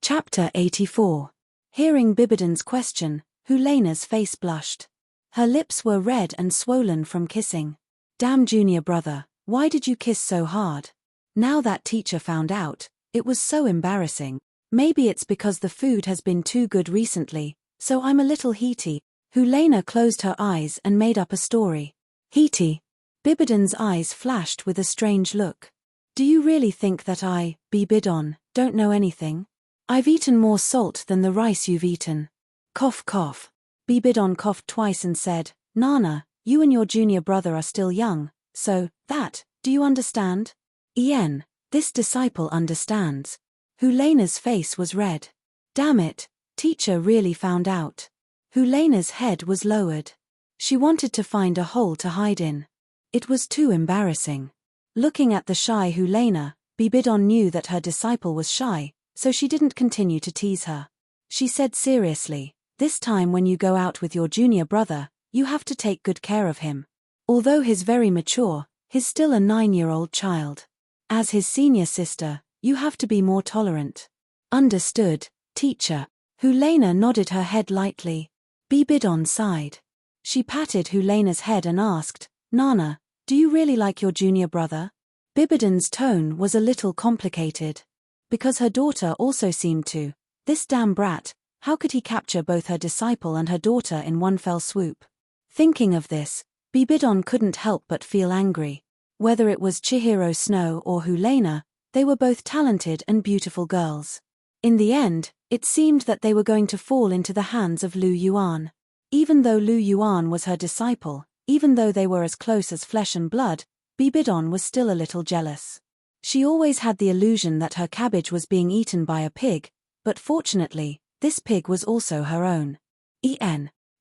A: Chapter 84. Hearing Bibidon's question, Hulena's face blushed. Her lips were red and swollen from kissing. Damn, Junior Brother, why did you kiss so hard? Now that teacher found out, it was so embarrassing. Maybe it's because the food has been too good recently, so I'm a little heaty. Hulena closed her eyes and made up a story. Heaty. Bibidon's eyes flashed with a strange look. Do you really think that I, Bibidon, don't know anything? I've eaten more salt than the rice you've eaten. Cough cough. Bibidon coughed twice and said, Nana, you and your junior brother are still young, so, do you understand? Ien, This disciple understands. Helena's face was red. Damn it, teacher really found out. Helena's head was lowered. She wanted to find a hole to hide in. It was too embarrassing. Looking at the shy Helena, Bibidon knew that her disciple was shy, so she didn't continue to tease her. She said seriously, "This time when you go out with your junior brother, you have to take good care of him. Although he's very mature, he's still a 9-year-old child. As his senior sister, you have to be more tolerant." "Understood, teacher." Helena nodded her head lightly. Bibidon sighed. She patted Helena's head and asked, "Nana, do you really like your junior brother?" Bibidon's tone was a little complicated. Because her daughter also seemed to. This damn brat, how could he capture both her disciple and her daughter in one fell swoop? Thinking of this, Bibidon couldn't help but feel angry. Whether it was Chihiro Snow or Helena, they were both talented and beautiful girls. In the end, it seemed that they were going to fall into the hands of Lu Yuan. Even though Lu Yuan was her disciple, even though they were as close as flesh and blood, Bibidon was still a little jealous. She always had the illusion that her cabbage was being eaten by a pig, but fortunately, this pig was also her own.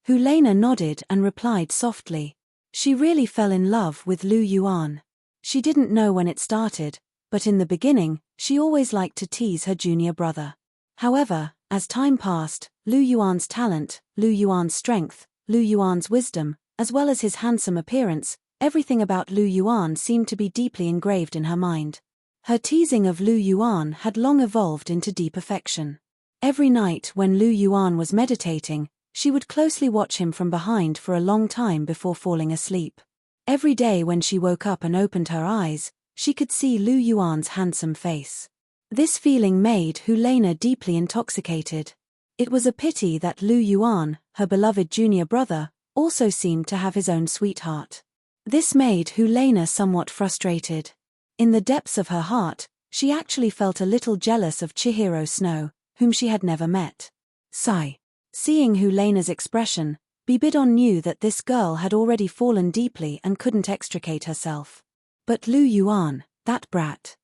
A: Helena nodded and replied softly. She really fell in love with Lu Yuan. She didn't know when it started, but in the beginning, she always liked to tease her junior brother. However, as time passed, Lu Yuan's talent, Lu Yuan's strength, Lu Yuan's wisdom, as well as his handsome appearance, everything about Lu Yuan seemed to be deeply engraved in her mind. Her teasing of Lu Yuan had long evolved into deep affection. Every night when Lu Yuan was meditating, she would closely watch him from behind for a long time before falling asleep. Every day when she woke up and opened her eyes, she could see Lu Yuan's handsome face. This feeling made Helena deeply intoxicated. It was a pity that Lu Yuan, her beloved junior brother, also seemed to have his own sweetheart. This made Helena somewhat frustrated. In the depths of her heart, she actually felt a little jealous of Chihiro Snow, whom she had never met. Sigh. Seeing Helena's expression, Bibidon knew that this girl had already fallen deeply and couldn't extricate herself. But Lu Yuan, that brat.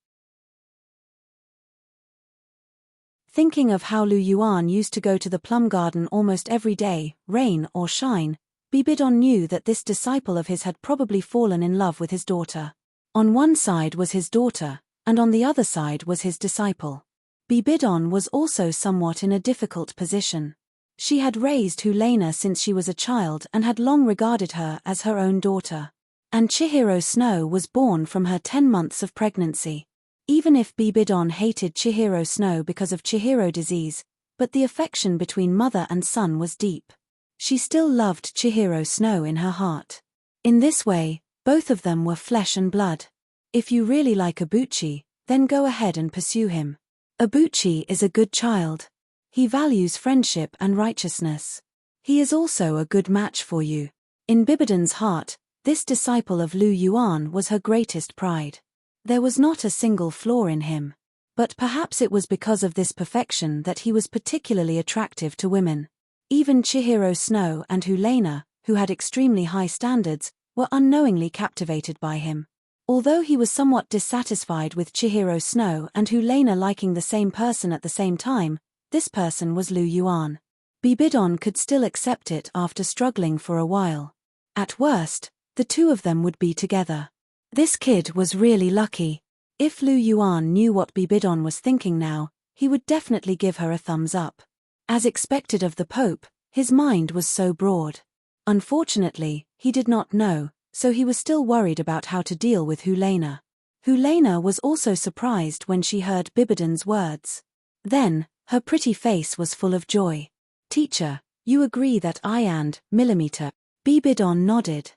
A: Thinking of how Lu Yuan used to go to the plum garden almost every day, rain or shine, Bibidon knew that this disciple of his had probably fallen in love with his daughter. On one side was his daughter, and on the other side was his disciple. Bibidon was also somewhat in a difficult position. She had raised Helena since she was a child and had long regarded her as her own daughter. And Chihiro Snow was born from her 10 months of pregnancy. Even if Bibidon hated Chihiro Snow because of Chihiro disease, but the affection between mother and son was deep. She still loved Chihiro Snow in her heart. In this way, both of them were flesh and blood. If you really like Abuchi, then go ahead and pursue him. Abuchi is a good child. He values friendship and righteousness. He is also a good match for you. In Bibidon's heart, this disciple of Lu Yuan was her greatest pride. There was not a single flaw in him. But perhaps it was because of this perfection that he was particularly attractive to women. Even Chihiro Snow and Helena, who had extremely high standards, were unknowingly captivated by him. Although he was somewhat dissatisfied with Chihiro Snow and Helena liking the same person at the same time, this person was Lu Yuan. Bibidon could still accept it after struggling for a while. At worst, the two of them would be together. This kid was really lucky. If Lu Yuan knew what Bibidon was thinking now, he would definitely give her a thumbs up. As expected of the Pope, his mind was so broad. Unfortunately, he did not know, so he was still worried about how to deal with Helena. Helena was also surprised when she heard Bibidon's words. Then, her pretty face was full of joy. "Teacher, you agree that I and Millimeter." Bibidon nodded.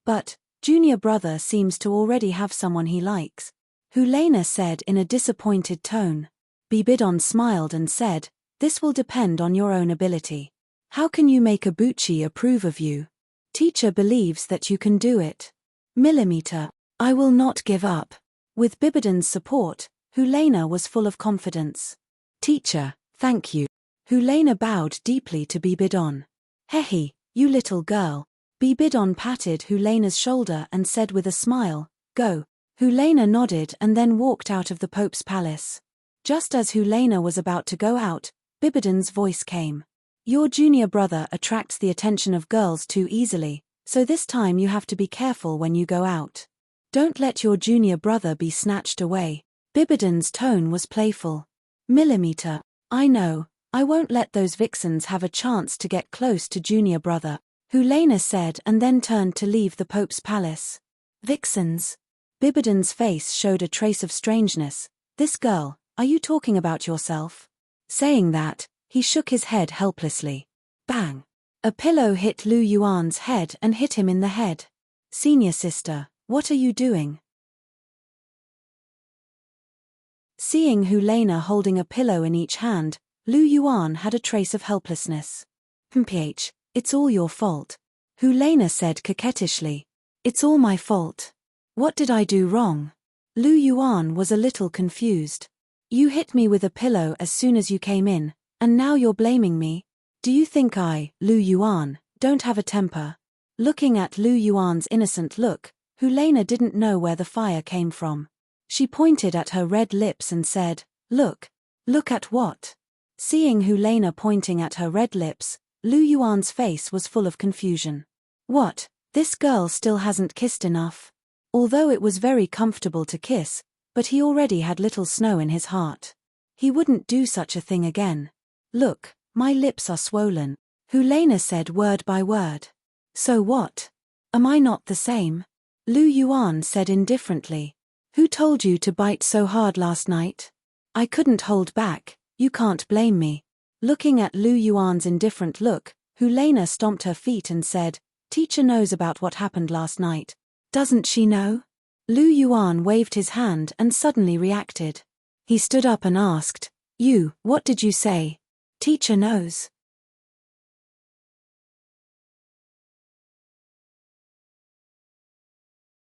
A: "But, junior brother seems to already have someone he likes," Helena said in a disappointed tone. Bibidon smiled and said, "This will depend on your own ability. How can you make Abuchi approve of you? Teacher believes that you can do it." Millimeter, "I will not give up." With Bibidon's support, Helena was full of confidence. "Teacher, thank you." Helena bowed deeply to Bibidon. "Hehe, you little girl." Bibidon patted Helena's shoulder and said with a smile, "Go, Helena nodded and then walked out of the Pope's palace. Just as Helena was about to go out, Bibidon's voice came. Your junior brother attracts the attention of girls too easily, so this time you have to be careful when you go out. Don't let your junior brother be snatched away. Bibidon's tone was playful. Millimeter, I know, I won't let those vixens have a chance to get close to junior brother, Helena said and then turned to leave the Pope's palace. Vixens? Bibidon's face showed a trace of strangeness. This girl, are you talking about yourself? Saying that, he shook his head helplessly. Bang! A pillow hit Lu Yuan's head and hit him in the head. Senior sister, what are you doing? Seeing Helena holding a pillow in each hand, Lu Yuan had a trace of helplessness. Mph, it's all your fault. Helena said coquettishly. It's all my fault. What did I do wrong? Lu Yuan was a little confused. You hit me with a pillow as soon as you came in, and now you're blaming me? Do you think I, Lu Yuan, don't have a temper? Looking at Lu Yuan's innocent look, Helena didn't know where the fire came from. She pointed at her red lips and said, Look at what? Seeing Helena pointing at her red lips, Lu Yuan's face was full of confusion. What, this girl still hasn't kissed enough? Although it was very comfortable to kiss, but he already had little snow in his heart. He wouldn't do such a thing again. Look, my lips are swollen, Helena said word by word. So what? Am I not the same? Lu Yuan said indifferently. Who told you to bite so hard last night? I couldn't hold back, you can't blame me. Looking at Lu Yuan's indifferent look, Helena stomped her feet and said, Teacher knows about what happened last night. Doesn't she know? Lu Yuan waved his hand and suddenly reacted. He stood up and asked, You, what did you say? Teacher knows.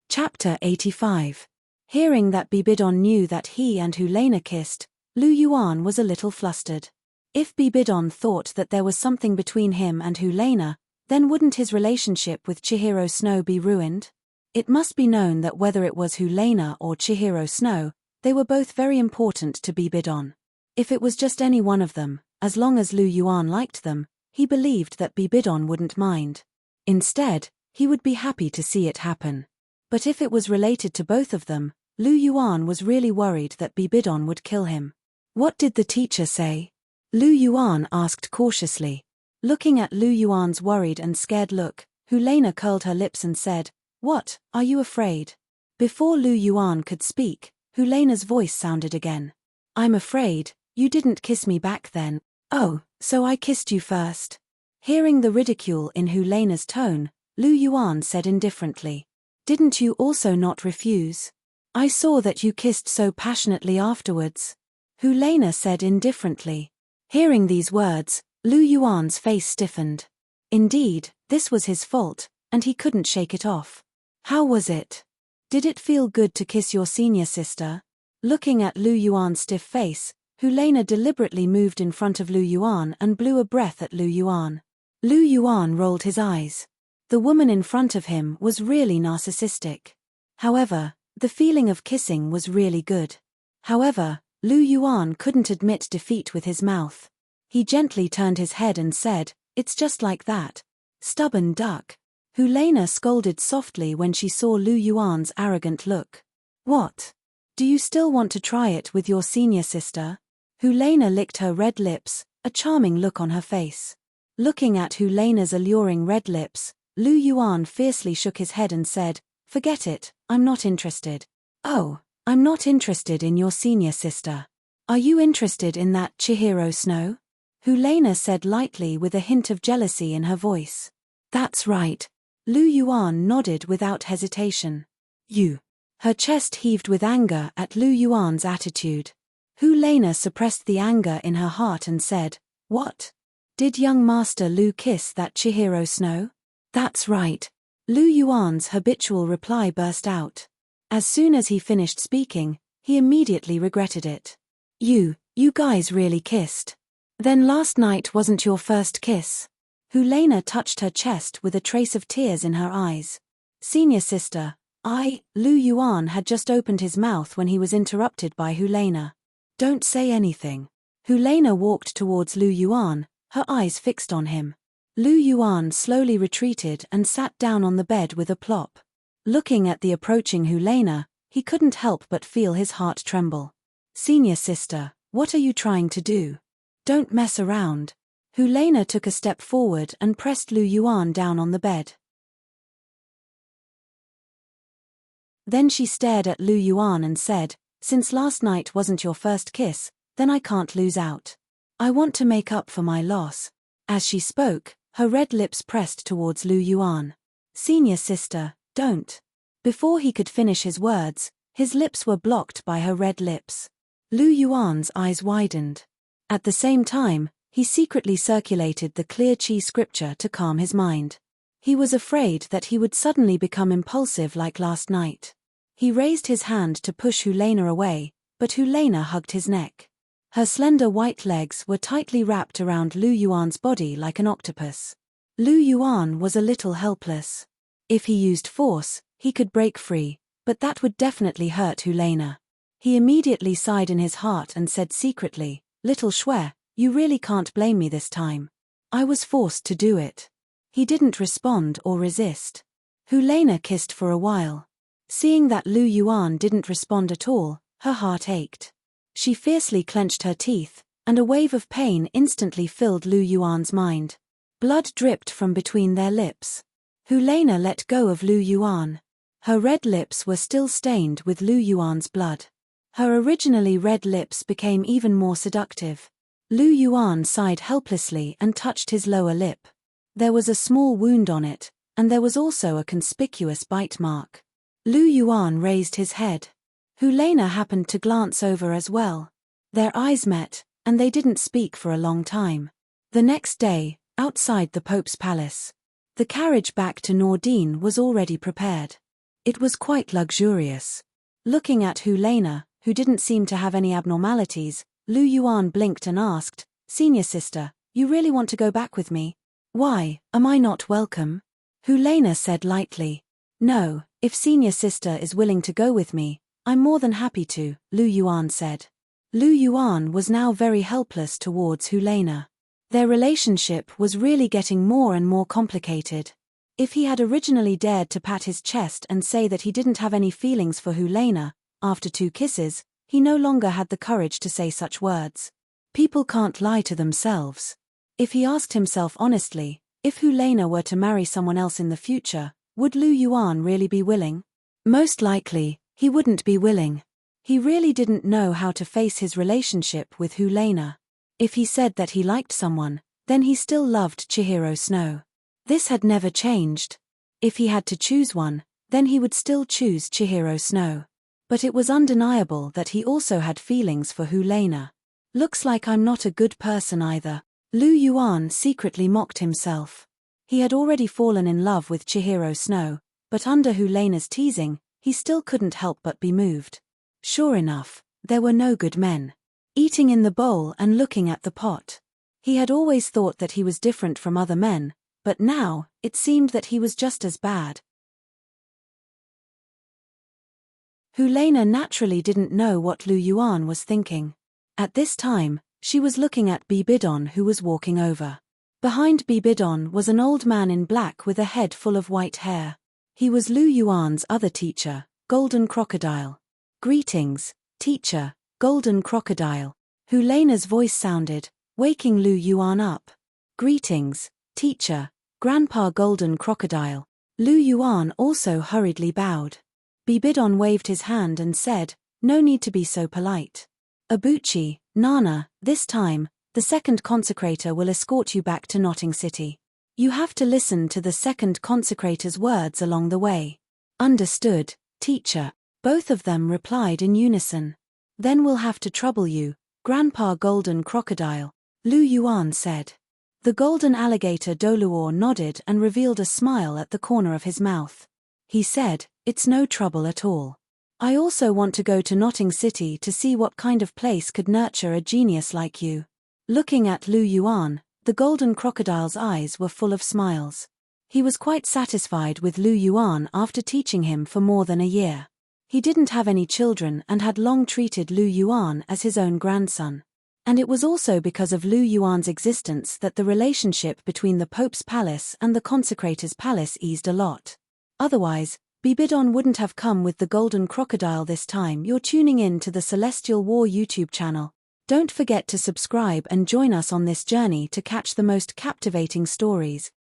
A: Chapter 85. Hearing that Bibidon knew that he and Helena kissed, Lu Yuan was a little flustered. If Bibidon thought that there was something between him and Helena, then wouldn't his relationship with Chihiro Snow be ruined? It must be known that whether it was Helena or Chihiro Snow, they were both very important to Bibidon. If it was just any one of them, as long as Lu Yuan liked them, he believed that Bibidon wouldn't mind. Instead, he would be happy to see it happen. But if it was related to both of them, Lu Yuan was really worried that Bibidon would kill him. What did the teacher say? Lu Yuan asked cautiously. Looking at Lu Yuan's worried and scared look, Helena curled her lips and said, What, are you afraid? Before Lu Yuan could speak, Helena's voice sounded again. I'm afraid, you didn't kiss me back then. Oh, so I kissed you first. Hearing the ridicule in Helena's tone, Lu Yuan said indifferently. Didn't you also not refuse? I saw that you kissed so passionately afterwards. Helena said indifferently. Hearing these words, Lu Yuan's face stiffened. Indeed, this was his fault, and he couldn't shake it off. How was it? Did it feel good to kiss your senior sister? Looking at Lu Yuan's stiff face, Helena deliberately moved in front of Lu Yuan and blew a breath at Lu Yuan. Lu Yuan rolled his eyes. The woman in front of him was really narcissistic. However, the feeling of kissing was really good. However, Lu Yuan couldn't admit defeat with his mouth. He gently turned his head and said, It's just like that. Stubborn duck. Helena scolded softly when she saw Lu Yuan's arrogant look. What? Do you still want to try it with your senior sister? Helena licked her red lips, a charming look on her face. Looking at Helena's alluring red lips, Lu Yuan fiercely shook his head and said, Forget it, I'm not interested. Oh, I'm not interested in your senior sister. Are you interested in that Chihiro Snow? Helena said lightly with a hint of jealousy in her voice. That's right. Lu Yuan nodded without hesitation. You. Her chest heaved with anger at Lu Yuan's attitude. Helena suppressed the anger in her heart and said, What? Did young Master Lu kiss that Chihiro Snow? That's right. Lu Yuan's habitual reply burst out. As soon as he finished speaking, he immediately regretted it. You guys really kissed. Then last night wasn't your first kiss? Helena touched her chest with a trace of tears in her eyes. Senior sister, Lu Yuan had just opened his mouth when he was interrupted by Helena. Don't say anything. Helena walked towards Lu Yuan, her eyes fixed on him. Lu Yuan slowly retreated and sat down on the bed with a plop. Looking at the approaching Helena, he couldn't help but feel his heart tremble. Senior sister, what are you trying to do? Don't mess around. Helena took a step forward and pressed Lu Yuan down on the bed. Then she stared at Lu Yuan and said, since last night wasn't your first kiss, then I can't lose out. I want to make up for my loss. As she spoke, her red lips pressed towards Lu Yuan. Senior sister, don't. Before he could finish his words, his lips were blocked by her red lips. Lu Yuan's eyes widened. At the same time, he secretly circulated the clear Qi scripture to calm his mind. He was afraid that he would suddenly become impulsive like last night. He raised his hand to push Helena away, but Helena hugged his neck. Her slender white legs were tightly wrapped around Lu Yuan's body like an octopus. Lu Yuan was a little helpless. If he used force, he could break free, but that would definitely hurt Helena. He immediately sighed in his heart and said secretly, Little Shui, you really can't blame me this time. I was forced to do it. He didn't respond or resist. Helena kissed for a while. Seeing that Lu Yuan didn't respond at all, her heart ached. She fiercely clenched her teeth, and a wave of pain instantly filled Lu Yuan's mind. Blood dripped from between their lips. Helena let go of Lu Yuan. Her red lips were still stained with Lu Yuan's blood. Her originally red lips became even more seductive. Lu Yuan sighed helplessly and touched his lower lip. There was a small wound on it, and there was also a conspicuous bite mark. Lu Yuan raised his head. Helena happened to glance over as well. Their eyes met, and they didn't speak for a long time. The next day, outside the Pope's palace, the carriage back to Nordine was already prepared. It was quite luxurious. Looking at Helena, who didn't seem to have any abnormalities, Lu Yuan blinked and asked, Senior sister, you really want to go back with me? Why, am I not welcome? Helena said lightly. No, if senior sister is willing to go with me, I'm more than happy to, Lu Yuan said. Lu Yuan was now very helpless towards Helena. Their relationship was really getting more and more complicated. If he had originally dared to pat his chest and say that he didn't have any feelings for Helena, after 2 kisses, he no longer had the courage to say such words. People can't lie to themselves. If he asked himself honestly, if Helena were to marry someone else in the future, would Lu Yuan really be willing? Most likely, he wouldn't be willing. He really didn't know how to face his relationship with Helena. If he said that he liked someone, then he still loved Chihiro Snow. This had never changed. If he had to choose one, then he would still choose Chihiro Snow. But it was undeniable that he also had feelings for Helena. Looks like I'm not a good person either. Lu Yuan secretly mocked himself. He had already fallen in love with Chihiro Snow, but under Helena's teasing, he still couldn't help but be moved. Sure enough, there were no good men. Eating in the bowl and looking at the pot. He had always thought that he was different from other men, but now, it seemed that he was just as bad. Helena naturally didn't know what Lu Yuan was thinking. At this time, she was looking at Bibidon who was walking over. Behind Bibidon was an old man in black with a head full of white hair. He was Lu Yuan's other teacher, Golden Crocodile. Greetings, teacher, Golden Crocodile. Helena's voice sounded, waking Lu Yuan up. Greetings, teacher, Grandpa Golden Crocodile. Lu Yuan also hurriedly bowed. Bibidon waved his hand and said, no need to be so polite. Abuchi, Nana, this time, the second consecrator will escort you back to Notting City. You have to listen to the second consecrator's words along the way. Understood, teacher. Both of them replied in unison. Then we'll have to trouble you, Grandpa Golden Crocodile, Lu Yuan said. The golden alligator Douluo nodded and revealed a smile at the corner of his mouth. He said, it's no trouble at all. I also want to go to Notting City to see what kind of place could nurture a genius like you. Looking at Lu Yuan, the golden crocodile's eyes were full of smiles. He was quite satisfied with Lu Yuan after teaching him for more than a year. He didn't have any children and had long treated Lu Yuan as his own grandson. And it was also because of Lu Yuan's existence that the relationship between the Pope's palace and the consecrator's palace eased a lot. Otherwise, Bibidon wouldn't have come with the golden crocodile this time. You're tuning in to the Celestial War YouTube channel. Don't forget to subscribe and join us on this journey to catch the most captivating stories.